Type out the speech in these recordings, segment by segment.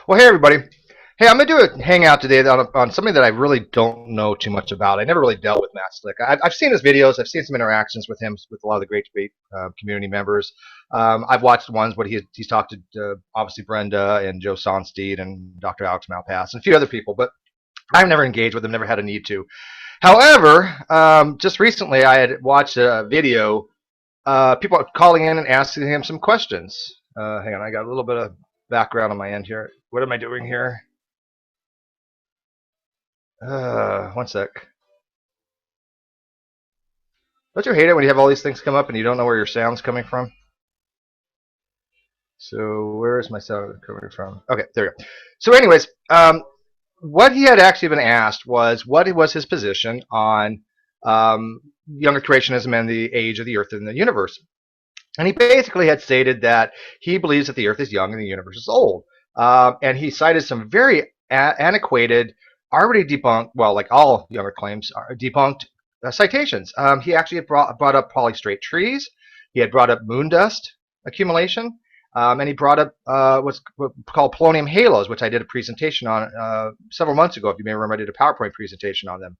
Well, hey everybody. Hey, I'm gonna do a hangout today on something that I really don't know too much about. I never really dealt with Matt Slick. I've seen his videos. I've seen some interactions with him with a lot of the Great Debate community members. I've watched the ones where he's talked to obviously Brenda and Joe Sonstein and Dr. Alex Malpass and a few other people, but I've never engaged with them. Never had a need to. However, just recently I had watched a video. People are calling in and asking him some questions. Hang on, I got a little bit of background on my end here. What am I doing here? One sec. Don't you hate it when you have all these things come up and you don't know where your sound's coming from? So where is my sound coming from? Okay, there we go. So anyways, what he had actually been asked was what was his position on younger creationism and the age of the Earth and the universe. And he basically had stated that he believes that the Earth is young and the universe is old. And he cited some very antiquated, already debunked, well, like all younger claims, are debunked citations. He actually had brought up polystrate trees. He had brought up moon dust accumulation. And he brought up what's called polonium halos, which I did a presentation on several months ago. If you may remember, I did a PowerPoint presentation on them.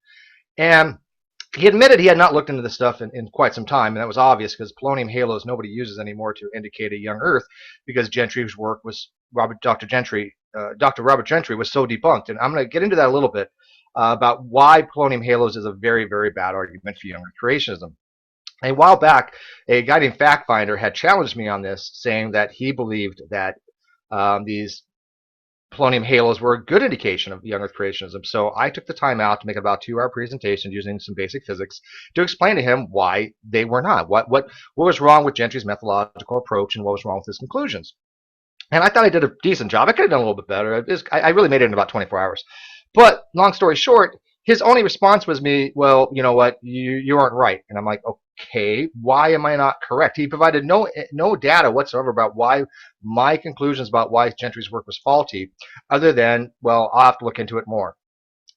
And he admitted he had not looked into this stuff in quite some time, and that was obvious because polonium halos nobody uses anymore to indicate a young Earth because Gentry's work was Dr. Robert Gentry was so debunked, and I'm going to get into that a little bit about why polonium halos is a very, very bad argument for younger creationism. A while back, a guy named Fact Finder had challenged me on this, saying that he believed that these polonium halos were a good indication of young Earth creationism. So I took the time out to make about a 2-hour presentation using some basic physics to explain to him why they were not. What was wrong with Gentry's methodological approach and what was wrong with his conclusions. And I thought I did a decent job. I could have done a little bit better. I really made it in about 24 hours. But long story short, his only response was me, well, you know what, you aren't right. And I'm like, okay, why am I not correct? He provided no data whatsoever about why my conclusions about why Gentry's work was faulty, other than, well, I'll have to look into it more.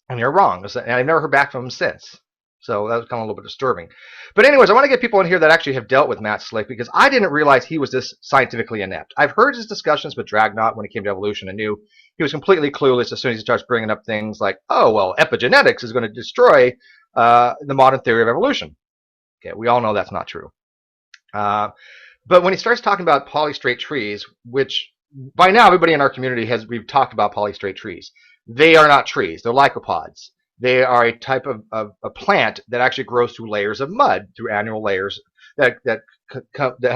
And you're wrong. And I've never heard back from him since. So that was kind of a little bit disturbing. But anyways, I want to get people in here that actually have dealt with Matt Slick because I didn't realize he was this scientifically inept. I've heard his discussions with Dragnot when it came to evolution and knew he was completely clueless as soon as he starts bringing up things like, oh, well, epigenetics is going to destroy the modern theory of evolution. Okay, we all know that's not true. But when he starts talking about polystrate trees, which by now everybody in our community we've talked about polystrate trees. They are not trees. They're lycopods. They are a type of a plant that actually grows through layers of mud, through annual layers that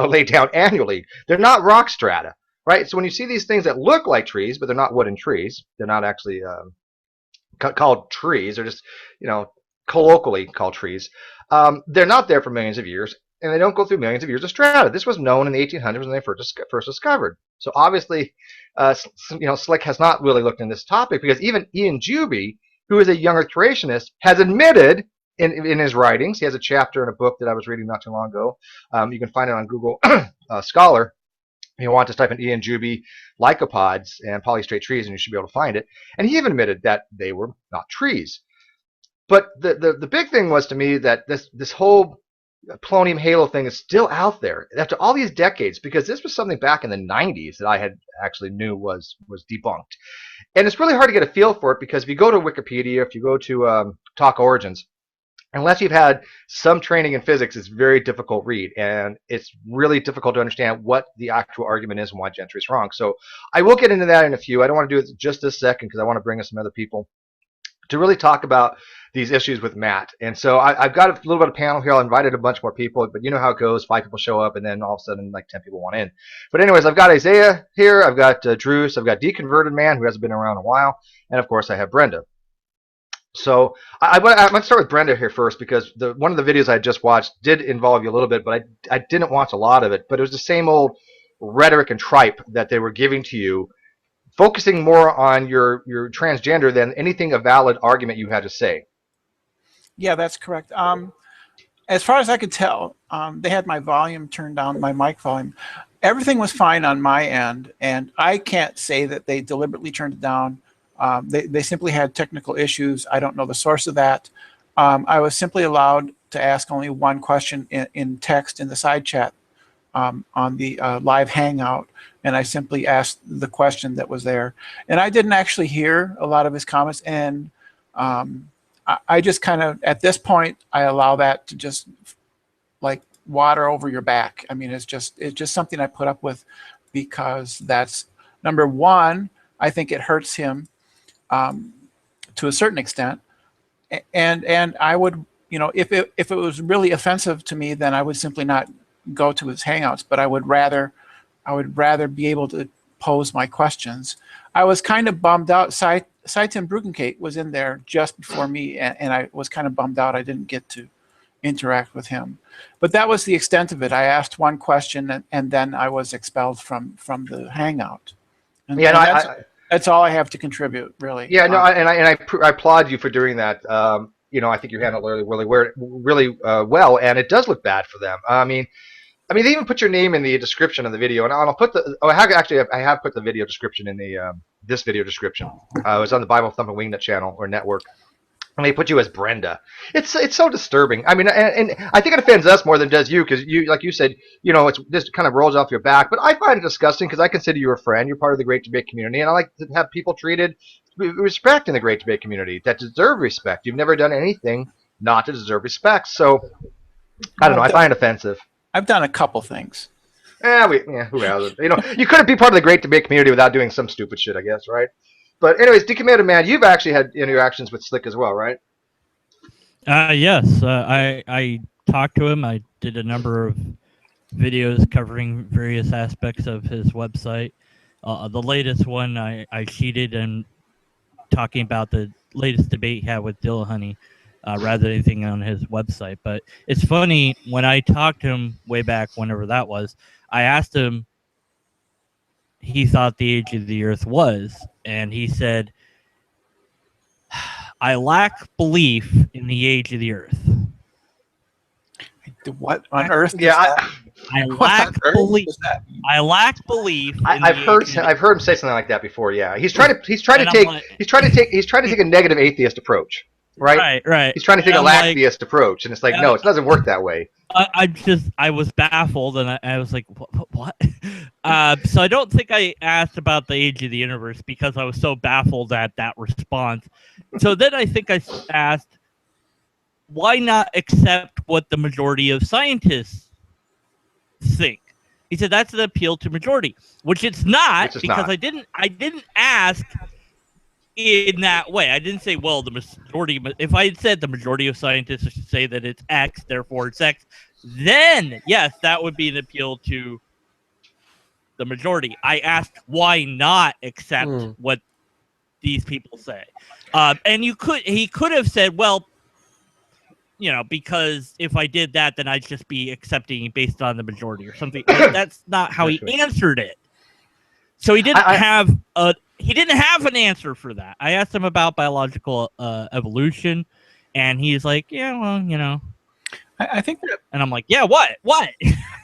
lay down annually. They're not rock strata, right? So when you see these things that look like trees, but they're not wooden trees, they're not actually called trees. They're just, colloquially called trees. They're not there for millions of years, and they don't go through millions of years of strata. This was known in the 1800s when they first discovered. So obviously, Slick has not really looked into this topic because even Ian Juby, who is a younger creationist, has admitted in his writings. He has a chapter in a book that I was reading not too long ago. You can find it on Google Scholar. You want to type in Ian Juby lycopods and polystrate trees, and you should be able to find it. And he even admitted that they were not trees. But the big thing was to me that this whole polonium halo thing is still out there after all these decades, because this was something back in the 90s that I had actually knew was debunked. And it's really hard to get a feel for it because if you go to Wikipedia, if you go to Talk Origins, unless you've had some training in physics, it's a very difficult read, and it's really difficult to understand what the actual argument is and why Gentry is wrong. So I will get into that in a few. I don't want to do it just this second because I want to bring in some other people to really talk about these issues with Matt. And so I've got a little bit of panel here. I invited a bunch more people, but you know how it goes. 5 people show up, and then all of a sudden, like 10 people want in. But anyways, I've got Isaiah here. I've got Drews. I've got Deconverted Man, who hasn't been around in a while. And, of course, I have Brenda. So I'm going to start with Brenda here first because one of the videos I just watched did involve you a little bit, but I didn't watch a lot of it. But it was the same old rhetoric and tripe that they were giving to you, focusing more on your transgender than anything a valid argument you had to say. Yeah, that's correct. As far as I could tell, they had my volume turned down, my mic volume. Everything was fine on my end, and I can't say that they deliberately turned it down. They simply had technical issues. I don't know the source of that. I was simply allowed to ask only one question in text in the side chat. on the live hangout, and I simply asked the question that was there. And I didn't actually hear a lot of his comments, and I just kind of, at this point, I allow that to just like water over your back. I mean, it's just something I put up with because that's, number one, I think it hurts him to a certain extent. And I would, if it was really offensive to me, then I would simply not go to his hangouts, but I would rather be able to pose my questions. I was kind of bummed out. Saitin Brugenkate was in there just before me, and I was kind of bummed out I didn't get to interact with him. But that was the extent of it. I asked one question, and then I was expelled from the hangout. And, yeah, that's all I have to contribute, really. Yeah, no, I applaud you for doing that. I think you handled it really well, and it does look bad for them. I mean, they even put your name in the description of the video, and I'll put I have put the video description in the this video description. It was on the Bible Thumping Wingnut channel or network, and they put you as Brenda. It's so disturbing. I mean, and I think it offends us more than it does you, because you, like you said, it's this kind of rolls off your back. But I find it disgusting because I consider you a friend. You're part of the Great Debate community, and I like to have people treated with respect in the Great Debate community that deserve respect. You've never done anything not to deserve respect. So I don't know. I find it offensive. I've done a couple things. Who hasn't? You couldn't be part of the Great Debate community without doing some stupid shit, I guess, right? But anyways, Decommitted Man, you've actually had interactions with Slick as well, right? Yes. I talked to him. I did a number of videos covering various aspects of his website. The latest one, I cheated and talking about the latest debate he had with Dillahunty. Rather than anything on his website. But it's funny, when I talked to him way back, whenever that was, I asked him he thought the age of the earth was, and he said, I lack belief in the age of the earth. What on earth? Yeah, I lack belief. I lack belief. I've heard him say something like that before. Yeah, he's trying to take a negative atheist approach. Right. He's trying to take a lacktheist approach, and it's like, no, it doesn't work that way. I was baffled, and I was like, what? So I don't think I asked about the age of the universe because I was so baffled at that response. So then I think I asked, why not accept what the majority of scientists think? He said that's an appeal to majority, which it's not, because I didn't ask in that way. I didn't say, well, the majority. If I had said the majority of scientists should say that it's X, therefore it's X, then yes, that would be an appeal to the majority. I asked why not accept what these people say, and he could have said, well, because if I did that, then I'd just be accepting based on the majority or something. That's not how he answered it. So he didn't have an answer for that. I asked him about biological evolution, and he's like, "Yeah, well, I think that, and I'm like, "Yeah, what?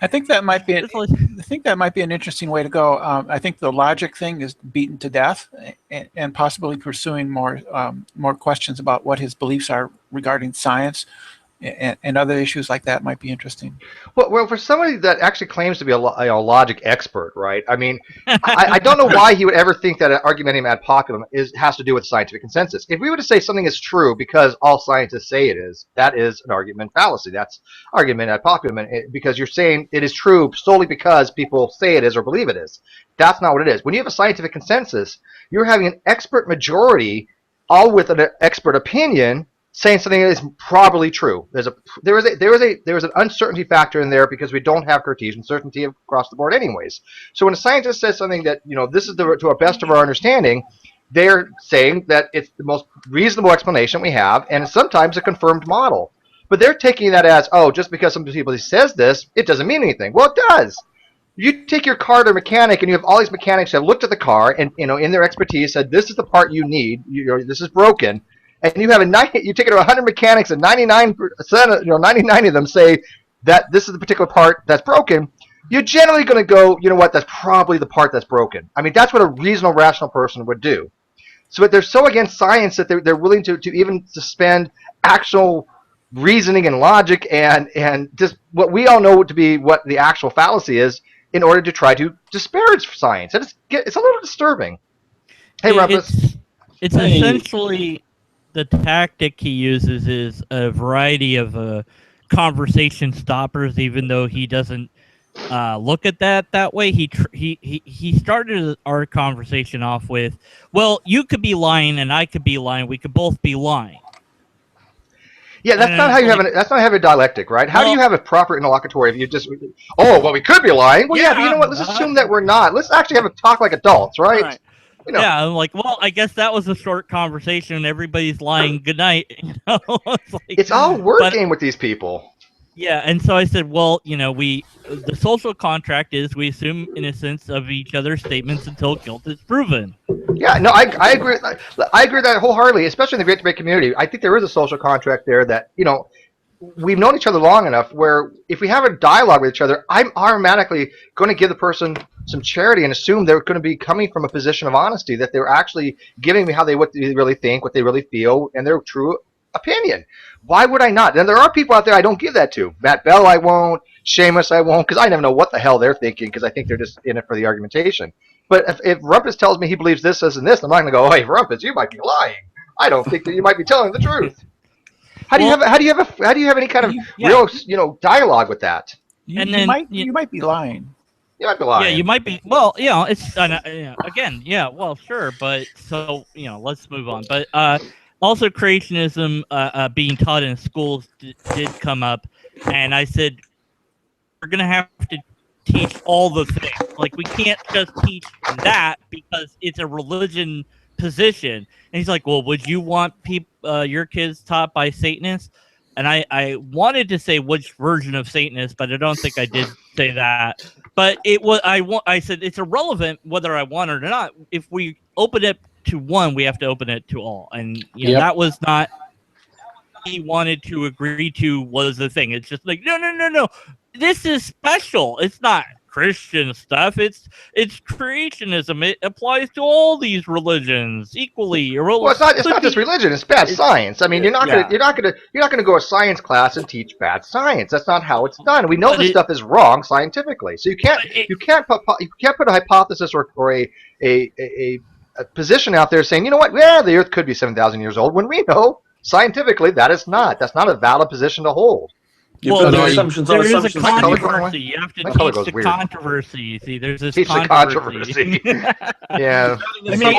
I think that might be. I think that might be an interesting way to go. I think the logic thing is beaten to death, and possibly pursuing more questions about what his beliefs are regarding science. And other issues like that might be interesting. Well, for somebody that actually claims to be a logic expert, right? I mean, I don't know why he would ever think that an argumentum ad populum has to do with scientific consensus. If we were to say something is true because all scientists say it is, that is an argument fallacy. That's argument ad populum, because you're saying it is true solely because people say it is or believe it is. That's not what it is. When you have a scientific consensus, you're having an expert majority, all with an expert opinion, saying something that is probably true. There is an uncertainty factor in there because we don't have Cartesian certainty across the board anyways. So when a scientist says something that, this is to our best of our understanding, they're saying that it's the most reasonable explanation we have, and it's sometimes a confirmed model. But they're taking that as, just because some people says this, it doesn't mean anything. Well, it does. You take your car to a mechanic, and you have all these mechanics that have looked at the car and, in their expertise, said this is the part you need. This is broken. And you have you take it to 100 mechanics, and 99%, 99 of them say that this is the particular part that's broken. You're generally going to go, that's probably the part that's broken. I mean, that's what a reasonable, rational person would do. So, but they're so against science that they're willing to even suspend actual reasoning and logic and just what we all know to be what the actual fallacy is in order to try to disparage science. And it's a little disturbing. Hey, Rumpus. It's essentially the tactic he uses is a variety of conversation stoppers, even though he doesn't look at that way. He started our conversation off with, well, you could be lying and I could be lying. We could both be lying. Yeah, that's not how you have that's not how a dialectic, right? How do you have a proper interlocutory if you just, we could be lying? Well, yeah, but you know what? Let's assume that we're not. Let's actually have a talk like adults, right? You know. Yeah, I'm like, well, I guess that was a short conversation. Everybody's lying. Good night. It's all word game with these people. Yeah, and so I said, well, the social contract is we assume innocence of each other's statements until guilt is proven. Yeah, no, I agree. I agree with that wholeheartedly, especially in the Great Debate community. I think there is a social contract there that, we've known each other long enough where if we have a dialogue with each other, I'm automatically going to give the person some charity and assume they're going to be coming from a position of honesty, that they're actually giving me what they really think, what they really feel, and their true opinion. Why would I not? And there are people out there I don't give that to. Matt Bell I won't. Seamus I won't, because I never know what the hell they're thinking, because I think they're just in it for the argumentation. But if Rumpus tells me he believes this, and this, I'm not going to go, hey, Rumpus, you might be lying. I don't think that you might be telling the truth. How do you have any kind of real dialogue with that? You might be lying. You might be lying. Yeah, you might be. Well, it's again, well, sure, but so let's move on. But also, creationism being taught in schools did come up, and I said we're gonna have to teach all the things. Like, we can't just teach that because it's a religion position. And he's like, well, would you want your kids taught by Satanists? And I wanted to say which version of Satanist, but I don't think I did say that. But I said it's irrelevant whether I want it or not. If we open it to one, we have to open it to all. And that was not he wanted to agree to was the thing. It's just like, no. This is special. It's not Christian stuff. It's creationism. It applies to all these religions equally. Well, it's not just religion. It's bad science. I mean, you're not gonna go to a science class and teach bad science. That's not how it's done. We know this stuff is wrong scientifically. So you can't put a hypothesis or a position out there saying, you know what? Yeah, the Earth could be 7,000 years old, when we know scientifically that is not. That's not a valid position to hold. Well, there is a controversy. You have to teach the controversy. See, there's this controversy. Yeah. I mean,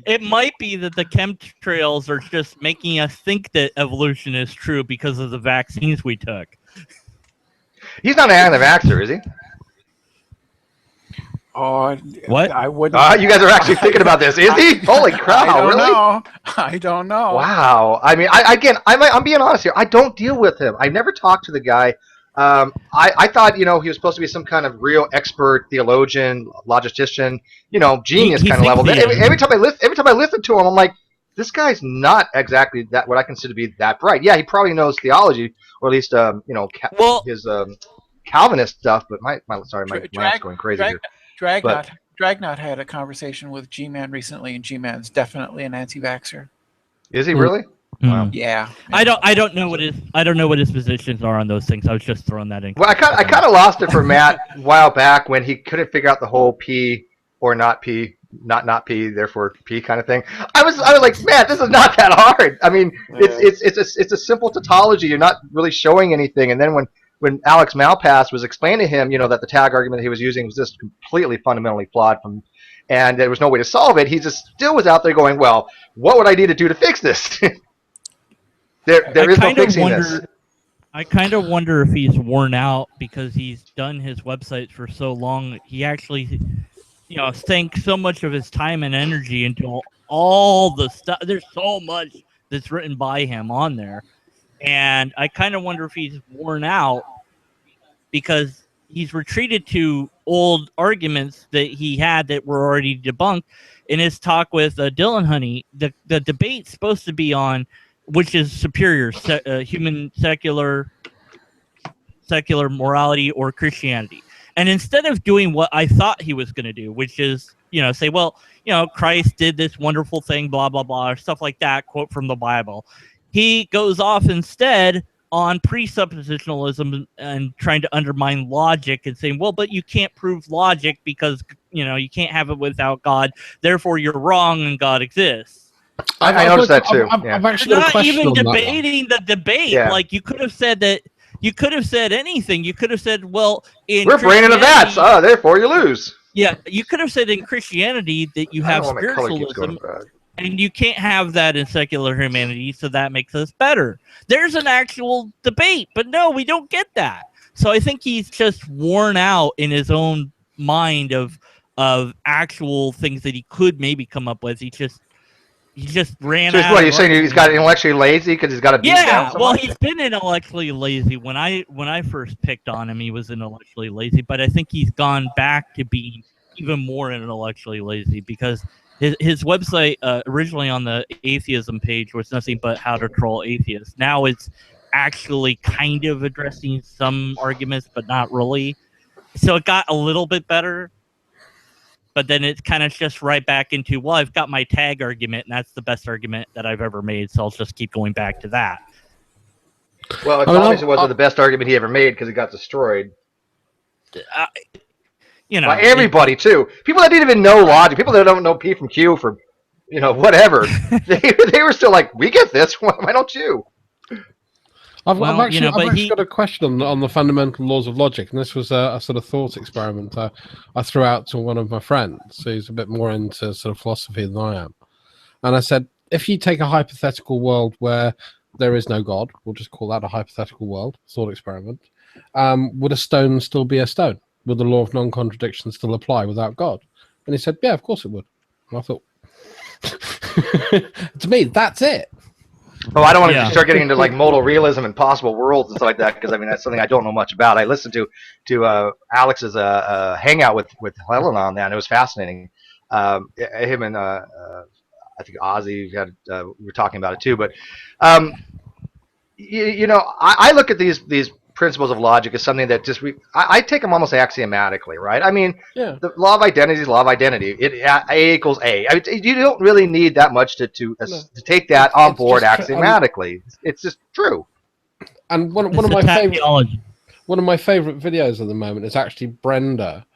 it might be that the chemtrails are just making us think that evolution is true because of the vaccines we took. He's not an anti-vaxxer, is he? Oh, what? I wouldn't. You guys are actually thinking about this, is he? Holy crap! I don't know. Wow. I mean, I'm being honest here. I don't deal with him. I never talked to the guy. I thought he was supposed to be some kind of real expert theologian, logistician, genius kind of level. Every time I listen to him, I'm like, this guy's not exactly that what I consider to be that bright. Yeah, he probably knows theology, or at least his Calvinist stuff. But my mind's going crazy here. Dragnot had a conversation with G-Man recently, and G-Man's definitely an anti-vaxxer. Is he really? Wow. Yeah. I don't know what his positions are on those things. I was just throwing that in. Well, I kind of lost it for Matt a while back when he couldn't figure out the whole P or not P, not P, therefore P kind of thing. I was like, Matt, this is not that hard. I mean, it's a simple tautology. You're not really showing anything, and then when Alex Malpass was explaining to him, that the tag argument that he was using was just completely fundamentally flawed and there was no way to solve it, he just still was out there going, well, what would I need to do to fix this? there is no fixing this. I kind of wonder if he's worn out because he's done his websites for so long. He actually, sank so much of his time and energy into all the stuff. There's so much that's written by him on there. And I kind of wonder if he's worn out because he's retreated to old arguments that he had that were already debunked. In his talk with Dylan Honey, the debate's supposed to be on which is superior, human secular morality or Christianity. And instead of doing what I thought he was going to do, which is, say, well, Christ did this wonderful thing, blah, blah, blah, or stuff like that, quote from the Bible. he goes off instead on presuppositionalism and trying to undermine logic and saying, well, but you can't prove logic because, you can't have it without God. Therefore, you're wrong and God exists. I noticed that too. I've actually got a Not question even on that one. debating the debate. Yeah. Like, you could have said that. You could have said anything. You could have said, well, we're brain in a vat, therefore you lose. Yeah, you could have said in Christianity that you have spiritualism, and you can't have that in secular humanity, so that makes us better. There's an actual debate, but no, we don't get that. So I think he's just worn out in his own mind of actual things that he could maybe come up with. He just ran out. What, you're saying he's got intellectually lazy because he's got to beat down someone? Well, he's been intellectually lazy. When I first picked on him, he was intellectually lazy, but I think he's gone back to being even more intellectually lazy because his website originally on the atheism page was nothing but how to troll atheists. Now it's actually kind of addressing some arguments, but not really. So it got a little bit better. But then it's kind of just right back into, well, I've got my tag argument, and that's the best argument that I've ever made, so I'll just keep going back to that. Well, it's obviously wasn't the best argument he ever made because it got destroyed. By everybody, too. People that didn't even know logic, people that don't know P from Q for, whatever. they were still like, we get this, why don't you? I've actually got a question on the fundamental laws of logic, and this was a sort of thought experiment I threw out to one of my friends who's a bit more into sort of philosophy than I am. And I said, if you take a hypothetical world where there is no God, we'll just call that a hypothetical world, thought experiment, would a stone still be a stone? Would the law of non-contradiction still apply without God? And he said, yeah, of course it would. And I thought, to me, that's it. Oh, I don't want to start getting into like modal realism and possible worlds and stuff like that because that's something I don't know much about. I listened to Alex's hangout with Helen on that, and it was fascinating. Him and I think Ozzy were talking about it too. But I look at these principles of logic as something that I take them almost axiomatically, right? I mean, the law of identity is law of identity. A equals A. I mean, you don't really need that much to take that on board axiomatically. It's just true. And one of my favorite videos at the moment is actually Brenda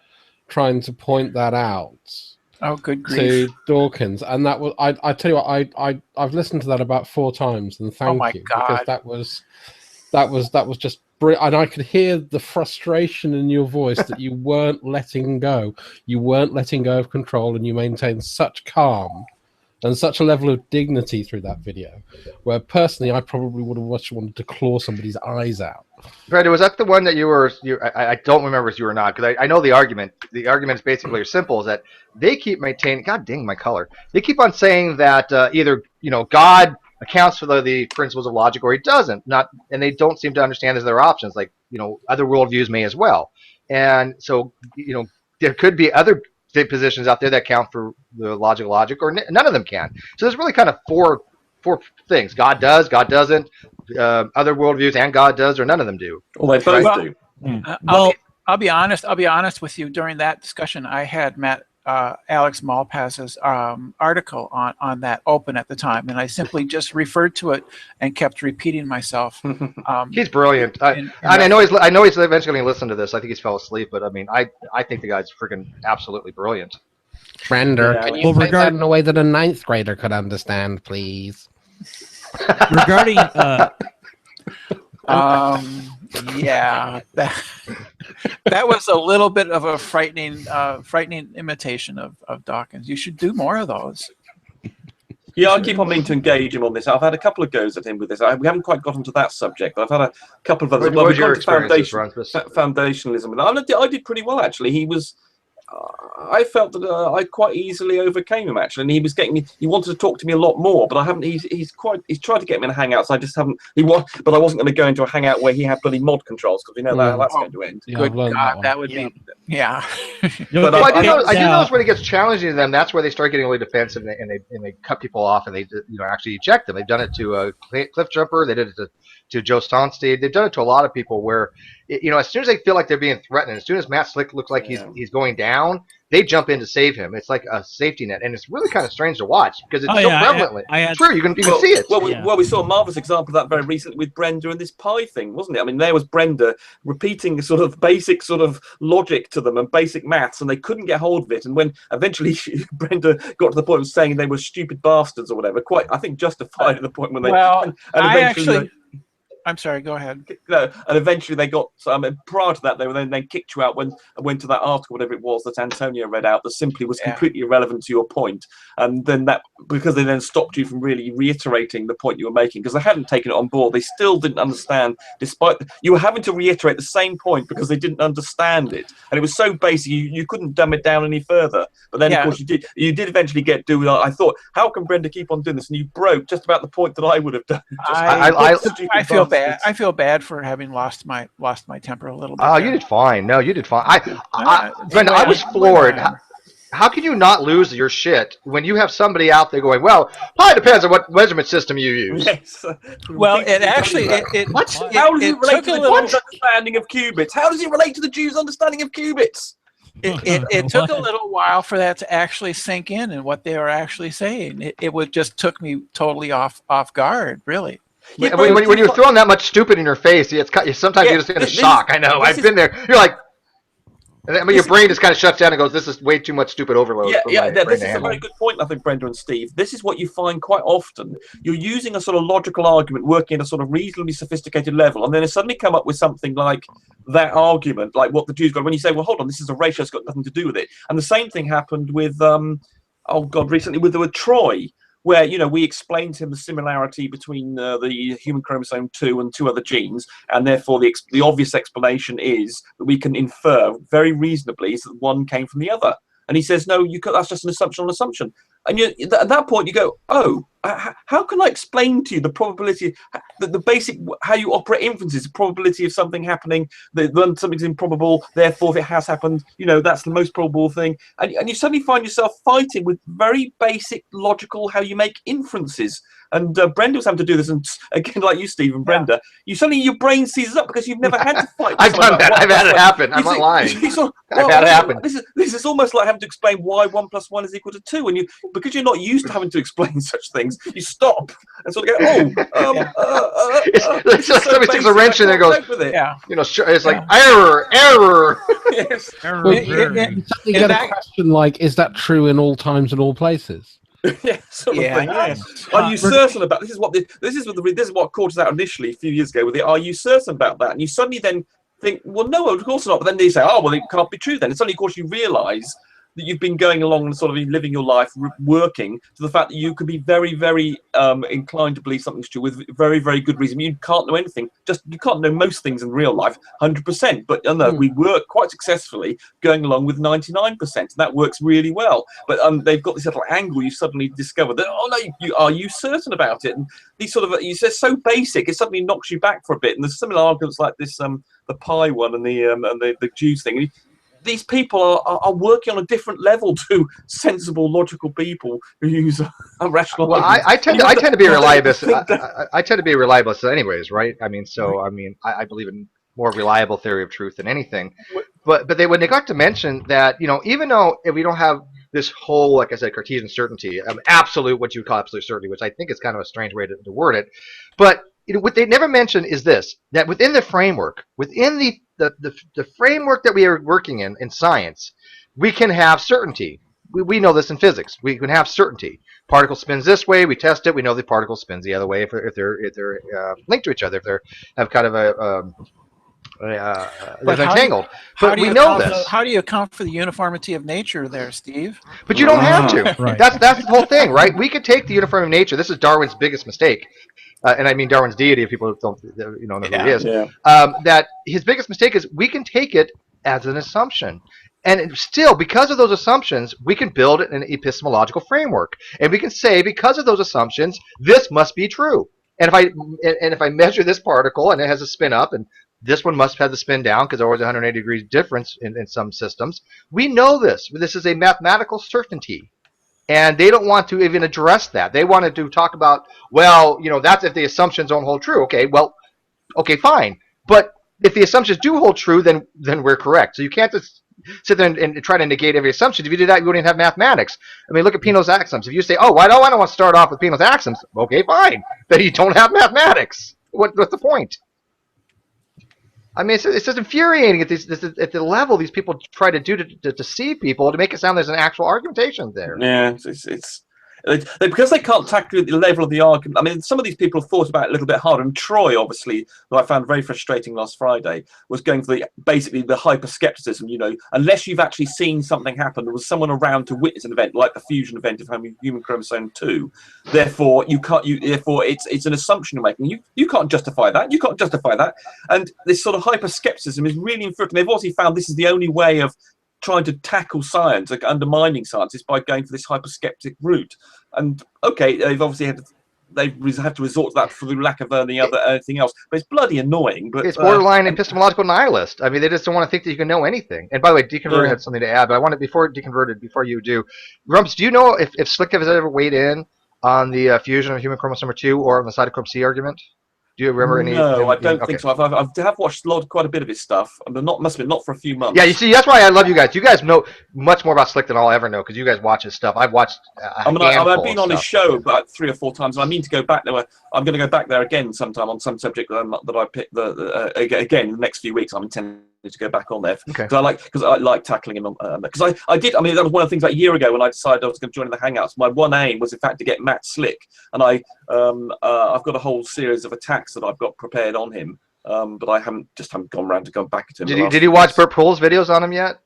trying to point that out. Oh, good grief. To Dawkins, and that was I tell you what, I've listened to that about 4 times, and thank you because that was just. And I could hear the frustration in your voice that you weren't letting go. You weren't letting go of control, and you maintained such calm and such a level of dignity through that video, where personally I probably would have wanted to claw somebody's eyes out. Brenda, was that the one that I don't remember if you were not, because I know the argument. The argument is basically simple, is that they keep maintaining, God dang my color, they keep on saying that either God accounts for the principles of logic or he doesn't, and they don't seem to understand there's other options, like other worldviews may as well. And so there could be other positions out there that count for the logic, or none of them can. So there's really kind of four things: God does, God doesn't, other worldviews, and God does, or none of them do. Well, they both do. I'll be honest with you. During that discussion, I had met Alex Malpass's article on that open at the time, and I simply just referred to it and kept repeating myself. He's brilliant. I know he's eventually going to listen to this. I think he's fell asleep, but I mean, I think the guy's freaking absolutely brilliant. Brenda, can you say that in a way that a 9th grader could understand, please? Regarding yeah, that was a little bit of a frightening imitation of Dawkins. You should do more of those. Yeah, I keep on meaning to engage him on this. I've had a couple of goes at him with this. We haven't quite gotten to that subject, but I've had a couple of others. What was your experience, foundationalism, and I did pretty well actually. He was. I felt that I quite easily overcame him actually, and he was getting me. He wanted to talk to me a lot more, but I haven't. He's tried to get me in a hangout, so I just haven't. But I wasn't going to go into a hangout where he had bloody mod controls because we know how that's going to end. Yeah, Good God, that would be. Yeah. But I do notice when it gets challenging to them, that's where they start getting really defensive and they cut people off and they actually eject them. They've done it to Cliff Jumper. They did it to Joe Sonstead. They've done it to a lot of people where as soon as they feel like they're being threatened, as soon as Matt Slick looks like he's going down, they jump in to save him. It's like a safety net, and it's really kind of strange to watch because it's so prevalently true. You can see it. Well, we saw a marvelous example of that very recently with Brenda and this pi thing, wasn't it? I mean, there was Brenda repeating sort of basic sort of logic to them and basic maths, and they couldn't get hold of it. And when eventually Brenda got to the point of saying they were stupid bastards or whatever, quite, I think, justified at the point when they. Well, and eventually, I'm sorry, go ahead. No, and eventually they got. Prior to that, they were then kicked you out when I went to that article, whatever it was that Antonio read out, that simply was completely irrelevant to your point. And then that, because they then stopped you from really reiterating the point you were making, because they hadn't taken it on board, they still didn't understand. Despite you were having to reiterate the same point because they didn't understand it, and it was so basic you couldn't dumb it down any further. But then, of course, you did eventually get to. I thought, how can Brenda keep on doing this? And you broke just about the point that I would have done. I feel bad. I feel bad for having lost my temper a little bit. Oh, you did fine. No, you did fine. Brenda, I was floored. How can you not lose your shit when you have somebody out there going, well, probably depends on what measurement system you use. Yes. Well, it actually, how does it relate to the Jews' understanding of qubits? How does it relate to the Jews' understanding of qubits? It took a little while for that to actually sink in and what they were actually saying. It just took me totally off guard, really. Yeah, when you're throwing that much stupid in your face, sometimes you're just in a shock. I know. I've been there. You're like, I mean, your brain just kind of shuts down and goes, this is way too much stupid overload. This is a very good point, I think, Brenda and Steve. This is what you find quite often. You're using a sort of logical argument, working at a sort of reasonably sophisticated level, and then they suddenly come up with something like that argument, like what the Jews got. When you say, well, hold on, this is a ratio, it's got nothing to do with it. And the same thing happened with, recently with Troy, where, we explained to him the similarity between the human chromosome 2 and 2 other genes, and therefore the obvious explanation is that we can infer very reasonably that one came from the other. And he says, no, that's just an assumption on assumption. And at that point, you go, oh, how can I explain to you the probability, the basic, how you operate inferences, the probability of something happening, when something's improbable, therefore if it has happened, that's the most probable thing. And you suddenly find yourself fighting with very basic logical, how you make inferences. And Brenda was having to do this, and again, like you, Steve and Brenda, your brain seizes up because you've never had to fight. I've done that. I've had it happen. I'm not lying. I've had it happen. This is almost like having to explain why 1 + 1 is equal to 2, and because you're not used to having to explain such things, you stop and sort of go, it's like somebody takes a wrench in and goes, it's like error. Yes. Error. You suddenly get a question like, is that true in all times and all places? Are you certain about this? This is what caught us out initially a few years ago with it. Are you certain about that? And you suddenly then think, well, no, of course not. But then they say, oh, well, it can't be true then. And suddenly, of course, you realise that you've been going along and sort of living your life, working to the fact that you could be very, very inclined to believe something's true with very, very good reason. You can't know anything. You can't know most things in real life 100%. But we work quite successfully going along with 99%. And that works really well. But they've got this little angle you suddenly discover that, oh, no, are you certain about it? And these sort of, you say so basic, it suddenly knocks you back for a bit. And there's similar arguments like this, the pi one and the Jews thing. These people are working on a different level to sensible, logical people who use rational. Well, I tend to be a reliabilist. I tend to be a reliabilist, anyways, right? I mean, I believe in more reliable theory of truth than anything. But they would neglect to mention that even though if we don't have this whole, like I said, Cartesian certainty, absolute, what you would call absolute certainty, which I think is kind of a strange way to word it, but what they never mention is this: that within the framework, within the framework that we are working in science, we can have certainty. We know this in physics. We can have certainty. Particle spins this way. We test it. We know the particle spins the other way if they're linked to each other. If they have kind of they're entangled. But we know this. How do you account for the uniformity of nature there, Steve? But you don't have to. Right. That's the whole thing, right? We could take the uniformity of nature. This is Darwin's biggest mistake. And I mean Darwin's deity, if people don't know who he is. Yeah. That his biggest mistake is we can take it as an assumption. And still, because of those assumptions, we can build an epistemological framework. And we can say, because of those assumptions, this must be true. And if I measure this particle and it has a spin up, and this one must have the spin down because there was a 180 degrees difference in some systems, we know this. This is a mathematical certainty. And they don't want to even address that. They wanted to talk about, well, that's if the assumptions don't hold true. Okay, fine. But if the assumptions do hold true, then we're correct. So you can't just sit there and try to negate every assumption. If you did that, you wouldn't have mathematics. I mean, look at Peano's axioms. If you say, oh, I don't want to start off with Peano's axioms, okay, fine. Then you don't have mathematics. What's the point? I mean, it's just infuriating at the level these people try to do to deceive people to make it sound there's an actual argumentation there. Yeah, because they can't tackle the level of the argument. I mean, some of these people have thought about it a little bit harder. And Troy, obviously, who I found very frustrating last Friday, was going for basically the hyper-skepticism. You know, unless you've actually seen something happen, there was someone around to witness an event like the fusion event of human chromosome 2. Therefore, you can't. Therefore, it's an assumption you're making. You can't justify that. You can't justify that. And this sort of hyper-skepticism is really infuriating. They've obviously found this is the only way of trying to tackle science, like undermining science, is by going for this hyper-skeptic route. And okay, they've obviously had to resort to that through lack of anything else. But it's bloody annoying. But it's borderline epistemological nihilist. I mean, they just don't want to think that you can know anything. And by the way, Deconverted had something to add, but I wanted before you do, Rumps, do you know if Slick has ever weighed in on the fusion of human chromosome 2 or on the cytochrome C argument? Do you remember any? No, I don't think so. I have watched quite a bit of his stuff, but not for a few months. Yeah, you see, that's why I love you guys. You guys know much more about Slick than I'll ever know because you guys watch his stuff. I've watched. I've been on his show about 3 or 4 times, and I mean to go back there. I'm going to go back there again sometime on some subject that I picked. Again, in the next few weeks, I'm intending to go back on there because I like tackling him. Because I did. I mean, that was one of the things like a year ago when I decided I was going to join the Hangouts. My one aim was, in fact, to get Matt Slick, and I've got a whole series of attacks that I've got prepared on him, but I haven't gone around to go back to him. Did you watch Bert Poole's videos on him yet?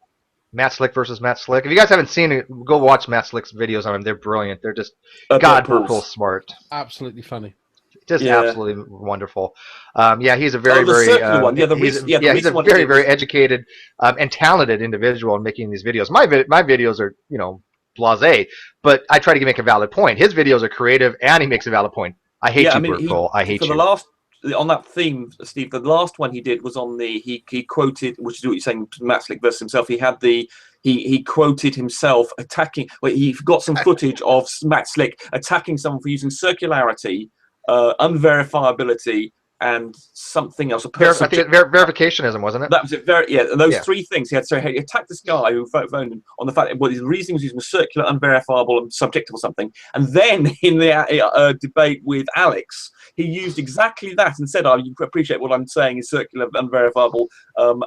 Matt Slick versus Matt Slick. If you guys haven't seen it, go watch Matt Slick's videos on him. They're brilliant. They're just Bert Poole's smart. Absolutely funny. Just absolutely wonderful. He's a very very educated and talented individual in making these videos. My videos are blasé, but I try to make a valid point. His videos are creative and he makes a valid point. I hate you, Bert Poole. I hate you. On that theme, Steve, the last one he did was on the he quoted, which is what you're saying, Matt Slick versus himself. He had he quoted himself attacking. Well, he got some footage of Matt Slick attacking someone for using circularity, unverifiability, and something else. Verificationism, wasn't it? That was it. Those 3 things. He attacked this guy who phoned him on the fact that his reasoning was using circular, unverifiable, and subjective or something. And then in the debate with Alex, he used exactly that and said, you appreciate what I'm saying is circular, unverifiable,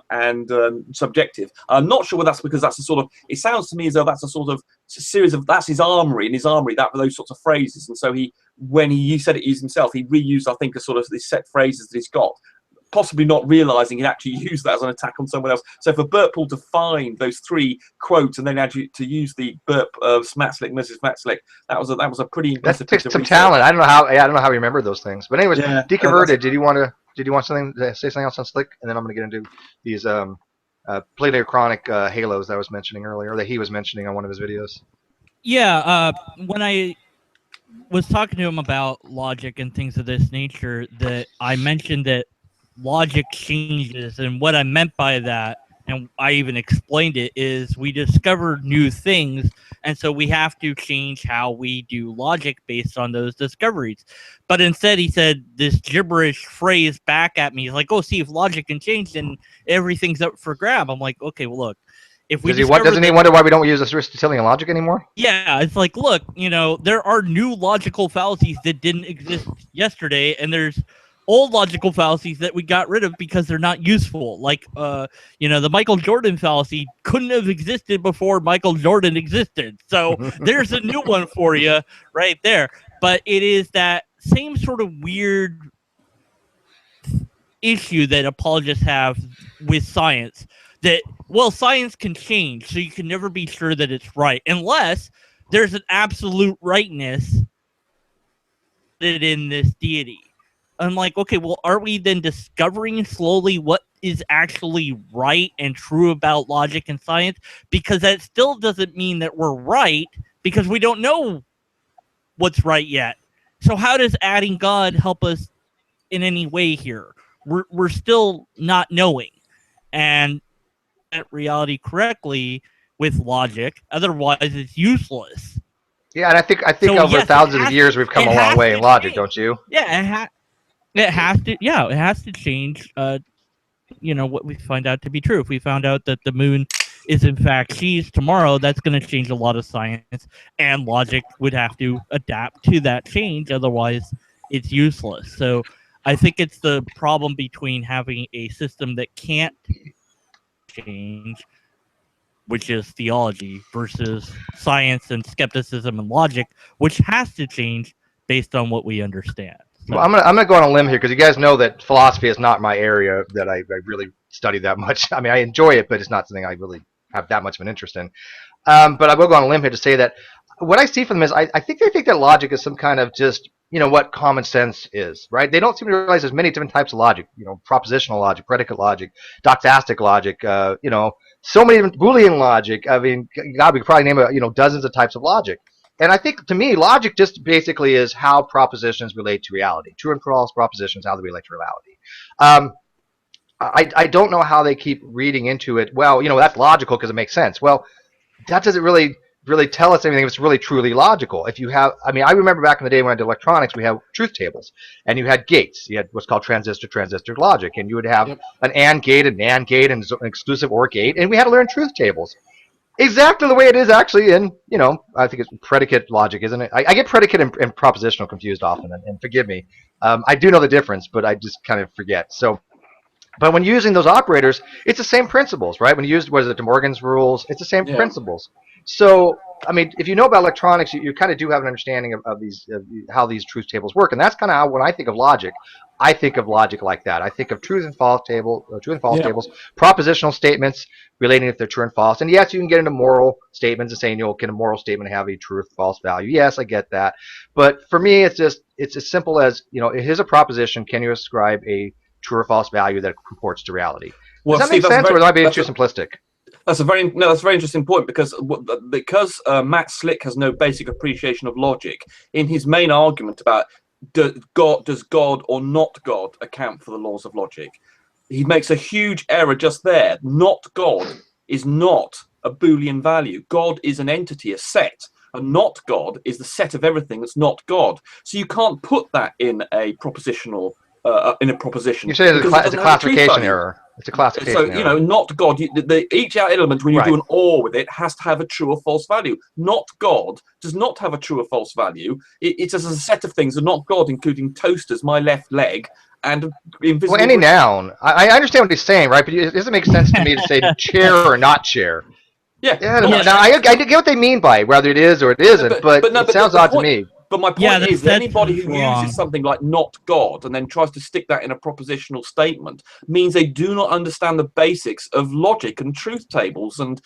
and subjective. I'm not sure whether that's because that's a sort of, it sounds to me as though that's a sort of series of, that's his armory, those sorts of phrases. And so when he said it used himself, he reused, I think, a sort of these set phrases that he's got, possibly not realizing he'd actually used that as an attack on someone else. So for Bert Poole to find those 3 quotes and then actually to use the Bert Matt Slick, Mrs. Matt Slick, that was a pretty impressive. That takes some talent. I don't know how he remembered those things. But anyways, Deconverted. Did you want something to say something else on Slick? And then I'm going to get into these Pleochroic halos that I was mentioning earlier, that he was mentioning on one of his videos. Yeah, when I was talking to him about logic and things of this nature, that I mentioned that logic changes, and what I meant by that, and I even explained it, is we discover new things, and so we have to change how we do logic based on those discoveries. But instead he said this gibberish phrase back at me. He's like, oh, see, if logic can change, then everything's up for grab. I'm like, okay, well, look, if we doesn't he wonder why we don't use this Aristotelian logic anymore? Yeah, it's like, look, there are new logical fallacies that didn't exist yesterday, and there's old logical fallacies that we got rid of because they're not useful. Like, the Michael Jordan fallacy couldn't have existed before Michael Jordan existed. So there's a new one for you right there. But it is that same sort of weird issue that apologists have with science. That, well, science can change, so you can never be sure that it's right unless there's an absolute rightness in this deity. I'm like, okay, well, are we then discovering slowly what is actually right and true about logic and science? Because that still doesn't mean that we're right, because we don't know what's right yet. So how does adding God help us in any way here? We're still not knowing. And that reality correctly with logic, otherwise it's useless. Yeah, and I think over thousands of years we've come a long way in logic, don't you? Yeah, it has to change what we find out to be true. If we found out that the moon is in fact cheese tomorrow, that's going to change a lot of science, and logic would have to adapt to that change. Otherwise, it's useless. So I think it's the problem between having a system that can't change, which is theology, versus science and skepticism and logic, which has to change based on what we understand. So, well, I'm gonna go on a limb here because you guys know that philosophy is not my area that I really study that much. I mean, I enjoy it, but it's not something I really have that much of an interest in. But I will go on a limb here to say that what I see from them is I think they think that logic is some kind of just, what common sense is, right? They don't seem to realize there's many different types of logic, propositional logic, predicate logic, doxastic logic, so many different Boolean logic. I mean, God, we could probably name dozens of types of logic. And I think, to me, logic just basically is how propositions relate to reality. True and false propositions, how they relate to reality. I don't know how they keep reading into it. Well, that's logical because it makes sense. Well, that doesn't really tell us anything if it's really truly logical. If you have, I remember back in the day when I did electronics, we had truth tables, and you had gates. You had what's called transistor logic, and you would have an AND gate, an NAND gate, and an exclusive OR gate, and we had to learn truth tables. Exactly the way it is actually in, I think it's predicate logic, isn't it? I get predicate and propositional confused often, and forgive me. I do know the difference, but I just kind of forget. So, but when using those operators, it's the same principles, right? When you use, De Morgan's rules, it's the same principles. So, if you know about electronics, you kind of do have an understanding of these, how these truth tables work, and that's kind of how, when I think of logic like that. I think of true and false tables, propositional statements relating if they're true and false. And yes, you can get into moral statements and saying, can a moral statement have a true or false value? Yes, I get that. But for me, it's as simple as, here's a proposition. Can you ascribe a true or false value that comports to reality? Does that make sense, or am I being too simplistic? That's a very interesting point because Matt Slick has no basic appreciation of logic. In his main argument about does God or not God account for the laws of logic, he makes a huge error just there. Not God is not a Boolean value. God is an entity, a set. And not God is the set of everything that's not God. So you can't put that in a propositional in a proposition. You say it's a classification error. It's a classification error. Not God. Each element, when you do an OR with it, has to have a true or false value. Not God does not have a true or false value. It's as a set of things, and not God, including toasters, my left leg, and invisible. Well, any noun. I understand what he's saying, right? But it doesn't make sense to me to say chair or not chair. Yeah. Now, I get what they mean by whether it is or it isn't, but it sounds odd to me. But my point is that anybody who uses something like not God and then tries to stick that in a propositional statement means they do not understand the basics of logic and truth tables and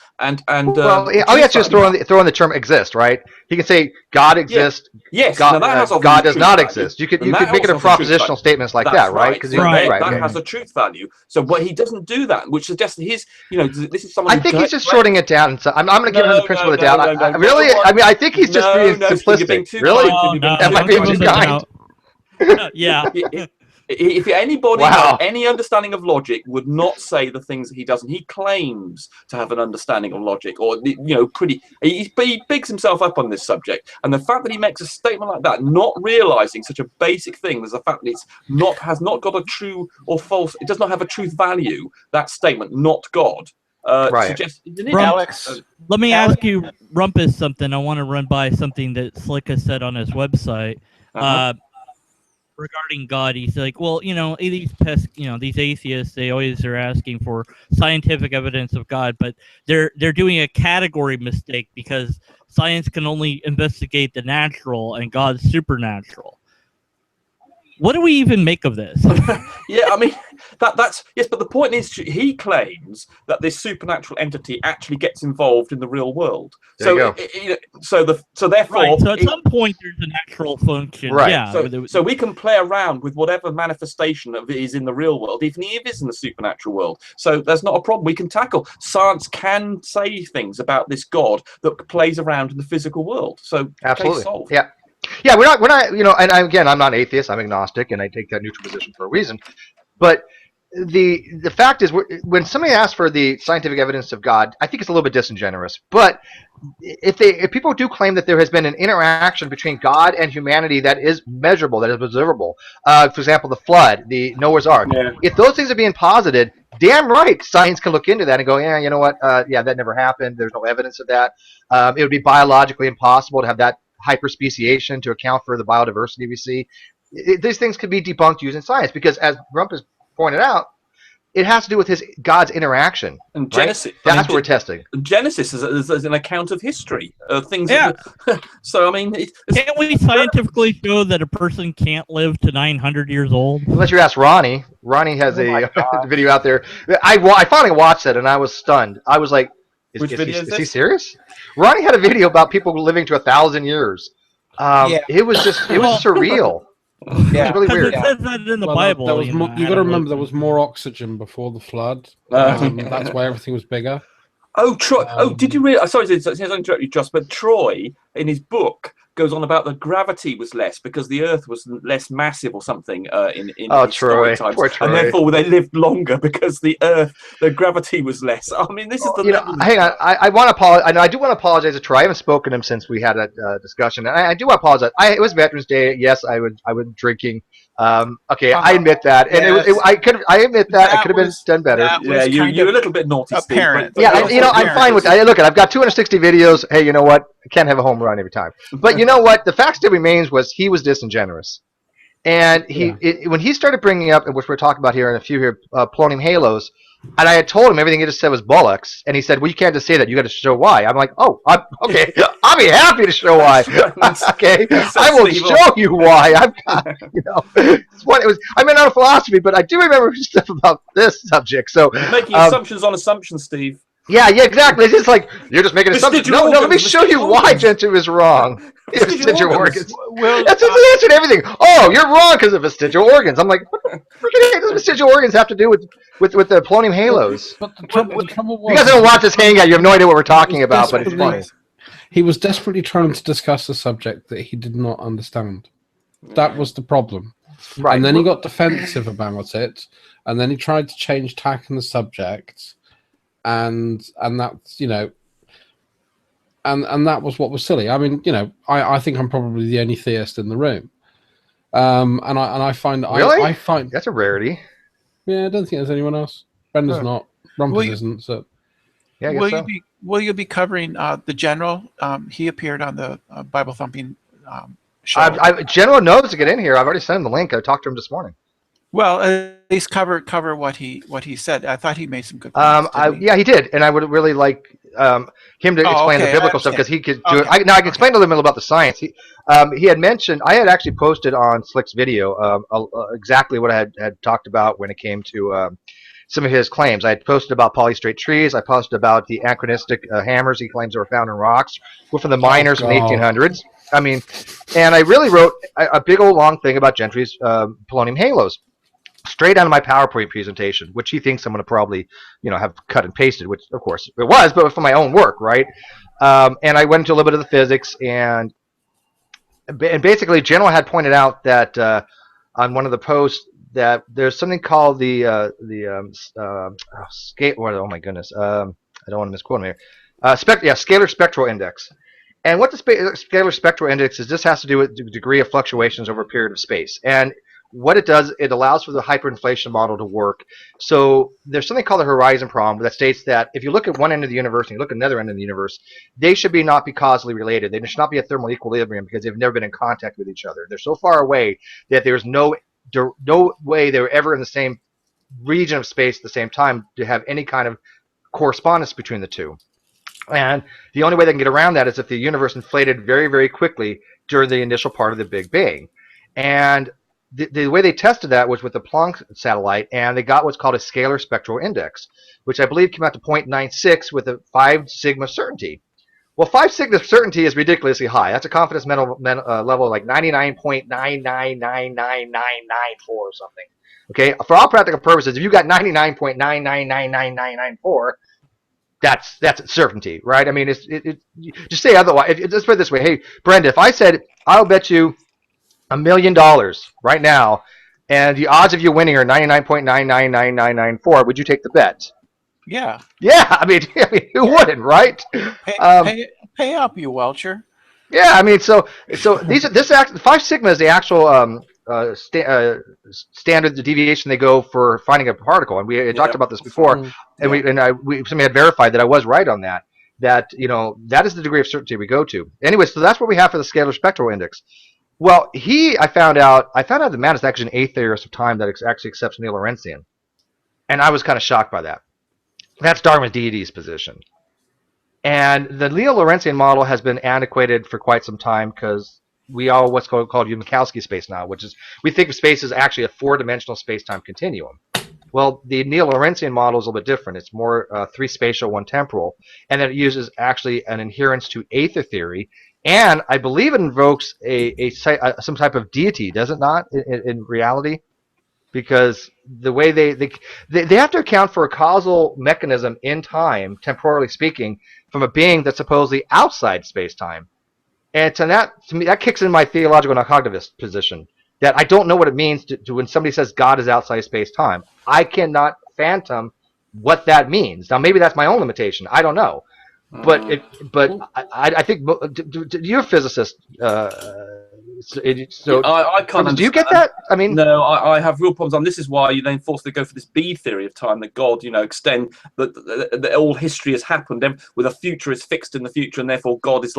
all you have to do is throw in the term exist, right? He can say God exists. Yeah. Yes, God does not exist. You could make it a propositional statements like that, right? Because that has a truth value. So, but he doesn't do that, which suggests his, this is someone. I think he's just shorting it down. So I'm going to give him the principle of the doubt. I think he's just being simplistic. Really? That might be too kind. Yeah. If anybody with any understanding of logic would not say the things that he does, and he claims to have an understanding of logic, or he bigs himself up on this subject, and the fact that he makes a statement like that, not realizing such a basic thing as the fact that has not got a true or false, it does not have a truth value. That statement, not God. Suggests, Alex, let me ask you, Rumpus, something. I want to run by something that Slick has said on his website. Regarding God, he's like, well, these atheists, they always are asking for scientific evidence of God, but they're doing a category mistake because science can only investigate the natural and God's supernatural. What do we even make of this? That's yes, but the point is, he claims that this supernatural entity actually gets involved in the real world. So therefore, at some point there's a natural function, right? Yeah. So we can play around with whatever manifestation of it is in the real world, even if it is in the supernatural world. So there's not a problem. We can tackle. Science can say things about this God that plays around in the physical world. So absolutely, case solved. Yeah, we're not, and again, I'm not atheist, I'm agnostic, and I take that neutral position for a reason. But the fact is, when somebody asks for the scientific evidence of God, I think it's a little bit disingenuous. But if people do claim that there has been an interaction between God and humanity that is measurable, that is observable, for example, the flood, the Noah's Ark, if those things are being posited, damn right, science can look into that and go, yeah, you know what, yeah, that never happened. There's no evidence of that. It would be biologically impossible to have that hyperspeciation to account for the biodiversity we see. These things could be debunked using science because, as Rump has pointed out, it has to do with God's interaction. And Genesis. Right? That's what we're testing. Genesis is an account of history. Things. Yeah. So, I mean... Can't we scientifically show that a person can't live to 900 years old? Unless you ask Ronnie. Ronnie has a video out there. I finally watched it, and I was stunned. I was like, is he serious? Ronnie had a video about people living to 1,000 years. It was surreal. Yeah, really weird. It says that in the Bible. You got to remember there was more oxygen before the flood. That's why everything was bigger. Oh, Troy! Did you realize? Sorry, to interrupt you, Joss, but Troy, in his book, goes on about the gravity was less because the Earth was less massive or something in historic times, poor Troy. And therefore they lived longer because the gravity was less. I mean, this is the. Hang on, I want to apologize. I do want to apologize to Troy. I haven't spoken to him since we had a discussion, and I do want to apologize. It was Veterans Day. Yes, I was drinking. Okay, I admit that, and I admit that I could have been done better. Yeah, you're a little bit naughty, apparent. Steve, I'm fine with that. Look, I've got 260 videos. Hey, you know what? I can't have a home run every time. But you know what? The fact still remains was he was disingenuous, and when he started bringing up, which we're talking about here in a few here, polonium halos. And I had told him everything he just said was bollocks, and he said, "Well, you can't just say that. You got to show why." I'm like, "Oh, okay. I'll be happy to show why. Okay, I will show you why. I've got, it's what it was. I meant out of philosophy, but I do remember stuff about this subject. So you're making assumptions on assumptions, Steve. Yeah, exactly. It's just like you're just making assumptions. No, let me show you why Gentoo is wrong. Vestigial organs. Well, that's the answer to everything. Oh, you're wrong because of vestigial organs. I'm like, what the freaking does vestigial organs have to do with the polonium halos? But the trouble was, you guys don't watch this hangout. You have no idea what we're talking about, but it's funny. He was desperately trying to discuss a subject that he did not understand. That was the problem. Right. And then he got defensive about it, and then he tried to change tack in the subject. And that's and that was what was silly. I mean, I think I'm probably the only theist in the room, and I find really? I find that's a rarity. Yeah, I don't think there's anyone else. Brenda's not. Rumpus isn't. So yeah, will you be covering the General? He appeared on the Bible Thumping show. General knows to get in here. I've already sent him the link. I talked to him this morning. Well, at least cover what he said. I thought he made some good points. Yeah, he did, and I would really like him to explain the biblical stuff because he could do it. Now I can explain a little bit about the science. He had mentioned I had actually posted on Slick's video exactly what I had talked about when it came to some of his claims. I had posted about polystrate trees. I posted about the anachronistic hammers he claims were found in rocks. Were from the miners in the 1800s. I mean, and I really wrote a big old long thing about Gentry's polonium halos. Straight out of my PowerPoint presentation, which he thinks I'm going to probably, have cut and pasted, which of course it was, but for my own work, right? And I went into a little bit of the physics, and basically, General had pointed out that on one of the posts that there's something called the scale. Oh my goodness, I don't want to misquote him here. Scalar spectral index. And what the scalar spectral index is, this has to do with the degree of fluctuations over a period of space. And what it does, it allows for the hyperinflation model to work. So there's something called the horizon problem that states that if you look at one end of the universe and you look at another end of the universe, they should not be causally related. They should not be at thermal equilibrium because they've never been in contact with each other. They're so far away that there's no way they were ever in the same region of space at the same time to have any kind of correspondence between the two. And the only way they can get around that is if the universe inflated very, very quickly during the initial part of the Big Bang. And the way they tested that was with the Planck satellite, and they got what's called a scalar spectral index, which I believe came out to 0.96 with a 5 sigma certainty. Well, 5 sigma certainty is ridiculously high. That's a confidence level like 99.9999994 or something. Okay, for all practical purposes, if you got 99.9999994, that's certainty, right? I mean, just say otherwise. Let's put it this way. Hey, Brenda, if I said I'll bet you $1 million right now and the odds of you winning are 99.999994, would you take the bet? Yeah. Yeah, I mean who wouldn't, right? Pay up, you Welcher. Yeah, I mean, so Phi Sigma is the actual standard deviation they go for finding a particle, and we had talked about this before, and somebody had verified that I was right on that. That that is the degree of certainty we go to. Anyway, so that's what we have for the scalar spectral index. Well, I found out that man is actually an atheist of time that actually accepts neo-Lorentzian, and I was kind of shocked by that. That's Darwin's deity's position. And the neo-Lorentzian model has been antiquated for quite some time because we all what's called Minkowski space now, which is we think of space as actually a four-dimensional space-time continuum. Well, the neo-Lorentzian model is a little bit different. It's more three spatial, one temporal, and then it uses actually an adherence to aether theory, and I believe it invokes some type of deity, does it not, in reality? Because the way they have to account for a causal mechanism in time, temporally speaking, from a being that's supposedly outside space-time. And to me, that kicks in my theological non-cognitivist position, that I don't know what it means to when somebody says God is outside space-time. I cannot fathom what that means. Now, maybe that's my own limitation. I don't know. But I think you're a physicist. I can't. Do you get that? I mean, no, I have real problems. And this is why you then forced to go for this B theory of time, that God, extend that all history has happened, with a future is fixed in the future, and therefore God is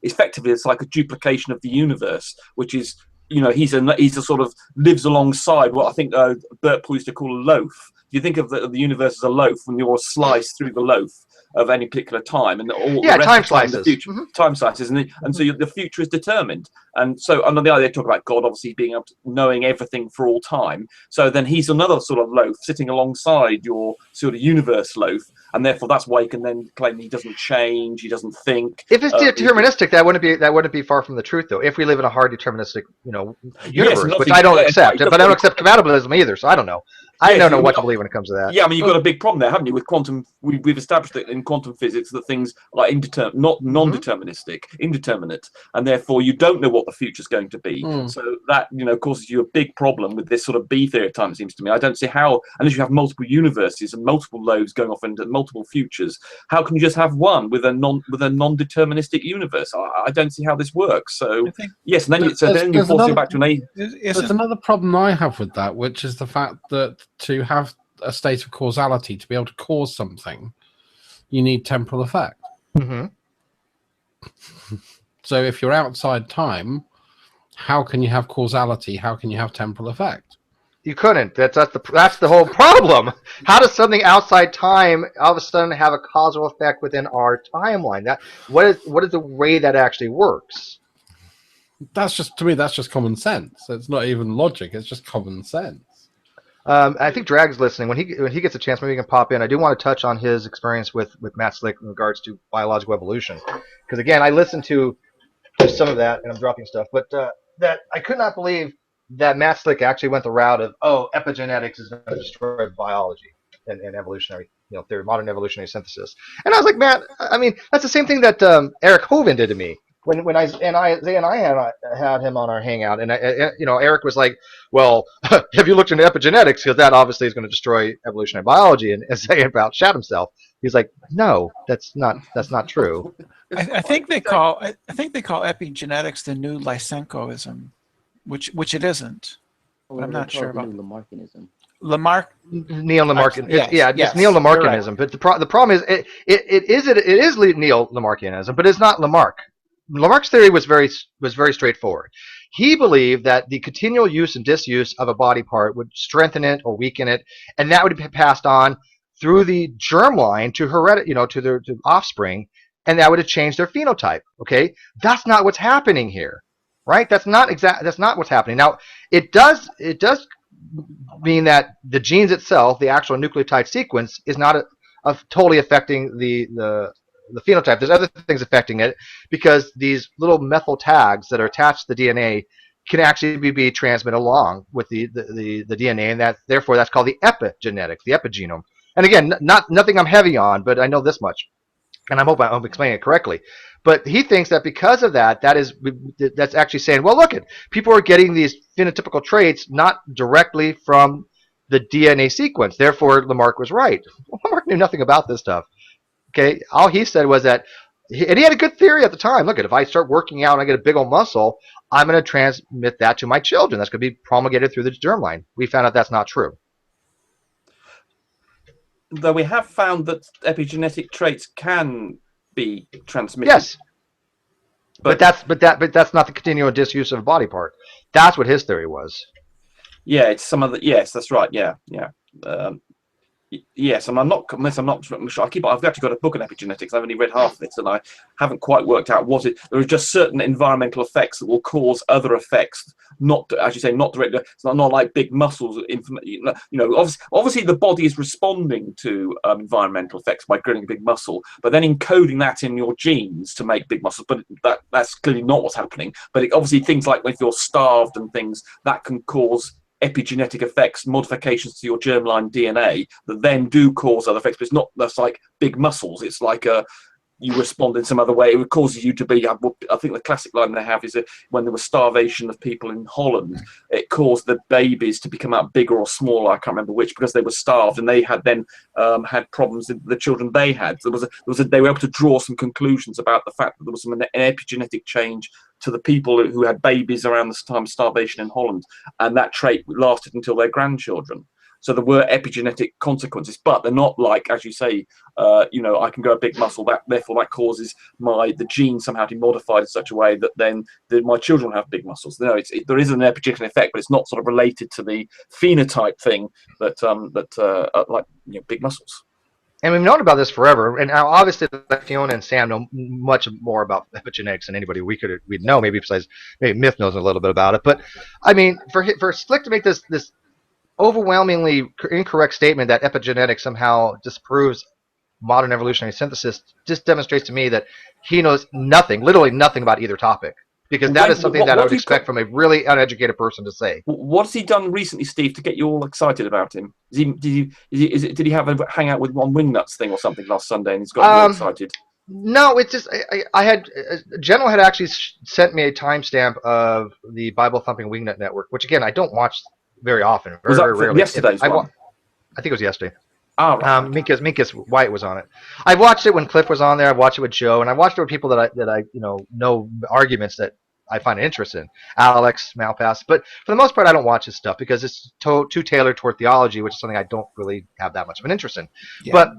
effectively it's like a duplication of the universe, which is he's a sort of lives alongside what I think Bert Poole used to call a loaf. You think of the universe as a loaf when you're sliced through the loaf of any particular time, and all the rest time of slices. The future, time slices, and so the future is determined. And so under the idea they talk about God obviously being able to knowing everything for all time. So then he's another sort of loaf sitting alongside your sort of universe loaf, and therefore that's why you can then claim he doesn't change, he doesn't think. If it's deterministic, that wouldn't be far from the truth, though. If we live in a hard deterministic, universe, which I don't accept, but I don't accept compatibilism either, so I don't know. I don't know what to believe when it comes to that. Yeah, I mean, you've got a big problem there, haven't you, with quantum? We've established that in quantum physics that things are non-deterministic, indeterminate, and therefore you don't know what the future's going to be. So that causes you a big problem with this sort of B theory of time. It seems to me. I don't see how, unless you have multiple universes and multiple loaves going off into multiple futures, how can you just have one with a non-deterministic universe? I don't see how this works. So yes, and then you force it back to an A. There's another problem I have with that, which is the fact that to have a state of causality, to be able to cause something, you need temporal effect. So if you're outside time, how can you have causality? How can you have temporal effect? You couldn't. That's the whole problem. How does something outside time all of a sudden have a causal effect within our timeline? What is the way that actually works? That's just, to me, that's just common sense. It's not even logic. It's just common sense. I think Drag's listening. When he gets a chance, maybe he can pop in. I do want to touch on his experience with Matt Slick in regards to biological evolution, because again, I listened to some of that, and I'm dropping stuff, but that I could not believe that Matt Slick actually went the route of epigenetics is going to destroy biology and evolutionary theory, modern evolutionary synthesis. And I was like, man, I mean, that's the same thing that Eric Hovind did to me. When I had him on our hangout, and Eric was like, "Well, have you looked into epigenetics? Because that obviously is going to destroy evolutionary biology." And saying about shat himself, he's like, "No, that's not true." I think they call epigenetics the new Lysenkoism, which it isn't. But I'm not sure about Lamarckianism. Neo-Lamarckianism. Yes, Neo-Lamarckianism. right. But the problem is it is Neo-Lamarckianism, but it's not Lamarck. Lamarck's theory was very straightforward. He believed that the continual use and disuse of a body part would strengthen it or weaken it, and that would be passed on through the germline to to offspring, and that would have changed their phenotype. Okay, that's not what's happening here, right? That's not what's happening. Now, it does mean that the genes itself, the actual nucleotide sequence, is not totally affecting the phenotype. There's other things affecting it, because these little methyl tags that are attached to the DNA can actually be transmitted along with the DNA, and therefore that's called the epigenetics, the epigenome. And again, nothing I'm heavy on, but I know this much. And I hope I'm explaining it correctly. But he thinks that because of that, that's actually saying, well, look, people are getting these phenotypical traits not directly from the DNA sequence. Therefore, Lamarck was right. Well, Lamarck knew nothing about this stuff. Okay, all he said was that, and he had a good theory at the time. Look, if I start working out and I get a big old muscle, I'm going to transmit that to my children. That's going to be promulgated through the germline. We found out that's not true. Though we have found that epigenetic traits can be transmitted. Yes, but that's not the continual disuse of a body part. That's what his theory was. Yeah, it's some of the. Yes, that's right. Yeah. Yes, and I'm not sure. I've actually got a book on epigenetics. I've only read half of it, and I haven't quite worked out what it. There are just certain environmental effects that will cause other effects. Not, as you say, not directly. It's not like big muscles. Obviously, the body is responding to environmental effects by growing a big muscle, but then encoding that in your genes to make big muscles. But that's clearly not what's happening. But obviously, things like if you're starved and things that can cause epigenetic effects, modifications to your germline DNA that then do cause other effects. But it's not that's like big muscles. It's like you respond in some other way. It causes you to be. I think the classic line they have is that when there was starvation of people in Holland, it caused the babies to become out bigger or smaller. I can't remember which, because they were starved and they had then had problems in the children they had. They were able to draw some conclusions about the fact that there was an epigenetic change to the people who had babies around this time of starvation in Holland, and that trait lasted until their grandchildren. So there were epigenetic consequences, but they're not like, as you say, I can grow a big muscle, therefore that causes the gene somehow to be modified in such a way that then my children have big muscles. No, there is an epigenetic effect, but it's not sort of related to the phenotype thing that big muscles. And we've known about this forever. And obviously, Fiona and Sam know much more about epigenetics than anybody we'd know. Maybe besides, maybe Myth knows a little bit about it. But I mean, for Slick to make this overwhelmingly incorrect statement that epigenetics somehow disproves modern evolutionary synthesis just demonstrates to me that he knows nothing, literally nothing about either topic. Because that is something that I would expect from a really uneducated person to say. What has he done recently, Steve, to get you all excited about him? Did he have a hangout with on Wingnuts thing or something last Sunday, and he's got you all excited? No, it's just I had General had actually sent me a timestamp of the Bible Thumping Wingnut Network, which again I don't watch very often. Was that very rarely. Yesterday's one? I think it was yesterday. Oh, right. Minkus White was on it. I watched it when Cliff was on there. I watched it with Joe, and I watched it with people that I know arguments that I find interest in. Alex, Malpass, but for the most part, I don't watch his stuff because it's too tailored toward theology, which is something I don't really have that much of an interest in. Yeah.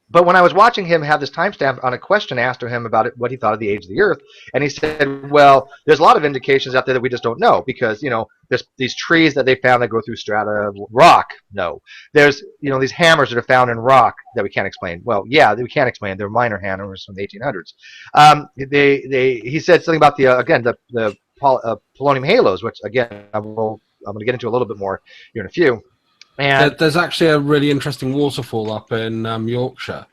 But when I was watching him have this timestamp on a question asked of him about what he thought of the age of the Earth, and he said, well, there's a lot of indications out there that we just don't know because, there's these trees that they found that go through strata of rock. No. There's, these hammers that are found in rock that we can't explain. Well, yeah, we can't explain. They're minor hammers from the 1800s. He said something about the polonium halos, which, again, I'm going to get into a little bit more here in a few. And there's actually a really interesting waterfall up in Yorkshire,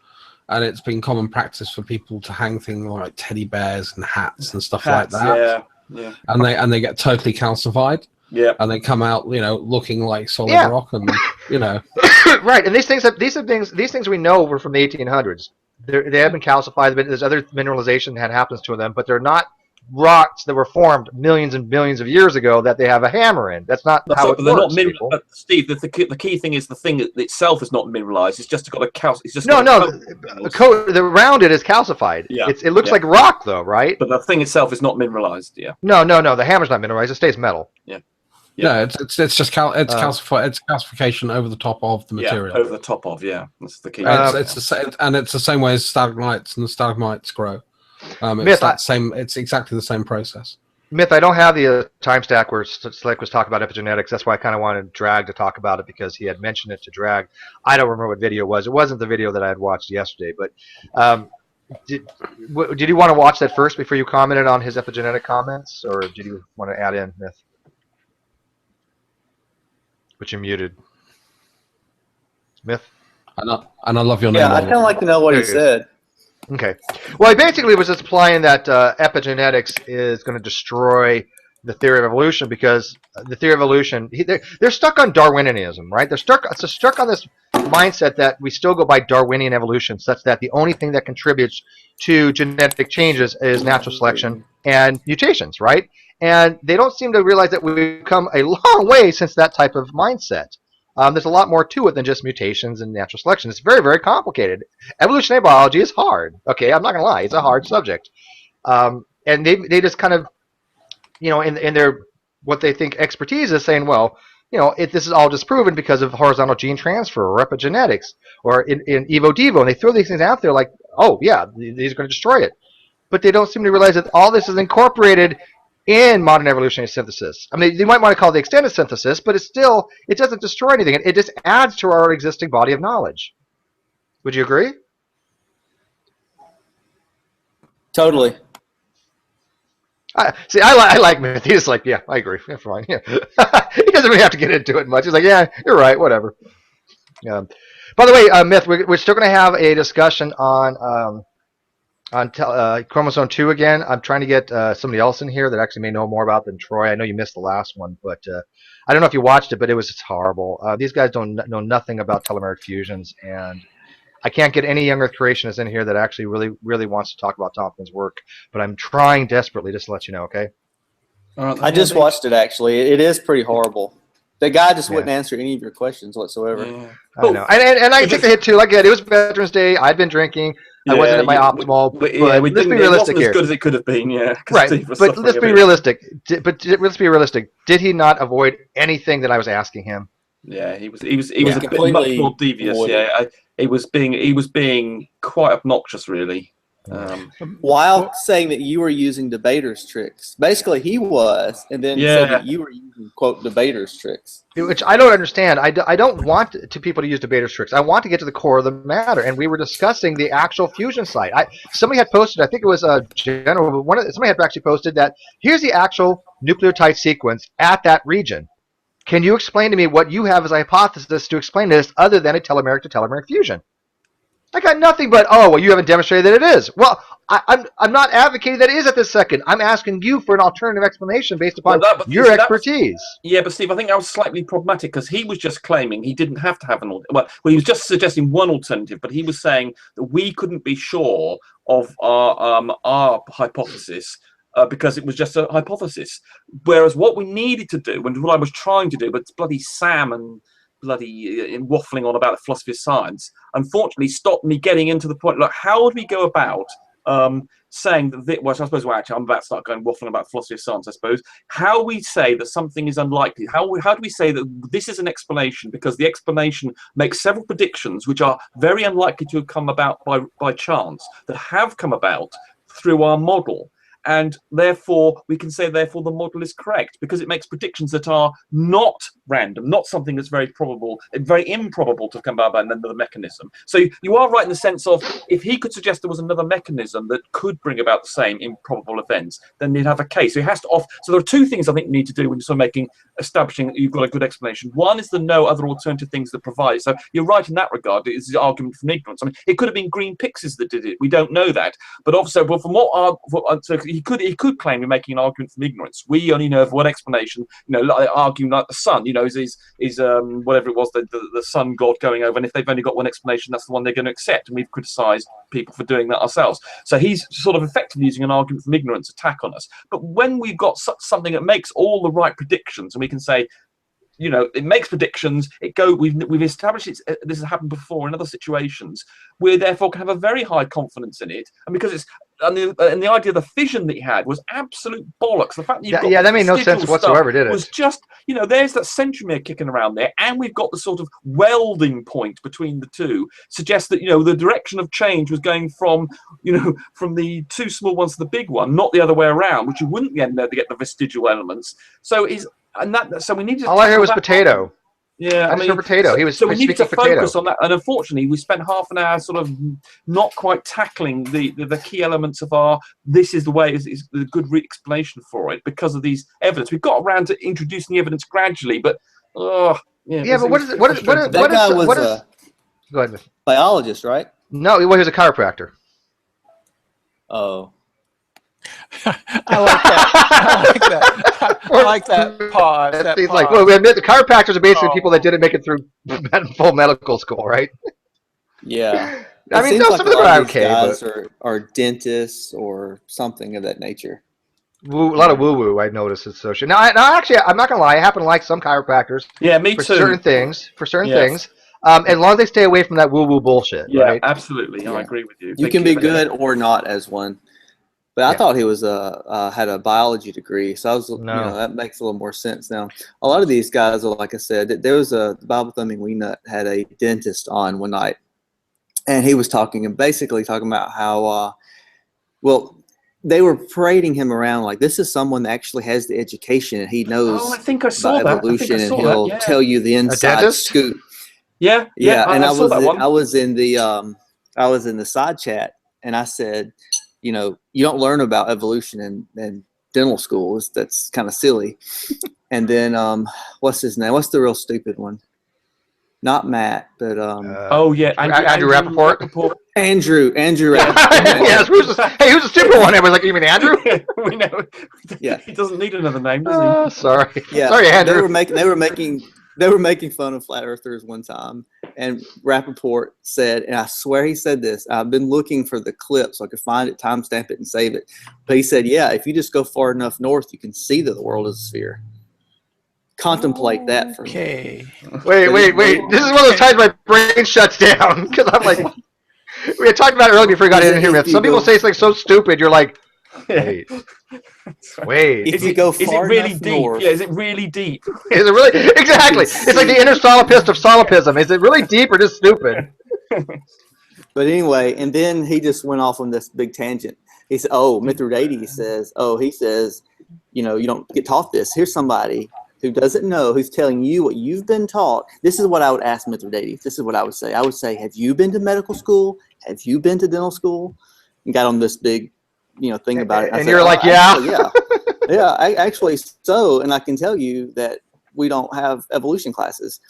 and it's been common practice for people to hang things like teddy bears and hats and stuff like that. Yeah. And they get totally calcified. Yeah. And they come out, looking like solid rock, and Right. And these things we know were from the 1800s. They have been calcified. There's other mineralization that happens to them, but they're not rocks that were formed millions and billions of years ago that they have a hammer in. That's not how it works. But Steve, the key thing is the thing itself is not mineralized. It's just got a It's just the round it is calcified. Yeah. It looks like rock though, right? But the thing itself is not mineralized. Yeah. No. The hammer's not mineralized. It stays metal. Yeah. Yeah, it's just calcified. It's calcification over the top of the material. Yeah, over the top of. Yeah, that's the key. It's the same, and it's the same way as stalagmites and the stalagmites grow. It's exactly the same process. Myth, I don't have the time stack where Slick was talking about epigenetics. That's why I kind of wanted Drag to talk about it because he had mentioned it to Drag. I don't remember what video it was. It wasn't the video that I had watched yesterday. But did you want to watch that first before you commented on his epigenetic comments, or did you want to add in, Myth? But you're muted. Myth? And I love your name. Yeah, I'd kind of like to know what he said. Okay. Well, he basically was just implying that epigenetics is going to destroy the theory of evolution because the theory of evolution, they're stuck on Darwinianism, right? They're stuck on this mindset that we still go by Darwinian evolution, such that the only thing that contributes to genetic changes is natural selection and mutations, right? And they don't seem to realize that we've come a long way since that type of mindset. There's a lot more to it than just mutations and natural selection. It's very, very complicated. Evolutionary biology is hard. Okay, I'm not going to lie. It's a hard subject. And they just kind of, in their what they think expertise is saying, well, this is all just proven because of horizontal gene transfer or epigenetics or in Evo Devo. And they throw these things out there like, oh, yeah, these are going to destroy it. But they don't seem to realize that all this is incorporated in modern evolutionary synthesis. I mean, you might want to call it the extended synthesis, but it doesn't destroy anything. It just adds to our existing body of knowledge. Would you agree? Totally. I like Myth. He's like, yeah, I agree. Yeah, fine. Yeah. He doesn't really have to get into it much. He's like, yeah, you're right, whatever. By the way, Myth, we're still going to have a discussion on chromosome 2 again. I'm trying to get somebody else in here that actually may know more about than Troy. I know you missed the last one, but I don't know if you watched it, but it's horrible. These guys don't know nothing about telomeric fusions, and I can't get any younger creationists in here that actually really, really wants to talk about Tompkins' work, but I'm trying desperately just to let you know, okay? I just watched it, actually. It is pretty horrible. The guy just wouldn't answer any of your questions whatsoever. Yeah. I know. And I take the hit, too. Like, it was Veterans Day. I'd been drinking. I wasn't at my optimal. But let's be realistic here. It wasn't as good as it could have been, yeah. Right, but let's be realistic. Let's be realistic. Did he not avoid anything that I was asking him? Yeah, he was a bit much more devious. Yeah, he was being quite obnoxious, really. While saying that you were using debaters' tricks. Basically, he was, and then said that you were using, quote, debaters' tricks. Which I don't understand. I don't want people to use debaters' tricks. I want to get to the core of the matter, and we were discussing the actual fusion site. Somebody had posted, I think it was General, somebody had actually posted that here's the actual nucleotide sequence at that region. Can you explain to me what you have as a hypothesis to explain this other than a telomeric to telomeric fusion? I got nothing but, oh, well, you haven't demonstrated that it is. Well, I'm not advocating that it is at this second. I'm asking you for an alternative explanation based upon your expertise. But Steve, I think that was slightly problematic because he was just claiming he didn't have to have an alternative. Well, he was just suggesting one alternative, but he was saying that we couldn't be sure of our hypothesis because it was just a hypothesis. Whereas what we needed to do, and what I was trying to do, but bloody Sam and bloody waffling on about the philosophy of science, unfortunately stopped me getting into the point, like, how would we go about saying that, well, I suppose, well, actually, I'm about to start going waffling about philosophy of science, I suppose. How we say that something is unlikely? How do we say that this is an explanation? Because the explanation makes several predictions which are very unlikely to have come about by chance, that have come about through our model. And therefore, we can say, therefore, the model is correct because it makes predictions that are not random, not something that's very probable, very improbable to come about by another mechanism. So you are right in the sense of if he could suggest there was another mechanism that could bring about the same improbable events, then he'd have a case. So he has to off. So there are two things I think you need to do when you're sort of establishing that you've got a good explanation. One is the no other alternative things that provide. So you're right in that regard. It is the argument from ignorance. I mean, it could have been green pixies that did it. We don't know that. But also, well, from what so he could claim you're making an argument from ignorance. We only know of one explanation. Arguing like the sun. Is whatever it was, the sun god going over. And if they've only got one explanation, that's the one they're going to accept. And we've criticised people for doing that ourselves. So he's sort of effectively using an argument from ignorance attack on us. But when we've got something that makes all the right predictions, and we can say, it makes predictions. We've established this has happened before in other situations. We therefore can have a very high confidence in it, and because it's and the idea of the fission that he had was absolute bollocks. The fact that that made no sense whatsoever, did it? Was just there's that centromere kicking around there, and we've got the sort of welding point between the two. Suggests that the direction of change was going from from the two small ones to the big one, not the other way around, which you wouldn't get there to get the vestigial elements. So so we needed. All I heard was potato. Yeah, I mean, potato. He was. So we needed to focus on that, and unfortunately, we spent half an hour sort of not quite tackling the key elements of our. This is the way is the good explanation for it because of these evidence. We've got around to introducing the evidence gradually, but but what is that guy was a go ahead. biologist, right? No, he was a chiropractor. Oh. I like that. like that pause. That He's pause. like, well, we admit the chiropractors are basically people that didn't make it through full medical school, right? Yeah. I It mean, seems no, like some a of them lot are of these okay, guys but are dentists or something of that nature. a lot of woo-woo I noticed associated. Now, actually, I'm not gonna lie. I happen to like some chiropractors. Yeah, me for too. certain things. For certain Yes. things, as long as they stay away from that woo-woo bullshit, Yeah, right? absolutely. Yeah. I agree with you. You can be good or not as one. But I thought he was had a biology degree, so I was that makes a little more sense now. A lot of these guys, like I said, there was a Bible Thumping Wingnut had a dentist on one night, and he was basically talking about how they were parading him around like this is someone that actually has the education and he knows I think I saw about that. evolution, I think I saw and he'll that, yeah. tell you the inside dentist? scoop. Yeah. And I saw that one. I was in the side chat, and I said, you don't learn about evolution in dental school. That's kind of silly. And then what's his name? What's the real stupid one? Not Matt, but Andrew Rappaport. Andrew. Yes, who's the stupid one? I was like, you mean Andrew? We know. Yeah, he doesn't need another name, does he? Sorry. Yeah, sorry, Andrew. They were making fun of flat earthers one time, and Rappaport said, and I swear he said this. I've been looking for the clip so I could find it, timestamp it, and save it. But he said, "Yeah, if you just go far enough north, you can see that the world is a sphere." Contemplate that for me. Okay. Wait. This is one of those times my brain shuts down because I'm like, we had talked about it earlier before we got in here. Some people say something so stupid, you're like, wait. If you go far is it really enough deep? north, Yeah, is it really deep? Is it really? Exactly. It's like the inner solipsist of solipsism. Is it really deep or just stupid? But anyway, and then he just went off on this big tangent. He said, Mithridates says, you don't get taught this. Here's somebody who doesn't know, who's telling you what you've been taught. This is what I would ask Mithridates. This is what I would say. I would say, have you been to medical school? Have you been to dental school? And got on this big, thing about it. And you're like, yeah. Yeah, actually so. And I can tell you that we don't have evolution classes.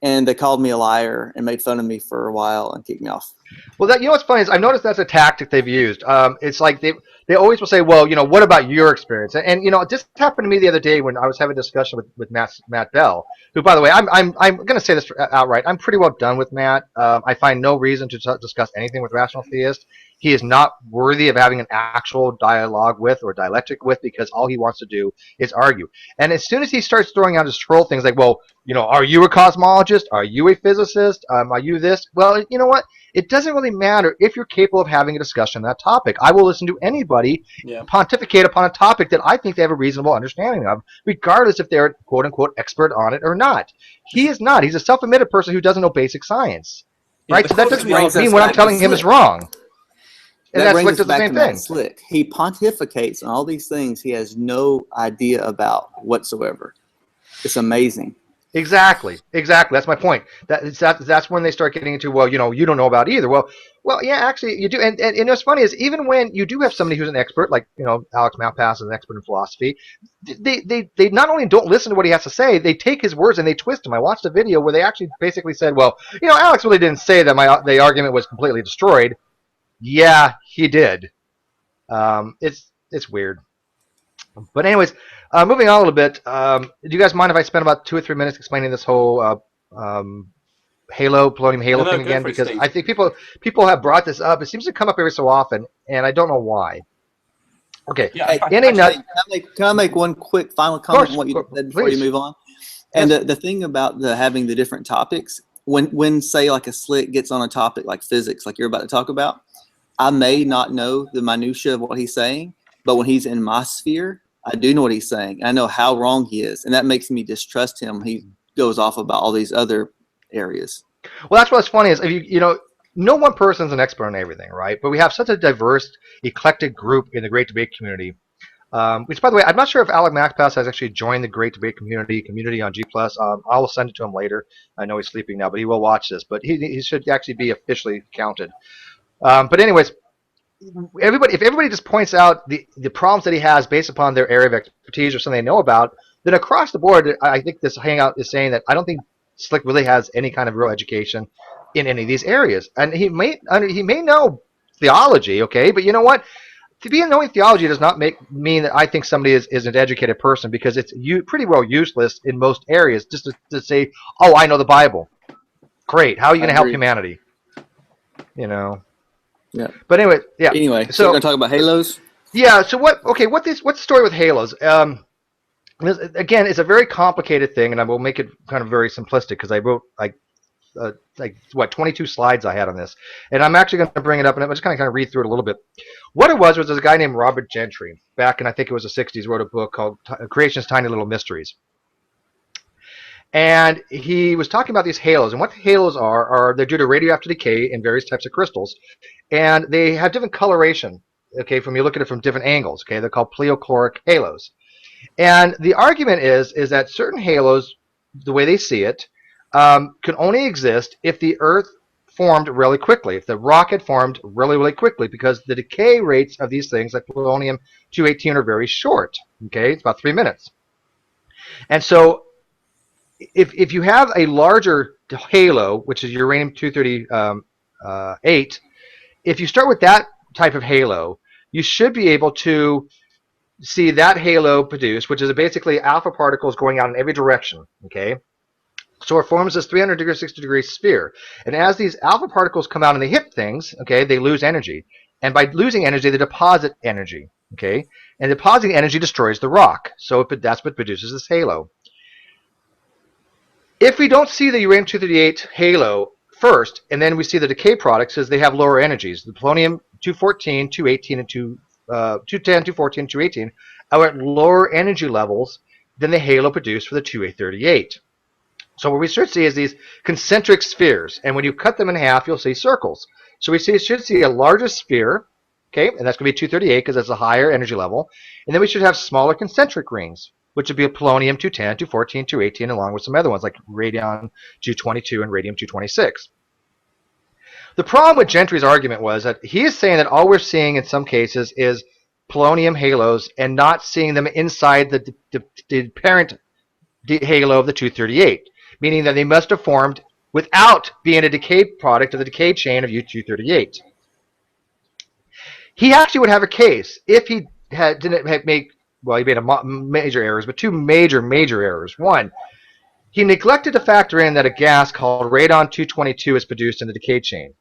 And they called me a liar and made fun of me for a while and kicked me off. Well, what's funny is I've noticed that's a tactic they've used. It's like they always will say, well, what about your experience? And this happened to me the other day when I was having a discussion with Matt Bell, who, by the way, I'm going to say this outright. I'm pretty well done with Matt. I find no reason to discuss anything with Rational Theist. He is not worthy of having an actual dialogue with or dialectic with because all he wants to do is argue. And as soon as he starts throwing out his troll things like, well, are you a cosmologist? Are you a physicist? Are you this? Well, you know what? It doesn't really matter if you're capable of having a discussion on that topic. I will listen to anybody pontificate upon a topic that I think they have a reasonable understanding of, regardless if they're quote-unquote expert on it or not. He is not. He's a self-admitted person who doesn't know basic science. Right? So that doesn't mean what I'm telling him is wrong. And that brings us back to Matt Slick. He pontificates on all these things he has no idea about whatsoever. It's amazing. Exactly. That's my point. That's when they start getting into, well, you don't know about either. Well, yeah, actually, you do. And what's funny is even when you do have somebody who's an expert, like Alex Malpass is an expert in philosophy, they not only don't listen to what he has to say, they take his words and they twist them. I watched a video where they actually basically said, well, Alex really didn't say that the argument was completely destroyed. Yeah, he did. It's weird. But anyways, moving on a little bit. Do you guys mind if I spend about 2 or 3 minutes explaining this whole Polonium Halo thing again? Because I think people have brought this up. It seems to come up every so often, and I don't know why. Okay. Yeah, can I make one quick final comment on what you said before you move on? And the thing about having the different topics, when say like a slick gets on a topic like physics, like you're about to talk about, I may not know the minutia of what he's saying, but when he's in my sphere, I do know what he's saying. I know how wrong he is, and that makes me distrust him. He goes off about all these other areas. Well, that's what's funny is if no one person's an expert on everything, right? But we have such a diverse, eclectic group in the Great Debate community. Which, by the way, I'm not sure if Alex Malpass has actually joined the Great Debate community on G+. I will send it to him later. I know he's sleeping now, but he will watch this. But he should actually be officially counted. But anyways, if everybody just points out the problems that he has based upon their area of expertise or something they know about, then across the board, I think this hangout is saying that I don't think Slick really has any kind of real education in any of these areas. And he may know theology, okay, but you know what? to be knowing theology does not mean that I think somebody is an educated person, because it's pretty well useless in most areas just to say, oh, I know the Bible. Great. How are you going to help humanity? You know. Yeah. But anyway, yeah. Anyway, so we're going to talk about halos. Yeah. So what's the story with halos? Again, it's a very complicated thing, and I will make it kind of very simplistic because I wrote like 22 slides I had on this, and I'm actually going to bring it up and I'm just kind of read through it a little bit. What it was a guy named Robert Gentry back in, I think it was the 60s, wrote a book called Creation's Tiny Little Mysteries. And he was talking about these halos, and what the halos are they're due to radioactive decay in various types of crystals, and they have different coloration. Okay, from you look at it from different angles. Okay, they're called pleochroic halos, and the argument is that certain halos, the way they see it, can only exist if the Earth formed really quickly, if the rock had formed really, really quickly, because the decay rates of these things, like polonium-218, are very short. Okay, it's about 3 minutes, and so if you have a larger halo, which is uranium-238, if you start with that type of halo, you should be able to see that halo produce, which is basically alpha particles going out in every direction. Okay, so it forms this 360-degree sphere, and as these alpha particles come out and they hit things, okay, they lose energy, and by losing energy, they deposit energy. Okay, and depositing energy destroys the rock, so that's what produces this halo. If we don't see the uranium-238 halo first, and then we see the decay products, because they have lower energies, the polonium-214, 218, and 210, 214, 218 are at lower energy levels than the halo produced for the 238. So what we should see is these concentric spheres, and when you cut them in half, you'll see circles. So we should see a larger sphere, okay, and that's going to be 238 because that's a higher energy level, and then we should have smaller concentric rings, which would be a polonium-210, 214, 218, along with some other ones like radium-222 and radium-226. The problem with Gentry's argument was that he is saying that all we're seeing in some cases is polonium halos and not seeing them inside the parent halo of the 238, meaning that they must have formed without being a decay product of the decay chain of U-238. He actually would have a case if he didn't make, well, he made major errors, but two major errors. One, he neglected to factor in that a gas called radon-222 is produced in the decay chain.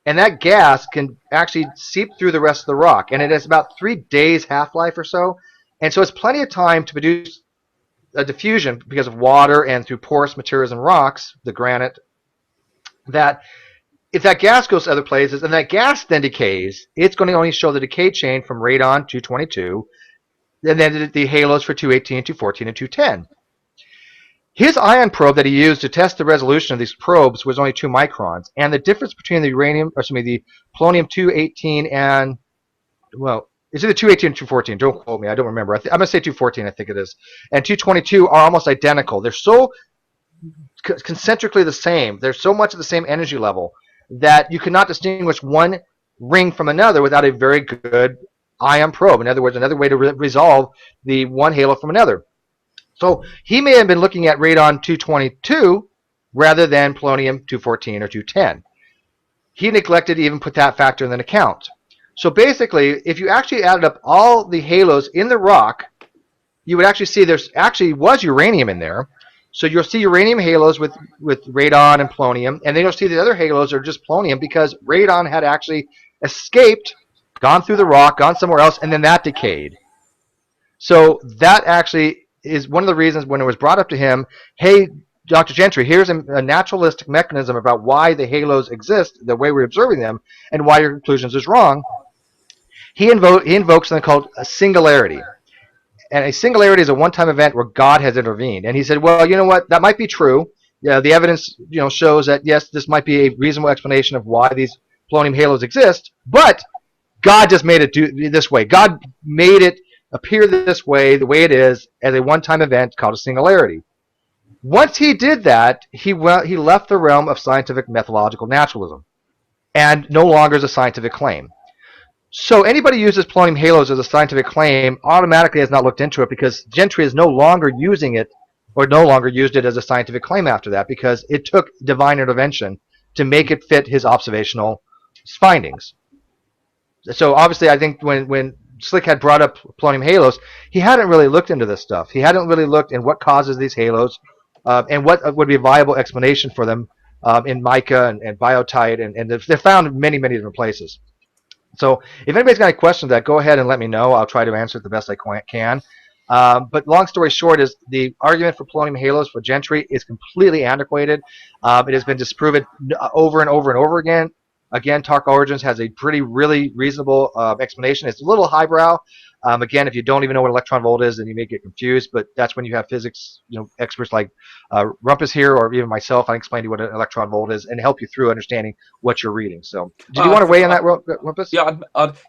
And that gas can actually seep through the rest of the rock. And it has about 3 days half-life or so. And so it's plenty of time to produce a diffusion because of water and through porous materials and rocks, the granite, that if that gas goes to other places and that gas then decays, it's going to only show the decay chain from radon-222 and then the halos for 218, 214, and 210. His ion probe that he used to test the resolution of these probes was only 2 microns, and the difference between the the polonium-218 and, well, it's either 218 and 214. Don't quote me. I don't remember. I'm going to say 214, I think it is. And 222 are almost identical. They're so concentrically the same. They're so much at the same energy level that you cannot distinguish one ring from another without a very good ion probe. In other words, another way to resolve the one halo from another. So he may have been looking at radon-222 rather than polonium-214 or 210. He neglected to even put that factor in the account. So basically, if you actually added up all the halos in the rock, you would actually see there's actually was uranium in there. So you'll see uranium halos with radon and polonium, and then you'll see the other halos are just polonium because radon had actually escaped, gone through the rock, gone somewhere else, and then that decayed. So that actually is one of the reasons when it was brought up to him, hey, Dr. Gentry, here's a naturalistic mechanism about why the halos exist, the way we're observing them, and why your conclusions is wrong. He invokes something called a singularity. And a singularity is a one-time event where God has intervened. And he said, well, you know what, that might be true. Yeah, the evidence shows that, yes, this might be a reasonable explanation of why these polonium halos exist, but God just made it do this way. God made it appear this way, the way it is, as a one-time event called a singularity. Once he did that, he left the realm of scientific methodological naturalism and no longer is a scientific claim. So anybody who uses polonium halos as a scientific claim automatically has not looked into it because Gentry is no longer using it or no longer used it as a scientific claim after that because it took divine intervention to make it fit his observational findings. So obviously I think when Slick had brought up polonium halos, he hadn't really looked into this stuff. He hadn't really looked in what causes these halos, and what would be a viable explanation for them in mica and biotite, and they're found in many, many different places. So if anybody's got any questions, that go ahead and let me know. I'll try to answer it the best I can. But long story short is the argument for polonium halos for Gentry is completely antiquated. It has been disproven over and over and over again. Again, Dark Origins has a really reasonable explanation. It's a little highbrow. Again, if you don't even know what electron volt is, then you may get confused. But that's when you have physics, experts like Rumpus here, or even myself. I can explain to you what an electron volt is and help you through understanding what you're reading. So, did you want to weigh in that, Rumpus? Yeah,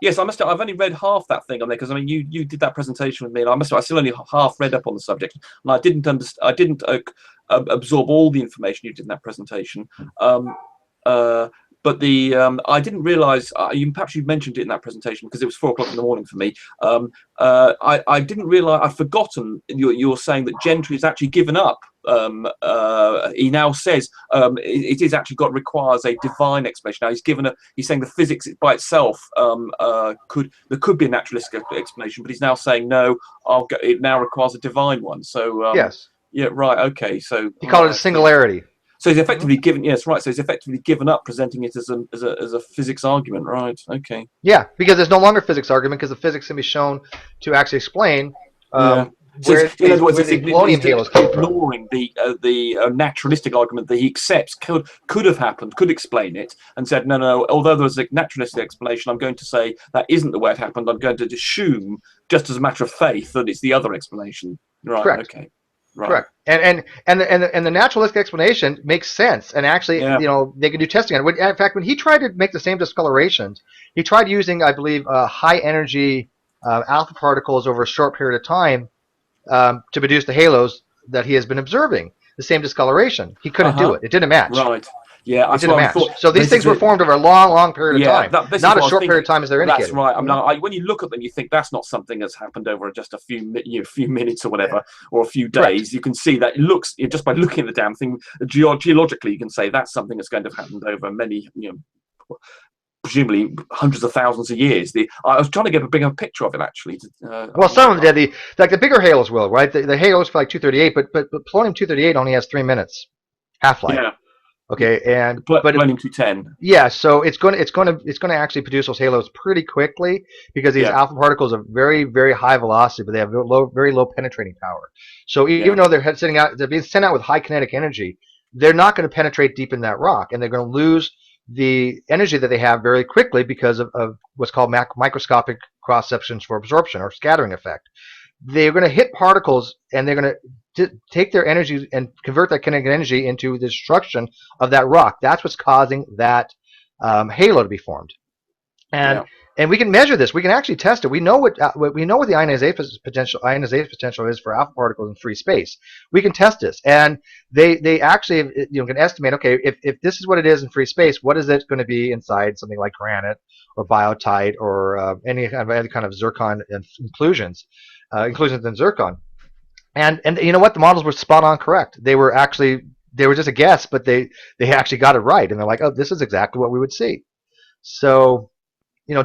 yes, I must. I've only read half that thing on there because I mean, you did that presentation with me, and I still only half read up on the subject, and I didn't absorb all the information you did in that presentation. But I didn't realise. Perhaps you mentioned it in that presentation because it was 4 o'clock in the morning for me. I didn't realise. I'd forgotten you're saying that Gentry has actually given up. He now says it is actually requires a divine explanation. Now he's saying the physics by itself there could be a naturalistic explanation, but he's now saying no. It now requires a divine one. So yes. Yeah. Right. Okay. So he called it a singularity. So he's effectively given, yes, right. So he's effectively given up presenting it as a physics argument, right? Okay. Yeah, because there's no longer a physics argument because the physics can be shown to actually explain where the polonium halos come from. Ignoring the naturalistic argument that he accepts could have happened, could explain it, and said no. Although there was a naturalistic explanation, I'm going to say that isn't the way it happened. I'm going to assume, just as a matter of faith, that it's the other explanation. Right. Correct. Okay. Right. Correct, and the naturalistic explanation makes sense, and actually, they can do testing on it. In fact, when he tried to make the same discolorations, he tried using, I believe, high energy alpha particles over a short period of time to produce the halos that he has been observing. The same discoloration, he couldn't do it. It didn't match. Right. Yeah, it didn't match. So these things were formed over a long period of time, not a short period of time as they're indicating. That's right. I mean, when you look at them, you think that's not something that's happened over just a few minutes or whatever, or a few days. Correct. You can see that it looks, just by looking at the damn thing, geologically, you can say that's something that's going to have happened over many, presumably hundreds of thousands of years. I was trying to get a bigger picture of it, actually. Well, some of them did. The bigger halos will, right? The halos for like 238, but polonium 238 only has 3 minutes half-life. Yeah. Okay, but polonium 210. Yeah, so it's going to actually produce those halos pretty quickly because these alpha particles are very, very high velocity, but they have very low penetrating power. So even though they're being sent out with high kinetic energy, they're not going to penetrate deep in that rock, and they're going to lose the energy that they have very quickly because of what's called microscopic cross sections for absorption or scattering effect. They're going to hit particles, and they're going to take their energy and convert that kinetic energy into the destruction of that rock. That's what's causing that halo to be formed. And we can measure this. We can actually test it. We know what the ionization potential is for alpha particles in free space. We can test this, and they actually can estimate. Okay, if this is what it is in free space, what is it going to be inside something like granite or biotite or any kind of zircon inclusions in zircon. And you know what? The models were spot on correct. They were just a guess, but they actually got it right, and they're like, oh, this is exactly what we would see. So.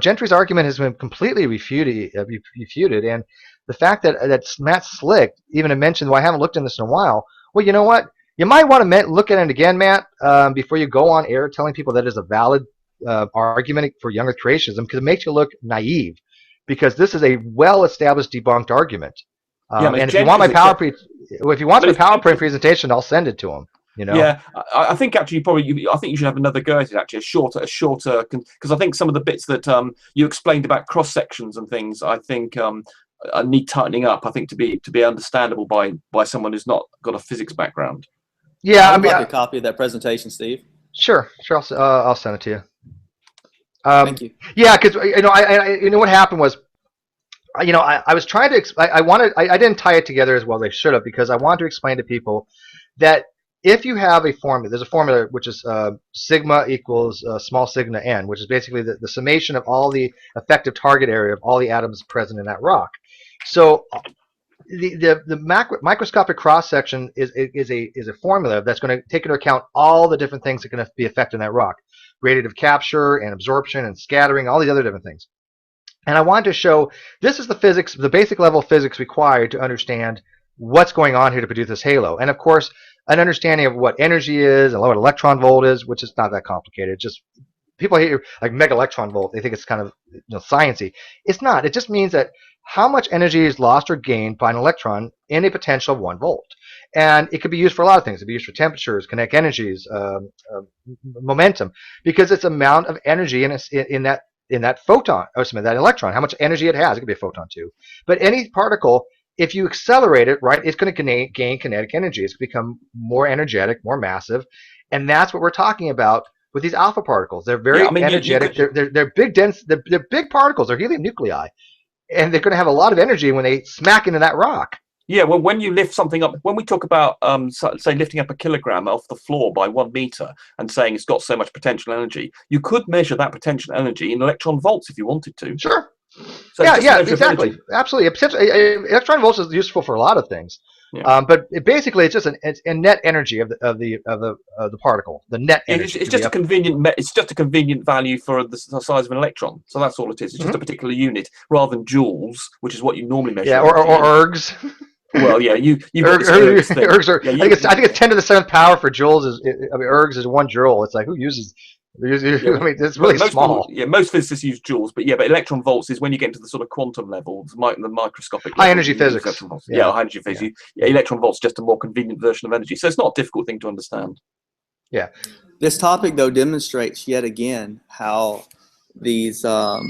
Gentry's argument has been completely refuted, and the fact that Matt Slick even mentioned, well, I haven't looked in this in a while. Well, you know what? You might want to look at it again, Matt, before you go on air telling people that is a valid argument for younger creationism, because it makes you look naive, because this is a well-established debunked argument. And if you want my PowerPoint presentation, I'll send it to him. Yeah, I think actually I think you should have another go at it. Actually, a shorter, because I think some of the bits that you explained about cross sections and things, I think need tightening up. I think to be understandable by someone who's not got a physics background. Yeah, I'd like a copy of that presentation, Steve. Sure. I'll send it to you. Thank you. Yeah, because what happened was. I was trying to. I didn't tie it together as well as I should have, because I wanted to explain to people that if you have a formula, there's a formula which is sigma equals small sigma n, which is basically the summation of all the effective target area of all the atoms present in that rock. So the microscopic cross section is a formula that's going to take into account all the different things that are going to be affected in that rock: radiative capture and absorption and scattering, all these other different things. And I wanted to show this is the physics, the basic level of physics required to understand what's going on here to produce this halo. And of course, an understanding of what energy is and what electron volt is, which is not that complicated. It's just people hear like mega electron volt, they think it's kind of sciencey. It's not. It just means that how much energy is lost or gained by an electron in a potential of 1 volt. And it could be used for a lot of things. It could be used for temperatures, kinetic energies, momentum, because it's amount of energy in that photon, or that electron, how much energy it has. It could be a photon too. But any particle, if you accelerate it, right, it's going to gain kinetic energy. It's going to become more energetic, more massive. And that's what we're talking about with these alpha particles. They're very energetic. They're big, dense. They're big particles. They're helium nuclei. And they're going to have a lot of energy when they smack into that rock. Yeah, well, when you lift something up, when we talk about, say, lifting up a kilogram off the floor by 1 meter and saying it's got so much potential energy, you could measure that potential energy in electron volts if you wanted to. Sure. So yeah, exactly. Absolutely. Electron volts is useful for a lot of things. Yeah. But basically, it's just a net energy of the particle. The net energy. It's just a convenient. It's just a convenient value for the size of an electron. So that's all it is. It's just a particular unit rather than joules, which is what you normally measure. Yeah, or ergs. Well, yeah, ergs are. I think it's 10 to the 7th power for joules. Ergs is 1 joule. It's like who uses? I mean, it's really small. Most physicists use joules, but electron volts is when you get into the sort of quantum levels, the microscopic high energy physics. High energy physics. Yeah, electron volts just a more convenient version of energy. So it's not a difficult thing to understand. Yeah. This topic though demonstrates yet again how these the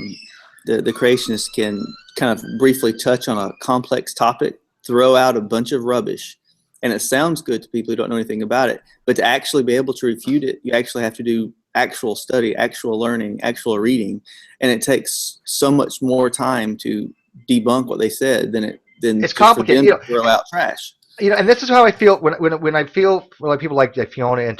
creationists can kind of briefly touch on a complex topic, throw out a bunch of rubbish, and it sounds good to people who don't know anything about it. But to actually be able to refute it, you actually have to do actual study, actual learning, actual reading, and it takes so much more time to debunk what they said than it's complicated. For them to throw out trash. And this is how I feel when I feel like people like Fiona and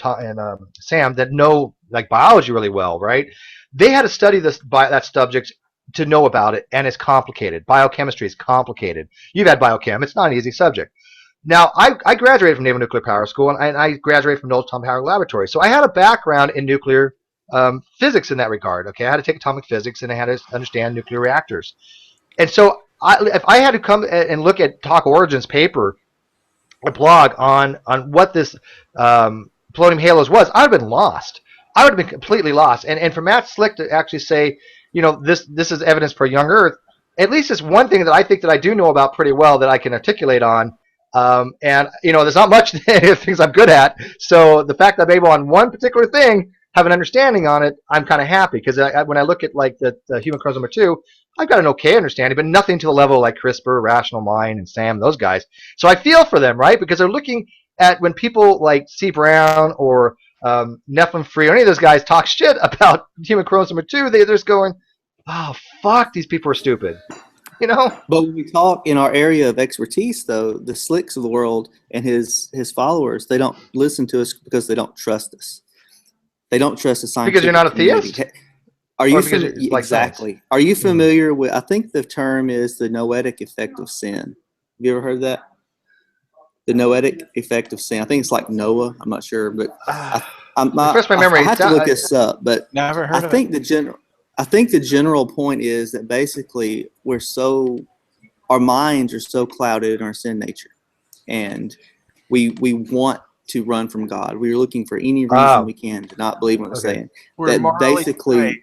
Sam that know like biology really well, right? They had to study that subject to know about it, and it's complicated. Biochemistry is complicated. You've had biochem; it's not an easy subject. Now, I graduated from Naval Nuclear Power School, and I graduated from Knowles Atomic Power Laboratory. So I had a background in nuclear physics in that regard. Okay, I had to take atomic physics, and I had to understand nuclear reactors. And so if I had to come and look at Talk Origins paper, a blog on what this polonium halos was, I would have been lost. I would have been completely lost. And for Matt Slick to actually say, this is evidence for a young Earth, at least it's one thing that I think that I do know about pretty well that I can articulate on. And there's not much things I'm good at. So the fact that I'm able on one particular thing have an understanding on it, I'm kind of happy because when I look at like the human chromosome 2, I've got an okay understanding, but nothing to the level like CRISPR, Rational Mind, and Sam, those guys. So I feel for them, right? Because they're looking at when people like C. Brown or Nephilim Free or any of those guys talk shit about human chromosome 2, they're just going, oh, fuck, these people are stupid. But when we talk in our area of expertise, though, the Slicks of the world and his followers, they don't listen to us because they don't trust us. They don't trust the science. Because you're not a theist? Are you exactly? Are you familiar with? I think the term is the noetic effect of sin. Have you ever heard that? The noetic effect of sin. I think it's like Noah. I'm not sure, but refresh my memory. I have to look this up, but never heard of it. I think the general point is that basically our minds are so clouded in our sin nature, and we want to run from God. We're looking for any reason we can to not believe what we're saying. We're basically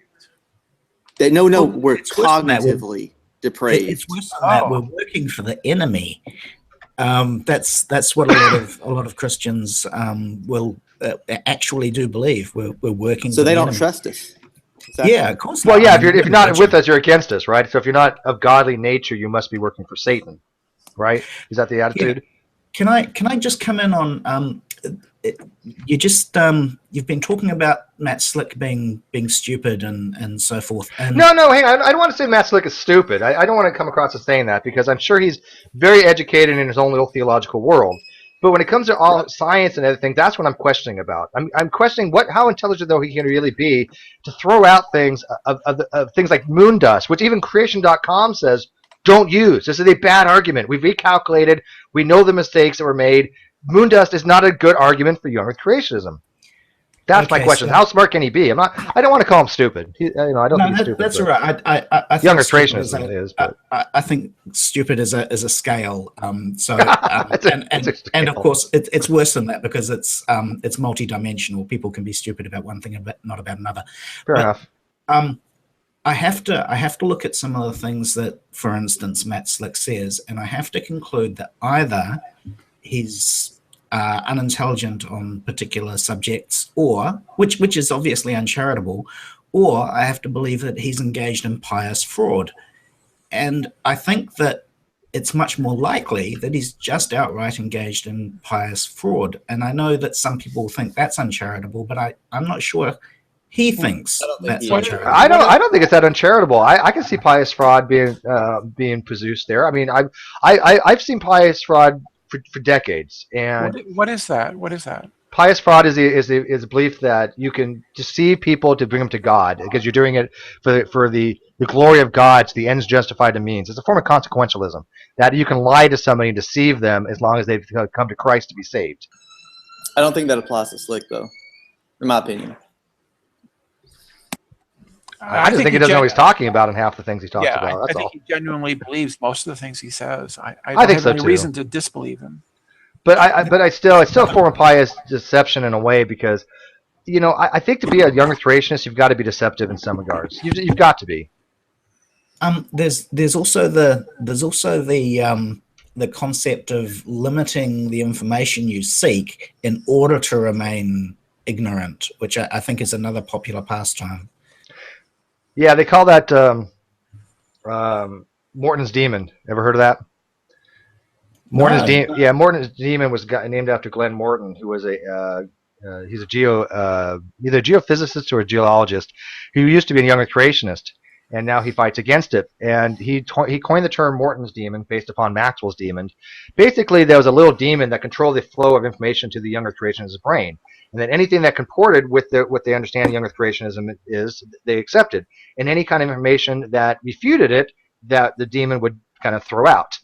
that we're cognitively depraved. It's worse than that. We're working for the enemy. That's what a lot of Christians will actually do believe. We're working. So for they the don't enemy. trust us. Exactly. Yeah, of course. Well, yeah, if you're not with us, you're against us, right? So if you're not of godly nature, you must be working for Satan, right? Is that the attitude? Yeah. Can I just come in on you've been talking about Matt Slick being stupid and so forth. And no, hang on. I don't want to say Matt Slick is stupid. I don't want to come across as saying that because I'm sure he's very educated in his own little theological world. But when it comes to all science and everything, that's what I'm questioning about. I'm questioning how intelligent though he can really be to throw out things of things like moon dust, which even creation.com says don't use. This is a bad argument. We've recalculated. We know the mistakes that were made. Moon dust is not a good argument for young Earth creationism. That's my question. How smart can he be? I don't want to call him stupid. I don't think he's stupid. That's all right. I think younger creationism is. But I think stupid is a scale. And of course, it's worse than that because it's multidimensional. People can be stupid about one thing, but not about another. Fair enough. I have to look at some of the things that, for instance, Matt Slick says, and I have to conclude that either he's unintelligent on particular subjects, or which is obviously uncharitable, or I have to believe that he's engaged in pious fraud. And I think that it's much more likely that he's just outright engaged in pious fraud. And I know that some people think that's uncharitable, but I'm not sure he thinks that's uncharitable. I don't think it's that uncharitable. I can see pious fraud being produced there. I mean, I've seen pious fraud for decades. And what is that? What is that? Pious fraud is a belief that you can deceive people to bring them to God because you're doing it for the glory of God. So the ends justify the means. It's a form of consequentialism that you can lie to somebody and deceive them as long as they've come to Christ to be saved. I don't think that applies to Slick, though, in my opinion. I just think he doesn't know what he's talking about in half the things he talks about. That's I think he genuinely believes most of the things he says. I think don't so have any too. reason to disbelieve him. But it's still a form of pious deception in a way because, I think to be a younger creationist, you've got to be deceptive in some regards. You've got to be. There's also the concept of limiting the information you seek in order to remain ignorant, which I think is another popular pastime. Yeah, they call that Morton's Demon. Ever heard of that? Morton's Demon was named after Glenn Morton, who was he's a either a geophysicist or a geologist who used to be a younger creationist, and now he fights against it. And he coined the term Morton's Demon based upon Maxwell's demon. Basically, there was a little demon that controlled the flow of information to the younger creationist's brain. And then anything that comported with what they understand younger creationism is, they accepted. And any kind of information that refuted it, that the demon would kind of throw out.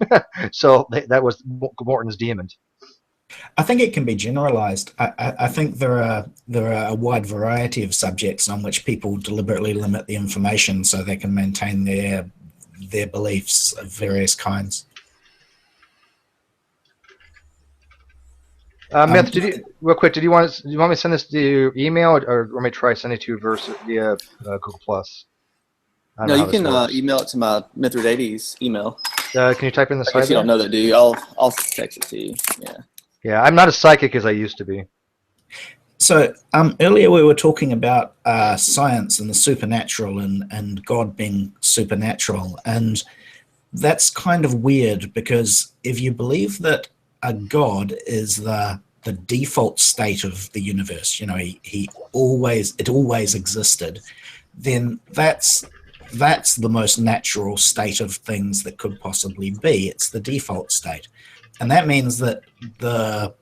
So that was Morton's demon. I think it can be generalized. I think there are a wide variety of subjects on which people deliberately limit the information so they can maintain their beliefs of various kinds. Myth, real quick, do you want me to send this to your email or want me to try sending it to you via Google Plus? No, you can email it to my Mithridates email. Can you type in the I site? guess you don't know that, do you? I'll text it to you. Yeah. Yeah, I'm not as psychic as I used to be. So earlier we were talking about science and the supernatural and God being supernatural, and that's kind of weird because if you believe that a God is the default state of the universe, it always existed, then that's the most natural state of things that could possibly be. It's the default state. And that means that the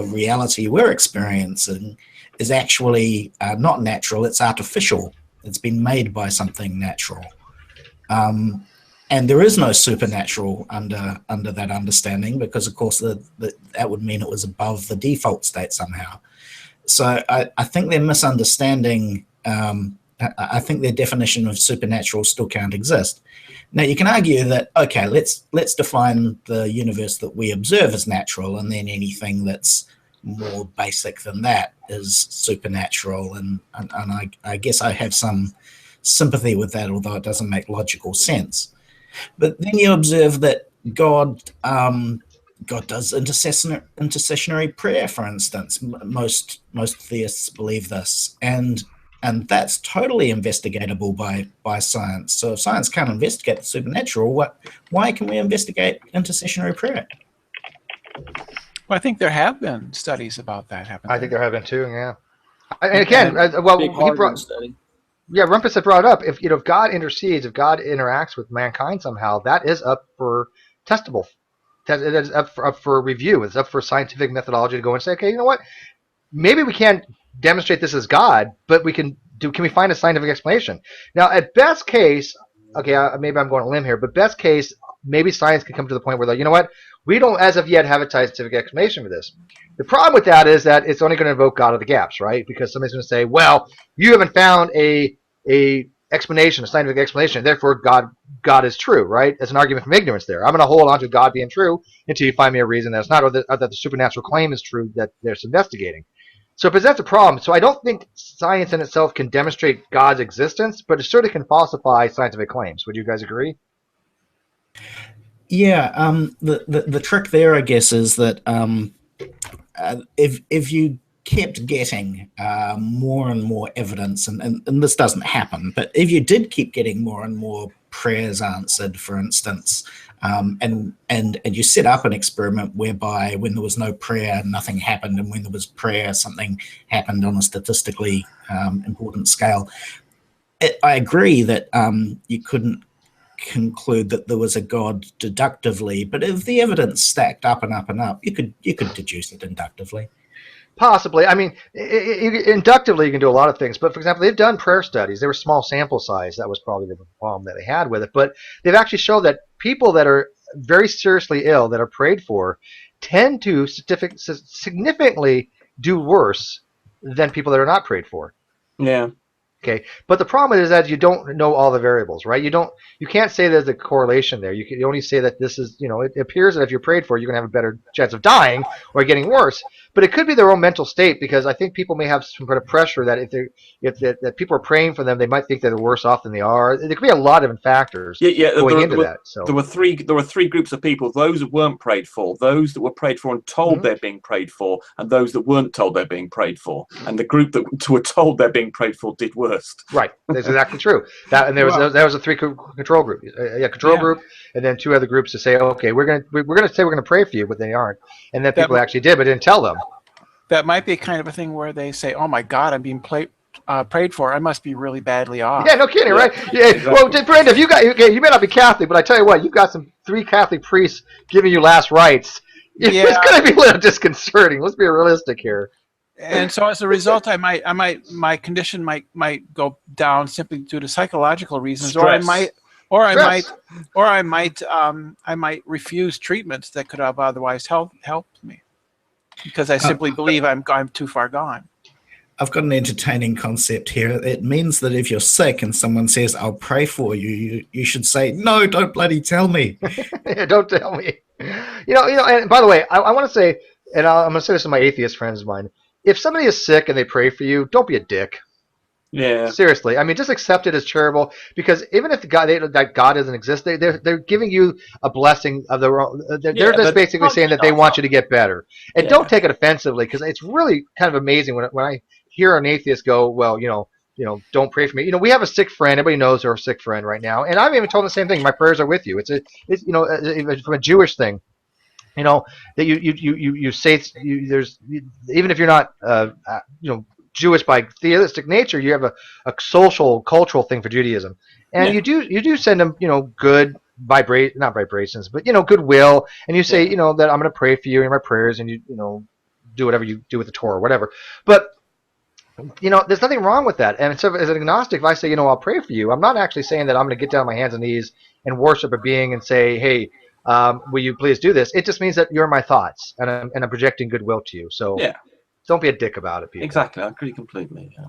reality we're experiencing is actually not natural, it's artificial. It's been made by something natural. And there is no supernatural under that understanding because, of course, that would mean it was above the default state somehow. So I think they're misunderstanding. I think their definition of supernatural still can't exist. Now, you can argue that, okay, let's define the universe that we observe as natural, and then anything that's more basic than that is supernatural. And I guess I have some sympathy with that, although it doesn't make logical sense. But then you observe that God does intercessionary prayer, for instance. Most theists believe this, and that's totally investigatable by science. So if science can't investigate the supernatural, why can we investigate intercessionary prayer? Well, I think there have been studies about that happening. I think there have been too, yeah. And again, Rumpus had brought up, if God intercedes, if God interacts with mankind somehow, that is up for testable. It is up for review. It's up for scientific methodology to go and say, okay, you know what? Maybe we can't demonstrate this as God, but can we find a scientific explanation? Now, at best case, okay, maybe I'm going on a limb here, but best case, maybe science can come to the point where, you know what? We don't, as of yet, have a scientific explanation for this. The problem with that is that it's only going to invoke God of the gaps, right? Because somebody's going to say, well, you haven't found a explanation, a scientific explanation, therefore God is true, right? It's an argument from ignorance there. I'm going to hold on to God being true until you find me a reason that it's not, or that the supernatural claim is true that they're investigating. So it presents a problem. So I don't think science in itself can demonstrate God's existence, but it certainly can falsify scientific claims. Would you guys agree? Yeah, the trick there, I guess, is that if you kept getting more and more evidence, and this doesn't happen, but if you did keep getting more and more prayers answered, for instance, and you set up an experiment whereby when there was no prayer, nothing happened, and when there was prayer, something happened on a statistically important scale. I agree that you couldn't conclude that there was a God deductively, but if the evidence stacked up and up and up, you could deduce it inductively. Possibly. I mean, inductively, you can do a lot of things. But, for example, they've done prayer studies. They were small sample size. That was probably the problem that they had with it. But they've actually shown that people that are very seriously ill, that are prayed for, tend to significantly do worse than people that are not prayed for. Yeah. Okay, but the problem is that you don't know all the variables, right? You can't say there's a correlation there. You can only say that this is, it appears that if you're prayed for, you're going to have a better chance of dying or getting worse. But it could be their own mental state, because I think people may have some kind of pressure that if people are praying for them, they might think that they're worse off than they are. There could be a lot of different factors going into that. So there were three groups of people: those that weren't prayed for, those that were prayed for and told they're being prayed for, and those that weren't told they're being prayed for. And the group that were told they're being prayed for did worst. Right, that's exactly true. That was a three control group, group, and then two other groups to say, okay, we're gonna say we're gonna pray for you, but they aren't, and then people actually did, but didn't tell them. That might be kind of a thing where they say, "Oh my God, I'm being prayed for. I must be really badly off." Yeah, no kidding, right? Yeah. Exactly. Well, Brenda, you may not be Catholic, but I tell you what, you've got three Catholic priests giving you last rites. It's going to be a little disconcerting. Let's be realistic here. And so, as a result, my condition might go down simply due to psychological reasons, Stress. or I might refuse treatments that could have otherwise helped me, because I simply believe I'm too far gone. I've got an entertaining concept here. It means that if you're sick and someone says, "I'll pray for you," you should say, "No, don't bloody tell me." Yeah, don't tell me. And by the way, I want to say, and I'm going to say this to my atheist friends of mine: if somebody is sick and they pray for you, don't be a dick. Yeah. Seriously, I mean, just accept it as charitable, because even if that God doesn't exist, they're giving you a blessing of their own. They're just basically saying that they want you to get better, and don't take it offensively, because it's really kind of amazing when I hear an atheist go, "Well, don't pray for me." We have a sick friend. Everybody knows our sick friend right now, and I've even told them the same thing. My prayers are with you. It's from a Jewish thing. That you say there's, even if you're not Jewish by theistic nature, you have a social, cultural thing for Judaism, and you do send them good not vibrations, but goodwill, and you say that I'm going to pray for you in my prayers, and you do whatever you do with the Torah or whatever. But there's nothing wrong with that. And so as an agnostic, if I say I'll pray for you, I'm not actually saying that I'm going to get down on my hands and knees and worship a being and say, hey, will you please do this? It just means that you're my thoughts, and I'm projecting goodwill to you. So don't be a dick about it, people. Exactly, I agree completely. Yeah.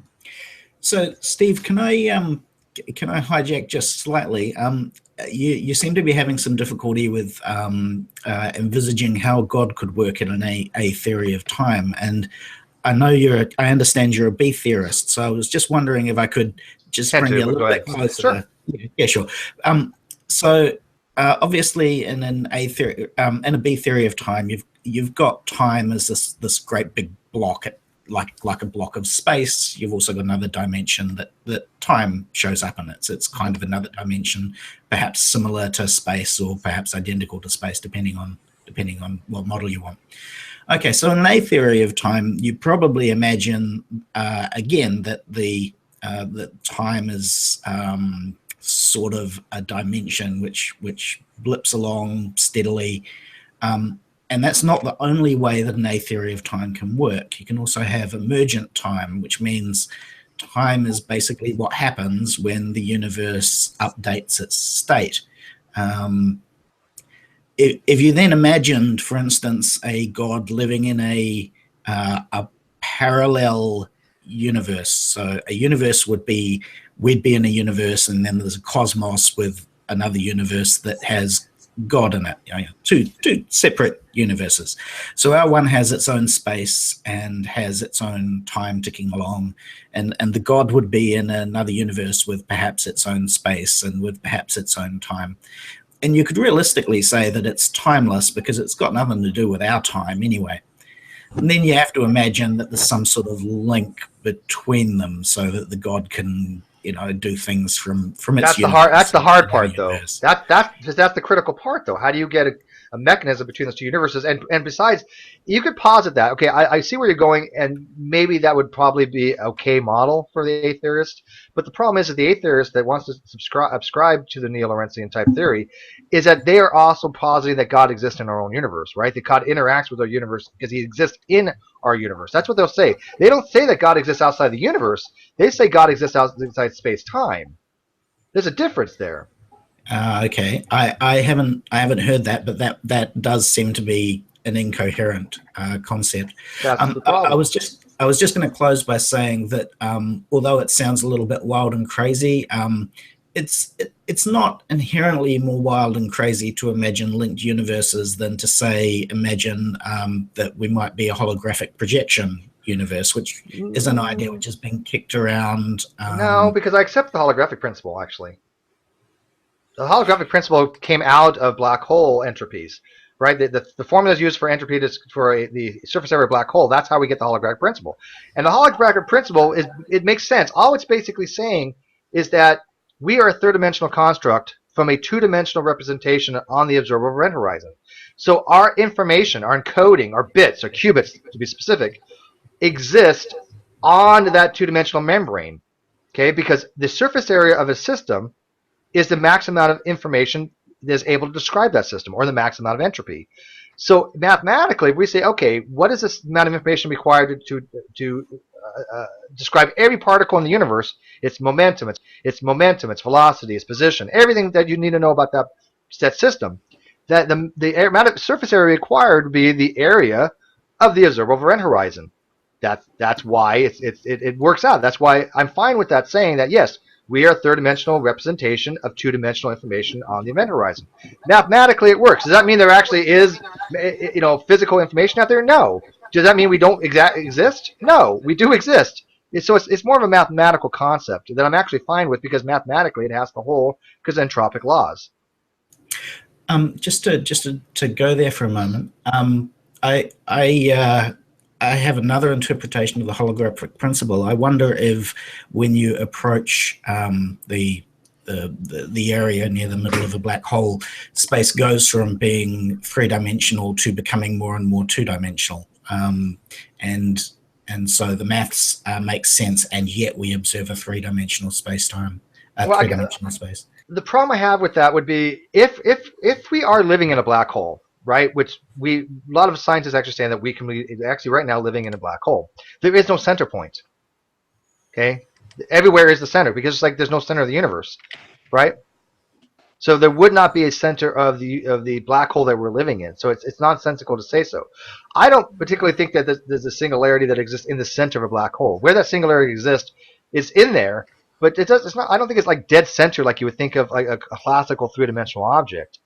So, Steve, can I hijack just slightly? You seem to be having some difficulty with envisaging how God could work in a theory of time, and I I understand you're a B theorist. So I was just wondering if I could just bring you a little bit closer. Sure. Yeah, sure. So obviously, in a B theory of time, you've got time as this great big block, like a block of space. You've also got another dimension that time shows up in. It's kind of another dimension, perhaps similar to space or perhaps identical to space, depending on what model you want. Okay, so in an A theory of time, you probably imagine again that that time is sort of a dimension which blips along steadily. And that's not the only way that an A theory of time can work. You can also have emergent time, which means time is basically what happens when the universe updates its state. if you then imagined, for instance, a God living in a parallel universe, so a universe would be, we'd be in a universe, and then there's a cosmos with another universe that has God in it, two separate universes. So our one has its own space and has its own time ticking along, and the God would be in another universe with perhaps its own space and with perhaps its own time. And you could realistically say that it's timeless because it's got nothing to do with our time anyway. And then you have to imagine that there's some sort of link between them so that the God can, do things from its universe. That's the hard part, though. That's the critical part, though. How do you get a mechanism between those two universes? And besides, you could posit that. Okay, I see where you're going, and maybe that would probably be an okay model for the atheist. But the problem is that the atheist that wants to subscribe to the Neo-Lorentzian type theory is that they are also positing that God exists in our own universe, right? That God interacts with our universe because he exists in our universe. That's what they'll say. They don't say that God exists outside the universe. They say God exists outside space-time. There's a difference there. Okay, I haven't heard that, but that does seem to be an incoherent concept. That's the problem. I was just going to close by saying that although it sounds a little bit wild and crazy, it's not inherently more wild and crazy to imagine linked universes than to say imagine that we might be a holographic projection universe, which is an idea which has been kicked around. No, because I accept the holographic principle, actually. The holographic principle came out of black hole entropies, right? The formula is used for entropy for the surface area of a black hole. That's how we get the holographic principle. And the holographic principle, it makes sense. All it's basically saying is that we are a third-dimensional construct from a two-dimensional representation on the observable event horizon. So our information, our encoding, our bits, our qubits to be specific, exist on that two-dimensional membrane, okay? Because the surface area of a system is the max amount of information that is able to describe that system, or the max amount of entropy. So mathematically, if we say, okay, what is this amount of information required to describe every particle in the universe? It's momentum, it's velocity, its position, everything that you need to know about that system. That the amount of surface area required would be the area of the observable event horizon. That's why it works out. That's why I'm fine with that, saying that yes, we are a third-dimensional representation of two-dimensional information on the event horizon. Mathematically, it works. Does that mean there actually is, physical information out there? No. Does that mean we don't exist? No, we do exist. So it's more of a mathematical concept that I'm actually fine with, because mathematically it has to hold because of entropic laws. Just to go there for a moment, I have another interpretation of the holographic principle. I wonder if when you approach the area near the middle of a black hole, space goes from being three-dimensional to becoming more and more two-dimensional. And so the maths makes sense, and yet we observe a three-dimensional space-time, three-dimensional space. The problem I have with that would be if we are living in a black hole, right? Which a lot of scientists actually say that we can be actually right now living in a black hole. There is no center point. Okay, everywhere is the center, because it's like there's no center of the universe, right? So there would not be a center of the black hole that we're living in. So it's nonsensical to say so. I don't particularly think that there's a singularity that exists in the center of a black hole. Where that singularity exists is in there, but it's not. I don't think it's like dead center like you would think of like a classical three-dimensional object.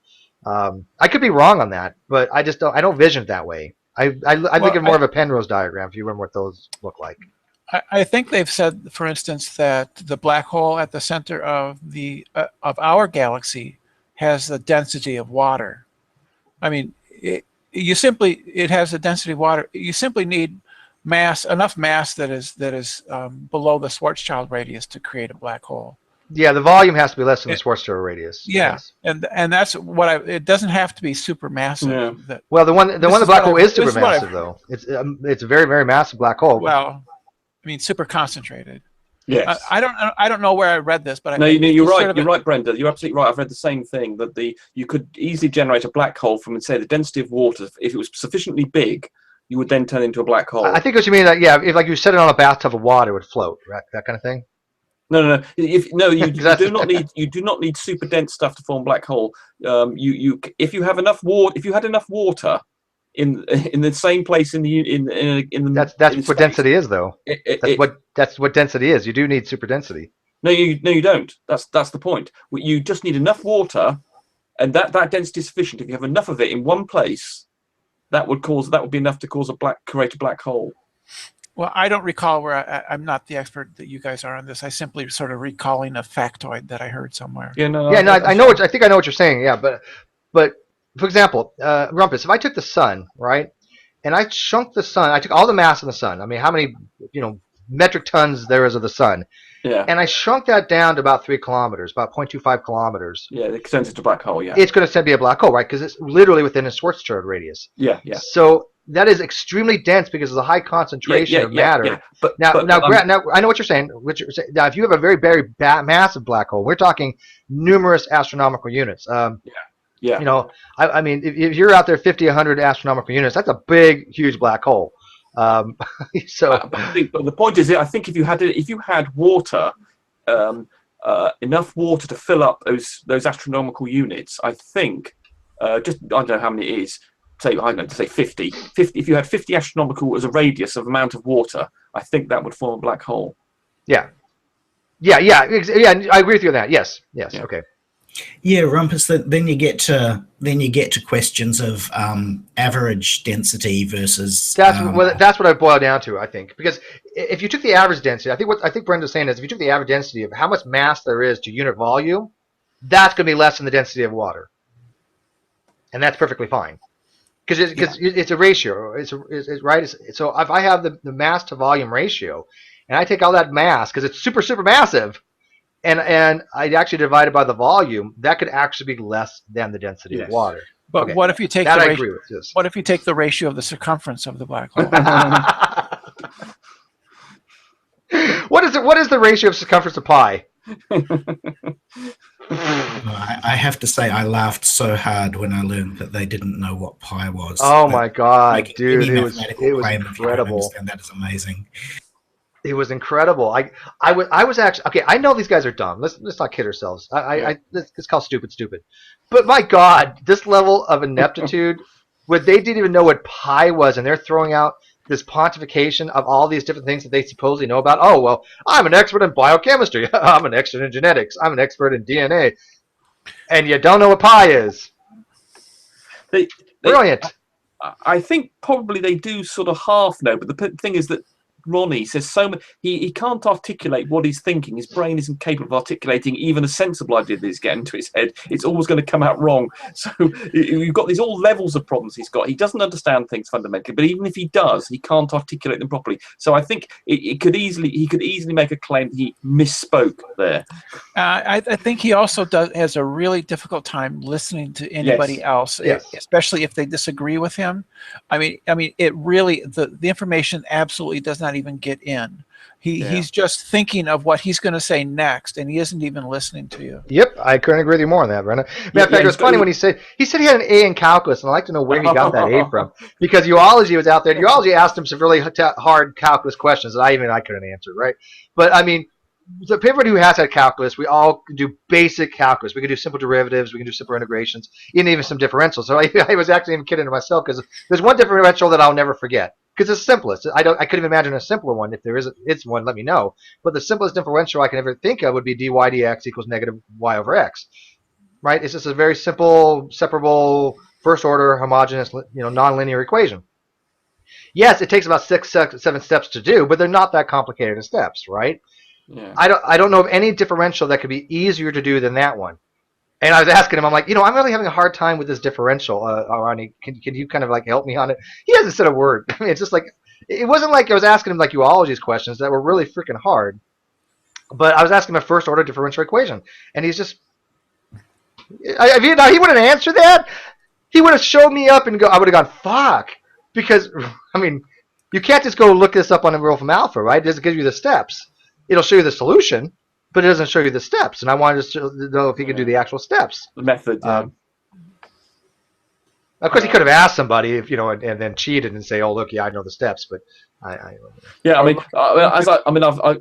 I could be wrong on that, but I don't vision it that way. I think of more of a Penrose diagram, if you remember what those look like. I think they've said, for instance, that the black hole at the center of our galaxy has the density of water. I mean, it has the density of water. You simply need enough mass that is below the Schwarzschild radius to create a black hole. Yeah, the volume has to be less than the Schwarzschild radius. Yeah, yes. and that's what it doesn't have to be super massive. Yeah. Well, the black hole is super massive, though. It's a very, very massive black hole. Well, I mean, super concentrated. Yes. I don't know where I read this, but you're right. You're right, Brenda. You're absolutely right. I've read the same thing, that you could easily generate a black hole from, say, the density of water. If it was sufficiently big, you would then turn into a black hole. I think what you mean that if like you set it on a bathtub of water, it would float, right? That kind of thing. No. You do not need super dense stuff to form a black hole. If you have enough water, if you had enough water in the same place in the that's in what density is, though. That's what density is. You do need super density. No, you don't. That's the point. You just need enough water, and that density is sufficient. If you have enough of it in one place, that would be enough to create a black hole. Well, I don't recall where I'm not the expert that you guys are on this. I simply sort of recalling a factoid that I heard somewhere. I know. I think I know what you're saying. Yeah, but for example, Rumpus, if I took the sun, right, and I shrunk the sun, I took all the mass of the sun. I mean, how many metric tons there is of the sun. Yeah. And I shrunk that down to about 3 kilometers, about 0.25 kilometers. Yeah, it sends it to a black hole. Yeah. It's going to be a black hole, right? Because it's literally within a Schwarzschild radius. Yeah. So that is extremely dense because of the high concentration of matter. Yeah. Now, I know what you're saying. Now, if you have a very, very massive black hole, we're talking numerous astronomical units. Yeah. I mean, if you're out there 50, 100 astronomical units, that's a big, huge black hole. But the point is, I think if you had water, enough water to fill up those astronomical units, I think, I don't know how many it is. Say 50. If you had 50 astronomical as a radius of amount of water, I think that would form a black hole. Yeah. I agree with you on that. Yes. Yeah. Okay. Yeah, Rumpus. Then you get to questions of average density versus. That's what I boil down to. I think because if you took the average density, I think Brenda's saying is if you took the average density of how much mass there is to unit volume, that's going to be less than the density of water, and that's perfectly fine because it's a ratio. It's right. So if I have the mass to volume ratio, and I take all that mass because it's super massive. And I actually divide it by the volume. That could actually be less than the density of water. But what if you take that? I agree with this. What if you take the ratio of the circumference of the black hole? What is the ratio of circumference to pi? I have to say, I laughed so hard when I learned that they didn't know what pi was. Oh my god, dude! It was incredible. That is amazing. It was incredible. I was actually okay. I know these guys are dumb. Let's not kid ourselves. Let's call stupid. But my God, this level of ineptitude, where they didn't even know what pi was, and they're throwing out this pontification of all these different things that they supposedly know about. Oh well, I'm an expert in biochemistry. I'm an expert in genetics. I'm an expert in DNA, and you don't know what pi is. Brilliant. I think probably they do sort of half know, but the thing is that Ronnie says so much. He can't articulate what he's thinking. His brain isn't capable of articulating even a sensible idea that he's getting into his head. It's always going to come out wrong. So you've got these all levels of problems he's got. He doesn't understand things fundamentally, but even if he does, he can't articulate them properly. So I think he could easily make a claim that he misspoke there. I think he also has a really difficult time listening to anybody else, especially if they disagree with him. I mean, it really the information absolutely does not even get in. He's just thinking of what he's going to say next, and he isn't even listening to you. Yep, I couldn't agree with you more on that, Brenna. Matter of fact, it was funny when he said he had an A in calculus, and I'd like to know where he got that A from, because Uology was out there. Uology asked him some really hard calculus questions that I couldn't answer, right? But I mean, the people who has had calculus, we all can do basic calculus. We can do simple derivatives, we can do simple integrations, and even some differentials. So I was actually even kidding to myself because there's one differential that I'll never forget. Because it's simplest. I couldn't even imagine a simpler one. If there is one, let me know. But the simplest differential I can ever think of would be dy dx equals negative y over x. Right? It's just a very simple, separable, first order, homogeneous, nonlinear equation. Yes, it takes about 7 steps to do, but they're not that complicated of steps, right? Yeah. I don't know of any differential that could be easier to do than that one. And I was asking him, I'm like, I'm really having a hard time with this differential, Ronnie. Can you kind of like help me on it? He hasn't said a word. I mean, it's just like, it wasn't like I was asking him like Uology's questions that were really freaking hard. But I was asking him a first order differential equation. And he's just, he wouldn't answer that. He would have showed me up and I would have gone, fuck. Because, I mean, you can't just go look this up on a Wolfram Alpha, right? It doesn't give you the steps. It'll show you the solution, but it doesn't show you the steps. And I wanted to know if he could do the actual steps. The method. Of course, he could have asked somebody if and then cheated and say, "Oh, look, yeah, I know the steps," but yeah,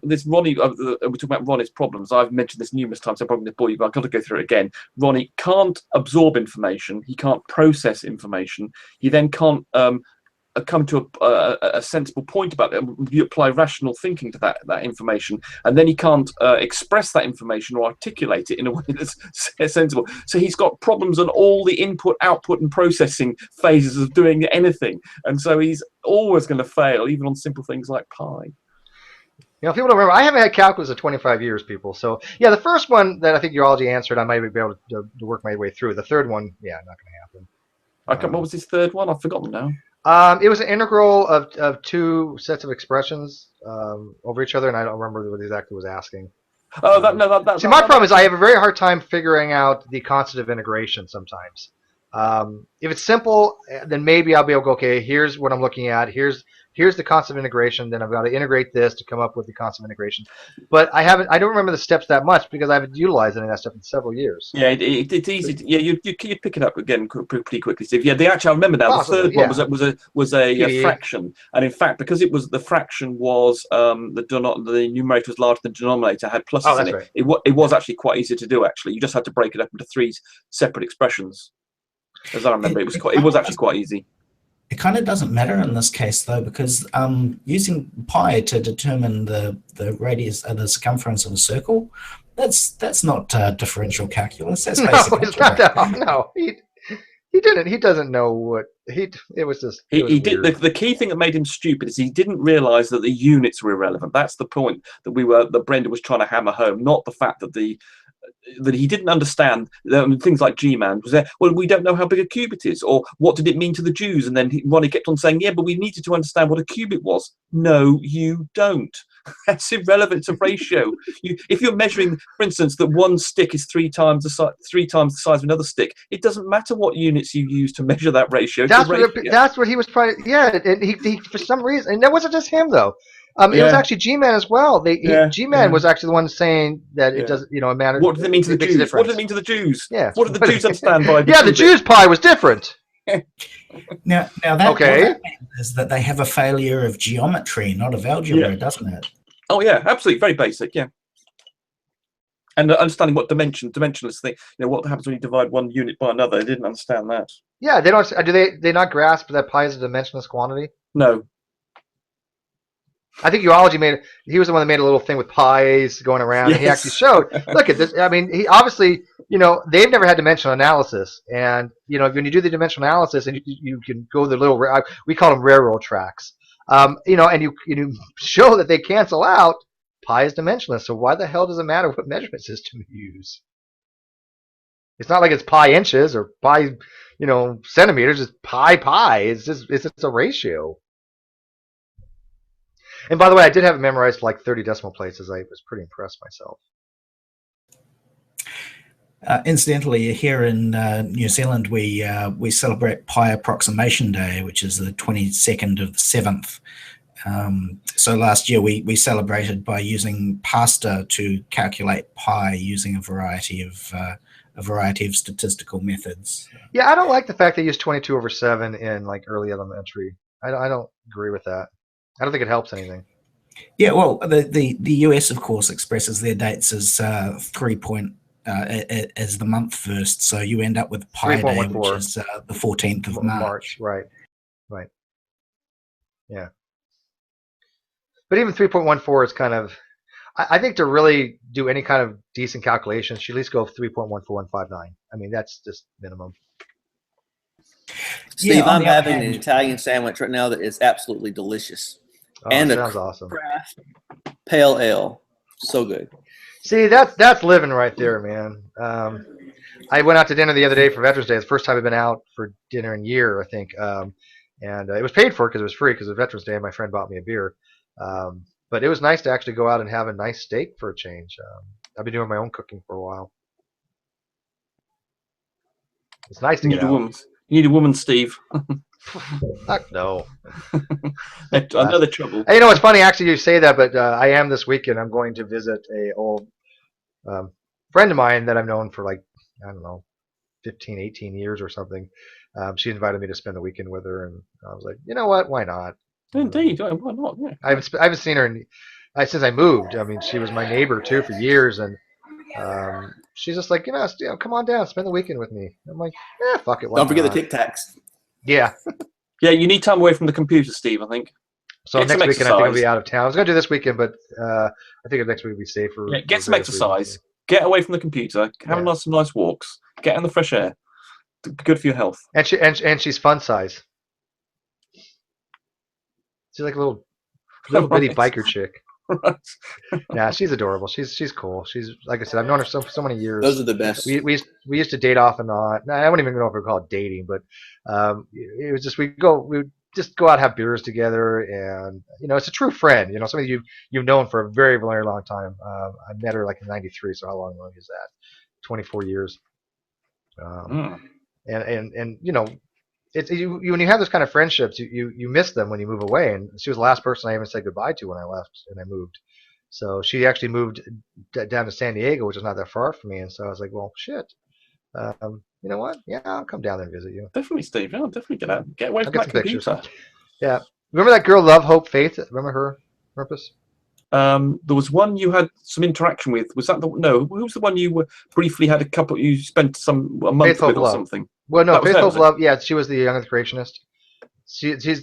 this Ronnie. We're talking about Ronnie's problems. I've mentioned this numerous times. I'm probably going to bore you, but I've got to go through it again. Ronnie can't absorb information. He can't process information. He then can't come to a sensible point about it. You apply rational thinking to that information, and then he can't express that information or articulate it in a way that's sensible. So he's got problems on all the input, output, and processing phases of doing anything, and so he's always going to fail, even on simple things like pi. People don't remember. I haven't had calculus in 25 years, people. So yeah, the first one that I think urology answered, I might be able to work my way through. The third one, yeah, not going to happen. What was his third one? I've forgotten now. It was an integral of two sets of expressions over each other, and I don't remember what exactly was asking. Oh, see, my problem is I have a very hard time figuring out the constant of integration sometimes. If it's simple, then maybe I'll be able to go, okay, here's what I'm looking at. Here's the constant of integration. Then I've got to integrate this to come up with the constant of integration. But I don't remember the steps that much because I haven't utilized any of that stuff in several years. Yeah, it's easy. You pick it up again pretty quickly, Steve. Yeah, I remember now. The third one was a fraction, and in fact, because it was the fraction was the numerator was larger than the denominator, had pluses in it. Right. It was actually quite easy to do. Actually, you just had to break it up into 3 separate expressions. As I remember, it was actually quite easy. It kind of doesn't matter in this case, though, because using pi to determine the radius and the circumference of a circle, that's not differential calculus. That's basically it's not that. No, he didn't. He doesn't know what it was just. He did. The key thing that made him stupid is he didn't realise that the units were irrelevant. That's the point that Brenda was trying to hammer home, not the fact that he didn't understand things like G-man was there. Well, we don't know how big a cubit is, or what did it mean to the Jews? And then Ronnie kept on saying, yeah, but we needed to understand what a cubit was. No, you don't. That's irrelevant. It's a ratio. If you're measuring, for instance, that one stick is 3 times the size of another stick, it doesn't matter what units you use to measure that ratio. That's what he was trying. Yeah, and he for some reason, and that wasn't just him though. It was actually G-man as well. G-man was actually the one saying that it doesn't, it matters. What did it mean to the Jews? What did it mean to the Jews? Yeah. What did the Jews understand by? The Jews' pi was different. Now that, what that means is that they have a failure of geometry, not of algebra, doesn't it? Oh yeah, absolutely, very basic, yeah. And understanding what dimensionless thing, what happens when you divide one unit by another. They didn't understand that. Yeah, they don't. Do they not grasp that pi is a dimensionless quantity? No. I think urology he was the one that made a little thing with pies going around, and he actually showed, look at this. I mean, he obviously, they've never had dimensional analysis, and when you do the dimensional analysis, and you can go the little, we call them railroad tracks, and you show that they cancel out. Pi is dimensionless, so why the hell does it matter what measurement system you use? It's not like it's pi inches or pi, centimeters. It's pi. It's just a ratio. And by the way, I did have it memorized for like 30 decimal places. I was pretty impressed myself. Incidentally, here in New Zealand, we celebrate Pi Approximation Day, which is the 22nd of the 7th. So last year we celebrated by using pasta to calculate pi using a variety of statistical methods. Yeah, I don't like the fact they use 22/7 in like early elementary. I don't agree with that. I don't think it helps anything. Yeah, well, the US of course expresses their dates as as the month first, so you end up with Pi Day, which is the 14th of March. Right. Yeah. But even 3.14 is kind of, I think to really do any kind of decent calculations, you should at least go 3.14159. I mean, that's just minimum. Steve, I'm having an Italian sandwich right now that is absolutely delicious. Oh, and sounds awesome. Pale ale. So good. See, that's living right there, man. I went out to dinner the other day for Veterans Day. It's the first time I've been out for dinner in a year, I think. And it was paid for because it was free because it was Veterans Day and my friend bought me a beer. But it was nice to actually go out and have a nice steak for a change. I've been doing my own cooking for a while. It's nice to get out. You need a woman, Steve. Fuck no. Another trouble. Hey, it's funny actually you say that, but I am this weekend. I'm going to visit a old friend of mine that I've known for like, I don't know, 15, 18 years or something. she invited me to spend the weekend with her, and I was like, you know what? Why not? Indeed, why not? Yeah. I haven't seen her since I moved. I mean, she was my neighbor too for years, and she's just like, come on down, spend the weekend with me. I'm like, fuck it. Don't forget the Tic Tacs. Yeah. Yeah, you need time away from the computer, Steve, I think. So next weekend I think I'll be out of town. I was going to do this weekend, but I think next week will be safer. Yeah, get some exercise. Get away from the computer. Have some nice walks. Get in the fresh air. Good for your health. And she's fun size. She's like a little bitty biker chick. Right. Yeah, she's adorable. She's cool. She's, like I said, I've known her so many years. Those are the best. We used to date off and on. I don't even know if we call it dating, but it was just we would just go out and have beers together, and it's a true friend. Somebody you've known for a very, very long time. I met her like in '93, so how long ago is that? 24 years. And it's when you have those kind of friendships, you miss them when you move away. And she was the last person I even said goodbye to when I left and I moved. So she actually moved down to San Diego, which is not that far from me. And so I was like, well, shit. You know what? Yeah, I'll come down there and visit you. Definitely, Steve. I'll definitely get away from that computer. Pictures. Yeah. Remember that girl, Love, Hope, Faith? Remember her, Purpose? There was one you had some interaction with. Was that who was the one you briefly had you spent a month with or something? Well, no, Faith, Hope, Love. Yeah, she was the young creationist.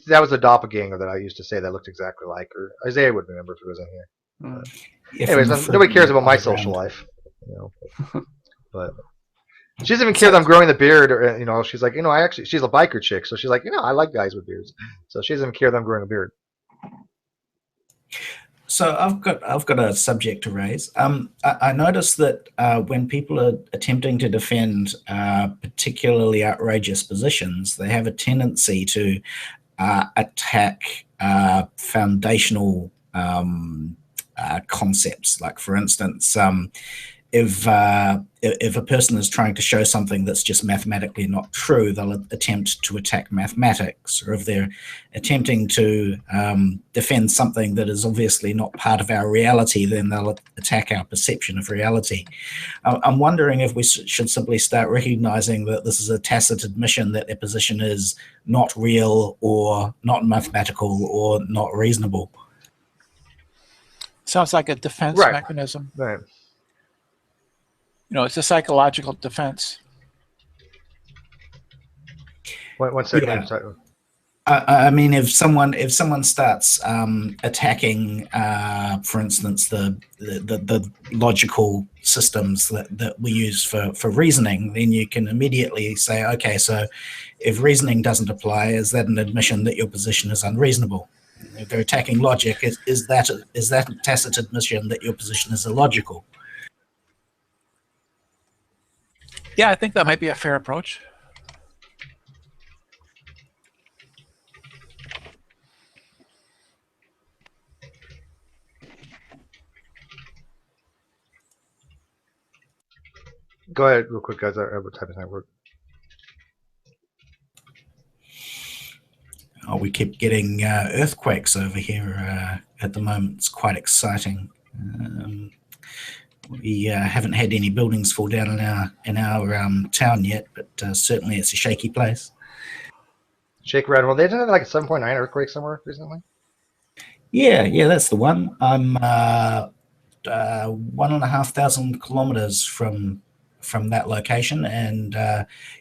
That was a doppelganger that I used to say that looked exactly like her. Isaiah would remember if he was in here. Anyways, nobody cares about my social life. But she doesn't even care that I'm growing the beard. Or, she's like, she's a biker chick, so she's like, I like guys with beards. So she doesn't even care that I'm growing a beard. So I've got a subject to raise. I noticed that when people are attempting to defend particularly outrageous positions, they have a tendency to attack foundational concepts. Like, for instance, if a person is trying to show something that's just mathematically not true, they'll attempt to attack mathematics. Or if they're attempting to defend something that is obviously not part of our reality, then they'll attack our perception of reality. I'm wondering if we should simply start recognizing that this is a tacit admission that their position is not real or not mathematical or not reasonable. Sounds like a defense mechanism. Right. It's a psychological defense. One second. Yeah. I mean, if someone starts attacking, for instance, the logical systems that we use for reasoning, then you can immediately say, okay, so if reasoning doesn't apply, is that an admission that your position is unreasonable? If they're attacking logic, is that a tacit admission that your position is illogical? Yeah, I think that might be a fair approach. Go ahead real quick, guys. I have a type of work. Oh, we keep getting earthquakes over here at the moment. It's quite exciting. We haven't had any buildings fall down in our town yet, but certainly it's a shaky place. Shake around. Well, they didn't have like a 7.9 earthquake somewhere recently. Yeah, that's the one. I'm 1,500 kilometers from that location, and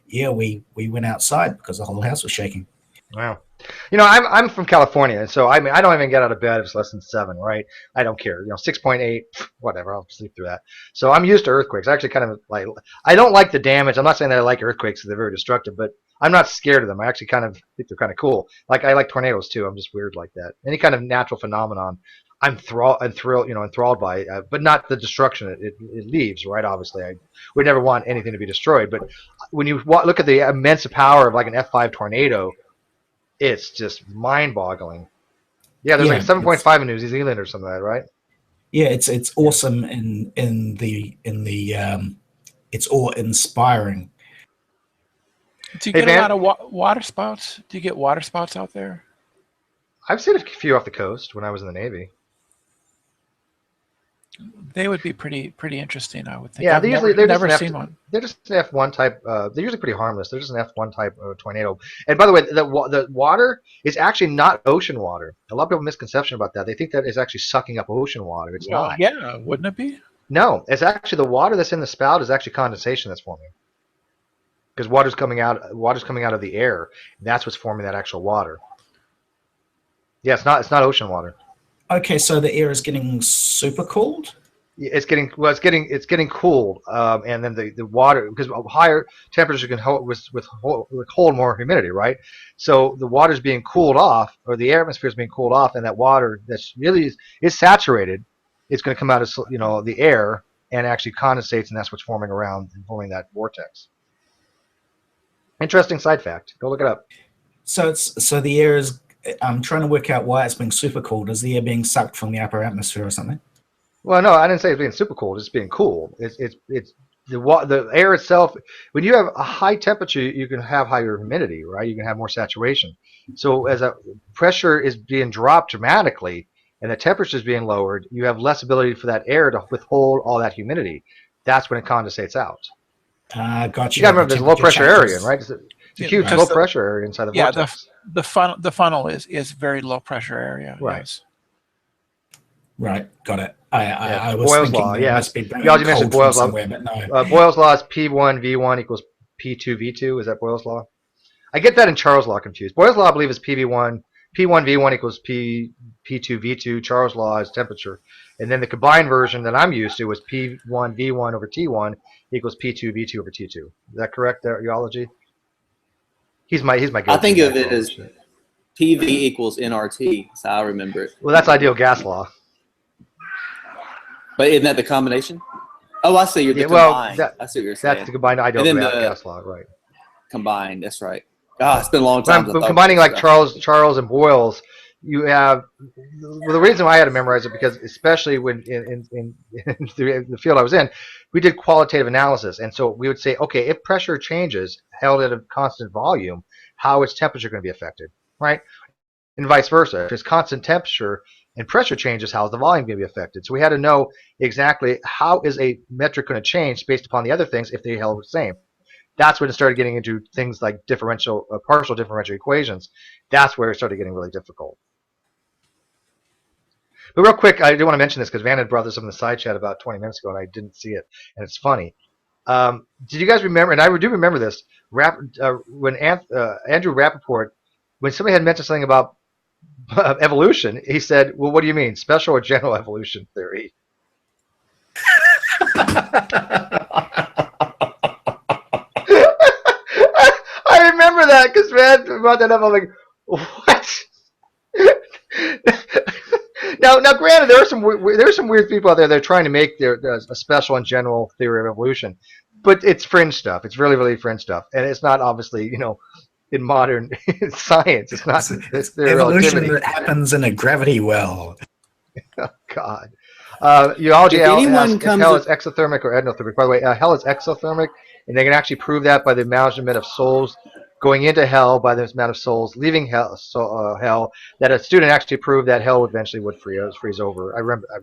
we went outside because the whole house was shaking. Wow. I'm from California, so I mean, I don't even get out of bed if it's less than 7, right? I don't care. 6.8, whatever, I'll sleep through that. So I'm used to earthquakes. I actually kind of like, I don't like the damage. I'm not saying that I like earthquakes because they're very destructive, but I'm not scared of them. I actually kind of think they're kind of cool. Like, I like tornadoes too. I'm just weird like that. Any kind of natural phenomenon, I'm enthralled by, but not the destruction it leaves, right? Obviously, I would never want anything to be destroyed. But when you look at the immense power of like an F5 tornado, it's just mind-boggling. Yeah, there's like 7.5 in New Zealand or something like that, right? Yeah, it's awesome in the it's awe-inspiring. Do you get a lot of water spouts? Do you get water spouts out there? I've seen a few off the coast when I was in the Navy. They would be pretty interesting, I would think. Yeah, I've they're never just seen one. They're just an F1 type. They're usually pretty harmless. They're just an F1 type tornado. And by the way, the water is actually not ocean water. A lot of people misconception about that. They think that is actually sucking up ocean water. It's not. Yeah, wouldn't it be? No, it's actually the water that's in the spout is actually condensation that's forming. Because water's coming out of the air. That's what's forming that actual water. Yeah, it's not ocean water. Okay, so the air is getting super cooled? It's getting cooled, and then the water, because higher temperatures can hold more humidity, right? So the water is being cooled off, or the atmosphere is being cooled off, and that water that's really is saturated, it's going to come out of the air and actually condensates, and that's what's forming around and forming that vortex. Interesting side fact. Go look it up. So the air is. I'm trying to work out why it's being super cooled. Is the air being sucked from the upper atmosphere or something? Well, no, I didn't say it's being super cooled. It's being cooled. It's the air itself. When you have a high temperature, you can have higher humidity, right? You can have more saturation. So as a pressure is being dropped dramatically and the temperature is being lowered, you have less ability for that air to withhold all that humidity. That's when it condensates out. Gotcha. You got to remember, there's a low pressure area, right? It's a huge low pressure area inside the vortex. The funnel is very low pressure area. Right. Yes. Right. Got it. I was Boyle's thinking law. there Yeah. must be You already mentioned Boyle's law. But no. Boyle's law is P1V1 equals P2V2. Is that Boyle's law? I get that in Charles' law confused. Boyle's law, I believe, is P1V1 equals P2V2. Charles' law is temperature. And then the combined version that I'm used to was P1V1 over T1 equals P2V2 over T2. Is that correct, theology? He's my go-to. I think of it as PV equals NRT. That's how I remember it. Well, that's ideal gas law. But isn't that the combination? Oh, I see. You're the combined. I see what you're saying. That's the combined ideal gas law, right? Combined. That's right. It's been a long time. But combining like Charles and Boyle's, you have the reason why I had to memorize it because especially when in the field I was in, we did qualitative analysis, and so we would say, okay, if pressure changes held at a constant volume, how is temperature going to be affected, right? And vice versa. If it's constant temperature and pressure changes, how is the volume going to be affected? So we had to know exactly how is a metric going to change based upon the other things if they held the same. That's when it started getting into things like partial differential equations. That's where it started getting really difficult. But real quick, I do want to mention this because Van had brought this up in the side chat about 20 minutes ago, and I didn't see it, and it's funny. Did you guys remember, and I do remember this, when Andrew Rappaport, when somebody had mentioned something about evolution, he said, well, what do you mean, special or general evolution theory? I remember that because Van brought that up. I'm like, what? Now, granted, there are some weird people out there that are trying to make a special and general theory of evolution, but it's fringe stuff. It's really, really fringe stuff, and it's not obviously, in modern science. It's not. It's evolution that happens in a gravity well. Oh God. Geology hell is exothermic or endothermic. By the way, hell is exothermic, and they can actually prove that by the measurement of souls going into hell, by the amount of souls leaving hell. That a student actually proved that hell eventually would freeze over. I remember that.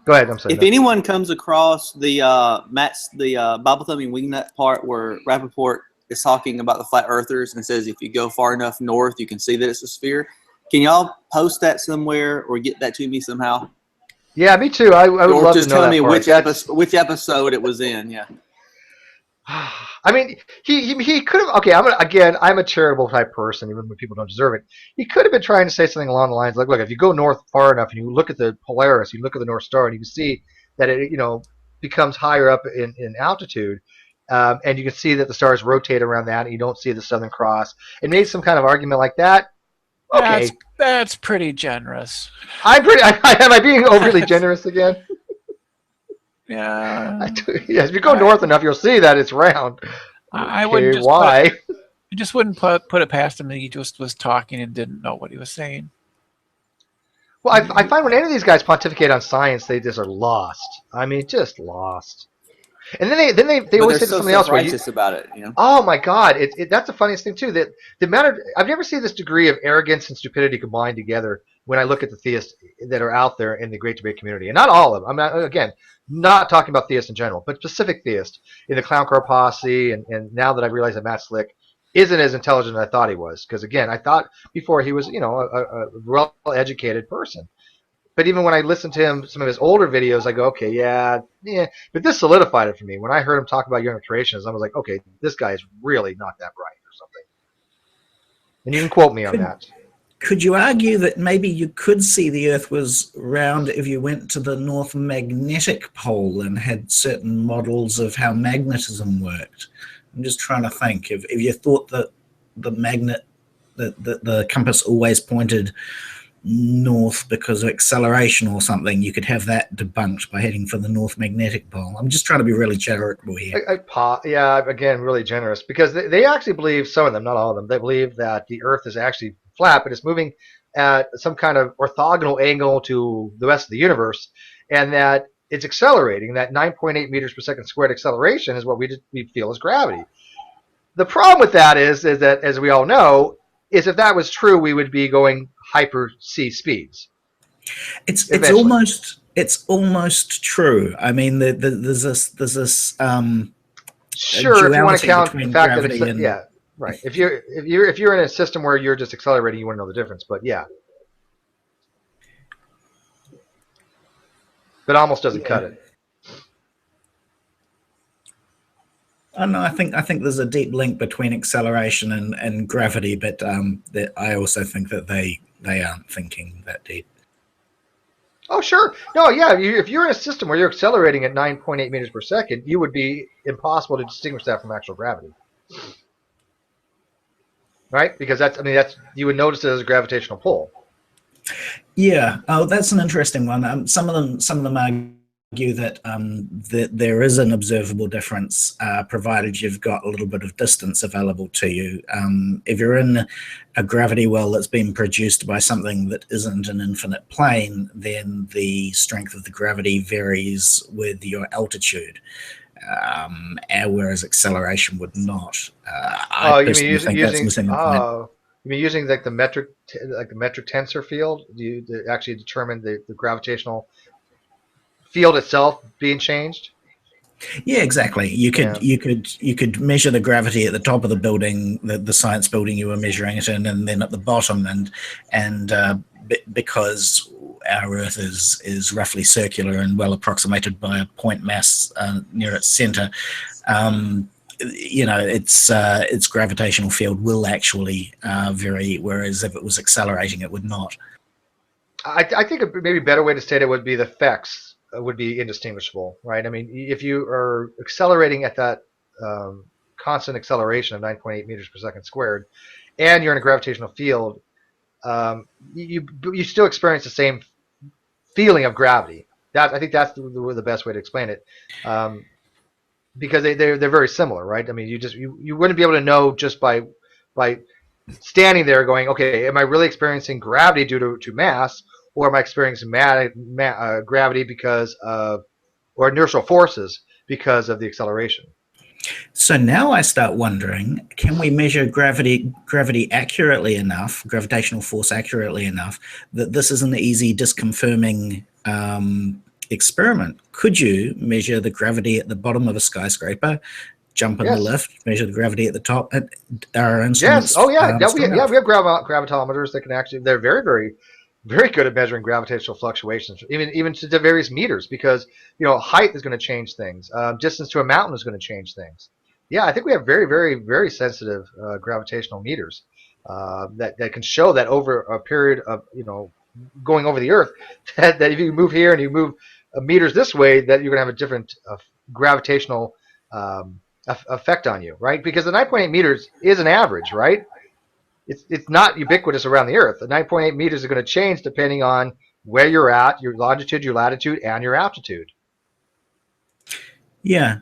Go ahead. I'm sorry. If anyone comes across the Bible Thumping Wingnut part where Rappaport is talking about the flat earthers and says if you go far enough north, you can see that it's a sphere. Can y'all post that somewhere or get that to me somehow? Yeah, me too. I would love to know that. Just tell me which episode it was in. Yeah. I mean, he could have. Okay, I'm a charitable type person, even when people don't deserve it. He could have been trying to say something along the lines like, look, if you go north far enough and you look at the Polaris, you look at the North Star, and you can see that it becomes higher up in altitude, and you can see that the stars rotate around that, and you don't see the Southern Cross. And made some kind of argument like that. Okay, that's pretty generous. Am I being overly generous again? Yeah. Yes, if you go north enough, you'll see that it's round. I wouldn't just why? I just wouldn't put it past him that he just was talking and didn't know what he was saying. Well, I find when any of these guys pontificate on science, they just are lost. I mean, just lost. And then they always say something else. Righteous about it, Oh my God! That's the funniest thing too. That the amount of I've never seen this degree of arrogance and stupidity combined together when I look at the theists that are out there in the great debate community, and not all of them. I'm not, again, not talking about theists in general, but specific theists in the Clown Car Posse, and now that I realize that Matt Slick isn't as intelligent as I thought he was, because again, I thought before he was, a well-educated person. But even when I listened to him, some of his older videos, I go, okay, yeah. But this solidified it for me. When I heard him talk about younger creationism, I was like, okay, this guy is really not that bright or something. And you can quote me on that. Could you argue that maybe you could see the Earth was round if you went to the North Magnetic Pole and had certain models of how magnetism worked? I'm just trying to think. If you thought that the magnet, the compass always pointed north because of acceleration or something, you could have that debunked by heading for the North Magnetic Pole. I'm just trying to be really charitable here. Yeah, again, really generous, because they actually believe, some of them, not all of them, they believe that the Earth is actually flat, but it's moving at some kind of orthogonal angle to the rest of the universe, and that it's accelerating. That 9.8 meters per second squared acceleration is what we feel is gravity. The problem with that is that, as we all know, is if that was true, we would be going hyper C speeds. It's almost true. I mean, there's this sure, if you want to count the fact that it's, yeah, right. If you're in a system where you're just accelerating, you wouldn't know the difference. But yeah, but almost doesn't cut it. No, I think there's a deep link between acceleration and gravity, but I also think that they aren't thinking that deep. Oh, sure. No, yeah. If you're in a system where you're accelerating at 9.8 meters per second, you would be impossible to distinguish that from actual gravity, right? Because that's you would notice it as a gravitational pull. Yeah. Oh, that's an interesting one. Some of them argue that there is an observable difference, provided you've got a little bit of distance available to you. If you're in a gravity well that's been produced by something that isn't an infinite plane, then the strength of the gravity varies with your altitude, whereas acceleration would not. I personally think that's missing the point. You mean using like the metric tensor field? Do you actually determine the gravitational field itself being changed? Yeah, exactly. You could measure the gravity at the top of the building, the science building you were measuring it in, and then at the bottom, and because our Earth is roughly circular and well approximated by a point mass near its center, its gravitational field will actually vary, whereas if it was accelerating, it would not. I think maybe a better way to state it would be the effects would be indistinguishable, right? I mean, if you are accelerating at that constant acceleration of 9.8 meters per second squared, and you're in a gravitational field, you still experience the same feeling of gravity. I think that's the best way to explain it, because they're very similar, right? I mean, you wouldn't be able to know just by standing there going, okay, am I really experiencing gravity due to mass? Or am I experiencing gravity because of, or inertial forces because of the acceleration? So now I start wondering, can we measure gravity accurately enough, gravitational force accurately enough, that this is an easy disconfirming experiment? Could you measure the gravity at the bottom of a skyscraper, jump in the lift, measure the gravity at the top? Our instruments. Yes. Oh yeah. We have gravitometers that can actually. They're very, very, very good at measuring gravitational fluctuations, even to various meters, because height is going to change things. Distance to a mountain is going to change things. Yeah, I think we have very, very, very sensitive gravitational meters that can show that over a period of going over the Earth, that if you move here and you move meters this way, that you're going to have a different gravitational effect on you, right? Because the 9.8 meters is an average, right? It's not ubiquitous around the Earth. The 9.8 meters are going to change depending on where you're at, your longitude, your latitude, and your altitude. Yeah.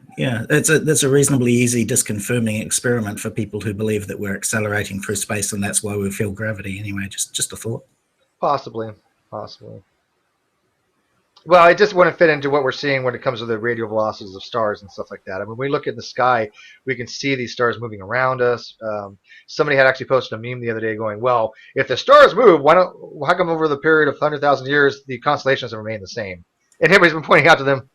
That's a reasonably easy disconfirming experiment for people who believe that we're accelerating through space, and that's why we feel gravity. Anyway, just a thought. Possibly. Well, I just want to fit into what we're seeing when it comes to the radial velocities of stars and stuff like that. I mean, when we look at the sky, we can see these stars moving around us. Somebody had actually posted a meme the other day going, well, if the stars move, how come over the period of 100,000 years, the constellations have remained the same? And everybody's been pointing out to them,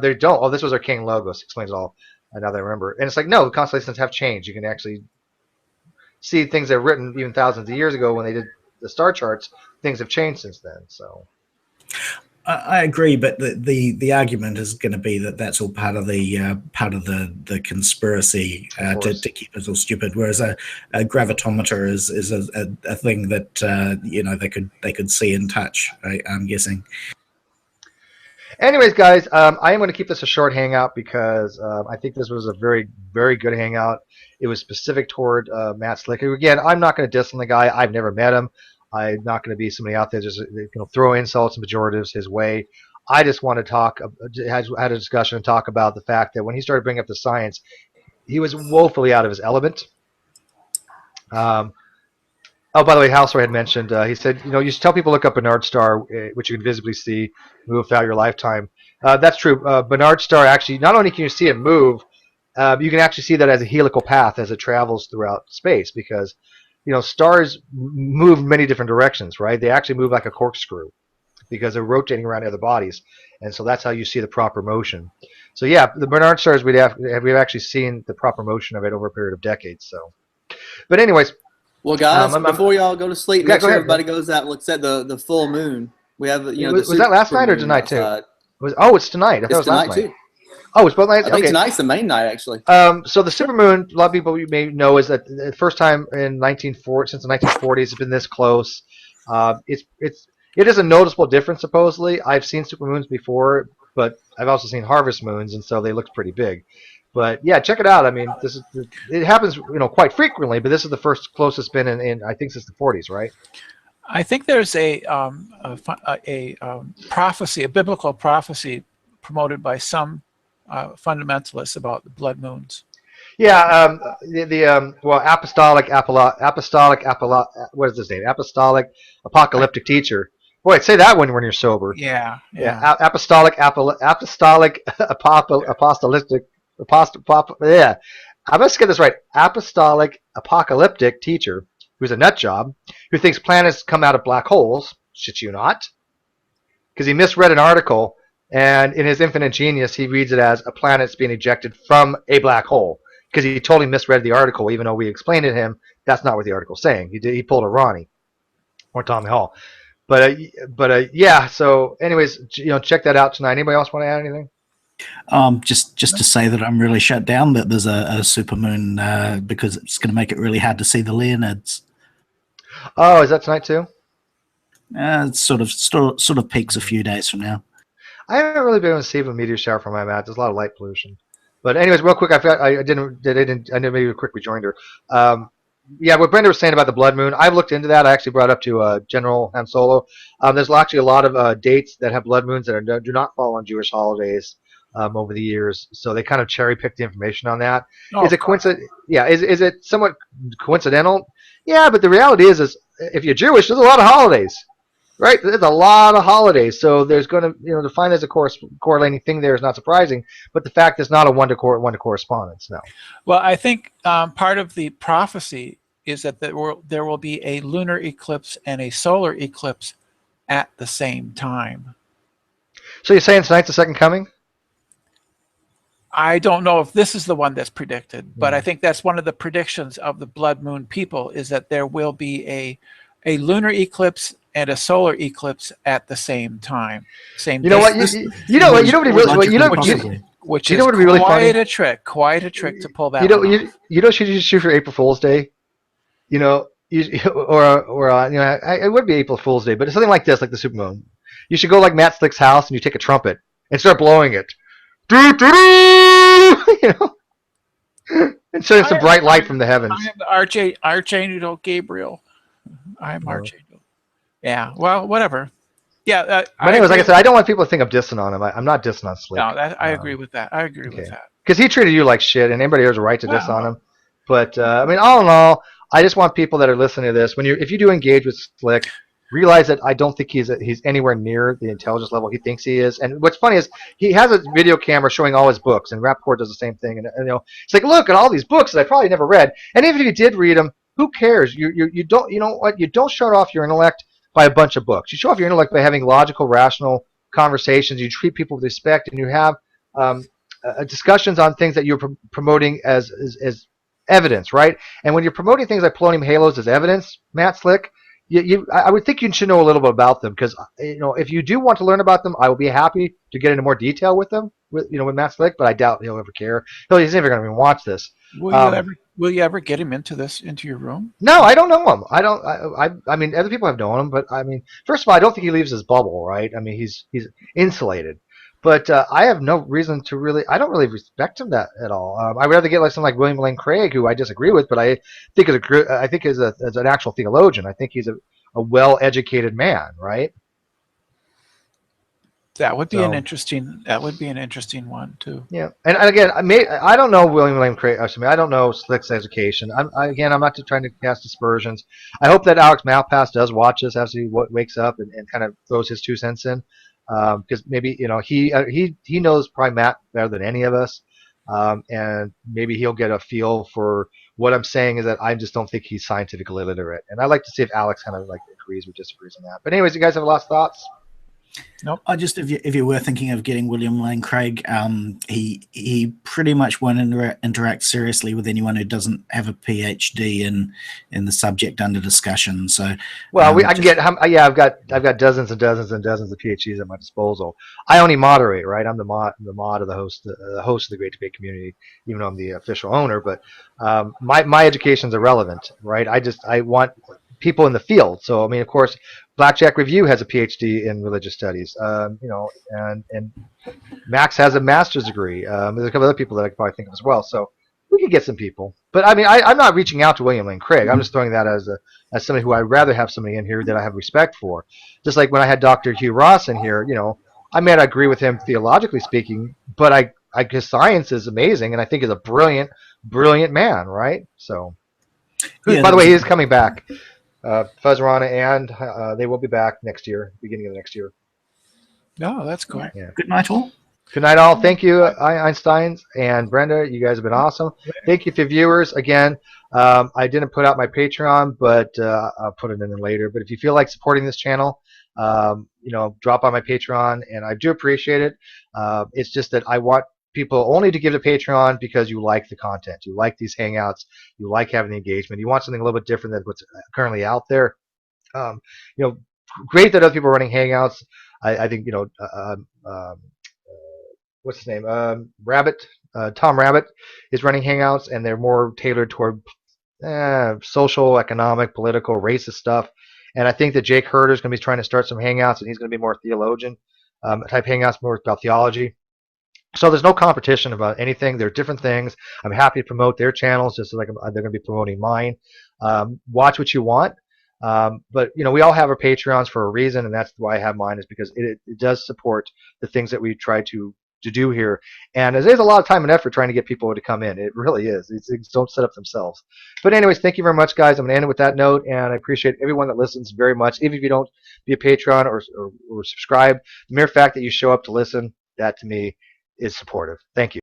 they don't. Oh, this was our King Logos. Explains it all. Now that I remember. And it's like, no, the constellations have changed. You can actually see things that were written even thousands of years ago when they did the star charts. Things have changed since then. So I agree, but the argument is going to be that that's all part of the conspiracy to keep us all stupid. Whereas a gravitometer is a thing that they could see and touch. I'm guessing. Anyways, guys, I am going to keep this a short hangout because I think this was a very, very good hangout. It was specific toward Matt Slick. Again, I'm not going to diss on the guy. I've never met him. I'm not going to be somebody out there just throw insults and pejoratives his way. I just want to talk, had a discussion and talk about the fact that when he started bringing up the science, he was woefully out of his element. Oh, by the way, Halsor had mentioned, he said, you should tell people to look up Bernard star, which you can visibly see move throughout your lifetime. That's true. Bernard star actually, not only can you see it move, you can actually see that as a helical path as it travels throughout space because stars move many different directions, right? They actually move like a corkscrew because they're rotating around other bodies. And so that's how you see the proper motion. So yeah, the Bernard stars, we've actually seen the proper motion of it over a period of decades. So, but anyways. Well, guys, before y'all go to sleep, make sure everybody goes out and looks at the full moon. We have, was that last night or tonight too? It's tonight. I thought it was last night too. Oh, it's both nights? I think tonight's the main night, actually. So the supermoon, a lot of people you may know, is that the first time in since the 1940s, it's been this close. It is a noticeable difference, supposedly. I've seen supermoons before, but I've also seen harvest moons, and so they look pretty big. But yeah, check it out. I mean, it happens, quite frequently, but this is the first closest been in I think since the 40s, right? I think there's a prophecy, a biblical prophecy, promoted by some fundamentalists about the blood moons. Yeah, apostolic what is his name? Apostolic apocalyptic teacher. Boy, say that when you're sober. Yeah. Apostolic apostolic. Yeah, I must get this right. Apostolic apocalyptic teacher who's a nut job who thinks planets come out of black holes. Shit you not, because he misread an article, and in his infinite genius, he reads it as a planet's being ejected from a black hole because he totally misread the article. Even though we explained to him that's not what the article's saying. He pulled a Ronnie or Tommy Hall. But yeah. So, anyways, check that out tonight. Anybody else want to add anything? Just to say that I'm really shut down that there's a supermoon because it's going to make it really hard to see the Leonids. Oh, is that tonight too? It sort of peaks a few days from now. I haven't really been able to see a meteor shower from my mat. There's a lot of light pollution. But anyways, real quick, I didn't maybe a quick rejoinder. Yeah, what Brenda was saying about the blood moon, I've looked into that. I actually brought up to General Han Solo. There's actually a lot of dates that have blood moons that do not fall on Jewish holidays. Over the years, so they kind of cherry pick the information on that. Is it coincident? Yeah, is it somewhat coincidental? Yeah, but the reality is if you're Jewish, there's a lot of holidays, right? There's a lot of holidays, so there's going to to find there's a correlating thing there is not surprising. But the fact is not a one to correspondence. No. Well, I think part of the prophecy is that there will be a lunar eclipse and a solar eclipse at the same time. So you're saying tonight's the second coming? I don't know if this is the one that's predicted, but I think that's one of the predictions of the blood moon people is that there will be a lunar eclipse and a solar eclipse at the same time. Same. You know what? You know what would be really funny? Quite a trick to pull that. You know, should you shoot for April Fool's Day? It would be April Fool's Day, but it's something like this, like the supermoon. You should go like Matt Slick's house and you take a trumpet and start blowing it. And showing some bright light from the heavens. I am the Archangel Gabriel. I am Archangel. Yeah, well, whatever. Yeah. But anyways, like I said, I don't want people to think I'm dissing on him. I'm not dissing on Slick. No, I agree with that. I agree with that. Because he treated you like shit, and anybody has a right to diss on him. But, I mean, all in all, I just want people that are listening to this, if you do engage with Slick, realize that I don't think he's anywhere near the intelligence level he thinks he is. And what's funny is he has a video camera showing all his books, and Rappaport does the same thing. And you know, it's like, look at all these books that I probably never read. And even if you did read them, who cares? You don't, you know what? You don't show off your intellect by a bunch of books. You show off your intellect by having logical, rational conversations. You treat people with respect, and you have discussions on things that you're promoting as evidence, right? And when you're promoting things like polonium halos as evidence, Matt Slick, I would think you should know a little bit about them, because you know, if you do want to learn about them, I will be happy to get into more detail with them, with Matt Slick. But I doubt he'll ever care. He's never going to even watch this. Will you ever get him into your room? No, I don't know him. I mean, other people have known him, but I mean, first of all, I don't think he leaves his bubble, right? I mean, he's insulated. But I have no reason to really. I don't really respect him that at all. I would rather get like someone like William Lane Craig, who I disagree with, but I think is an actual theologian. I think he's a well-educated man, right? That would be an interesting. That would be an interesting one too. Yeah, and again, I don't know William Lane Craig. I don't know Slick's education. I'm not just trying to cast aspersions. I hope that Alex Malpass does watch this as he wakes up and kind of throws his 2 cents in. Because maybe he knows probably Matt better than any of us, and maybe he'll get a feel for what I'm saying is that I just don't think he's scientifically illiterate, and I'd like to see if Alex kind of like agrees or disagrees on that. But anyways, you guys have last thoughts? Nope. If you were thinking of getting William Lane Craig, he pretty much won't interact seriously with anyone who doesn't have a PhD in the subject under discussion. So, well, I can get I've got dozens and dozens and dozens of PhDs at my disposal. I only moderate, right? I'm the mod of the host of the Great Debate Community, even though I'm the official owner. But my education's irrelevant, right? I want people in the field. So I mean, of course, Blackjack Review has a PhD in religious studies, and Max has a master's degree. There's a couple other people that I could probably think of as well. So we could get some people. But I mean, I'm not reaching out to William Lane Craig. I'm just throwing that as somebody who I'd rather have somebody in here that I have respect for. Just like when I had Dr. Hugh Ross in here, I may not agree with him theologically speaking, but I guess science is amazing, and I think he's a brilliant, brilliant man, right? So, by the way, he is coming back. Fuzzrana, and they will be back next year, beginning of next year. No, that's cool. Yeah. Good night, all. Good night, all. Thank you, Einsteins and Brenda. You guys have been awesome. Thank you to viewers. Again, I didn't put out my Patreon, but I'll put it in later. But if you feel like supporting this channel, drop on my Patreon, and I do appreciate it. It's just that I want people only to give to Patreon because you like the content, you like these hangouts, you like having the engagement, you want something a little bit different than what's currently out there. Great that other people are running hangouts. I think what's his name? Tom Rabbit is running hangouts, and they're more tailored toward social, economic, political, racist stuff. And I think that Jake Herder is going to be trying to start some hangouts, and he's going to be more theologian type hangouts, more about theology. So there's no competition about anything. They're different things. I'm happy to promote their channels just like they're going to be promoting mine. Watch what you want. But we all have our Patreons for a reason, and that's why I have mine, is because it does support the things that we try to do here. And there's a lot of time and effort trying to get people to come in. It really is. These don't set up themselves. But anyways, thank you very much, guys. I'm going to end it with that note, and I appreciate everyone that listens very much. Even if you don't be a Patreon or subscribe, the mere fact that you show up to listen, that to me is supportive. Thank you.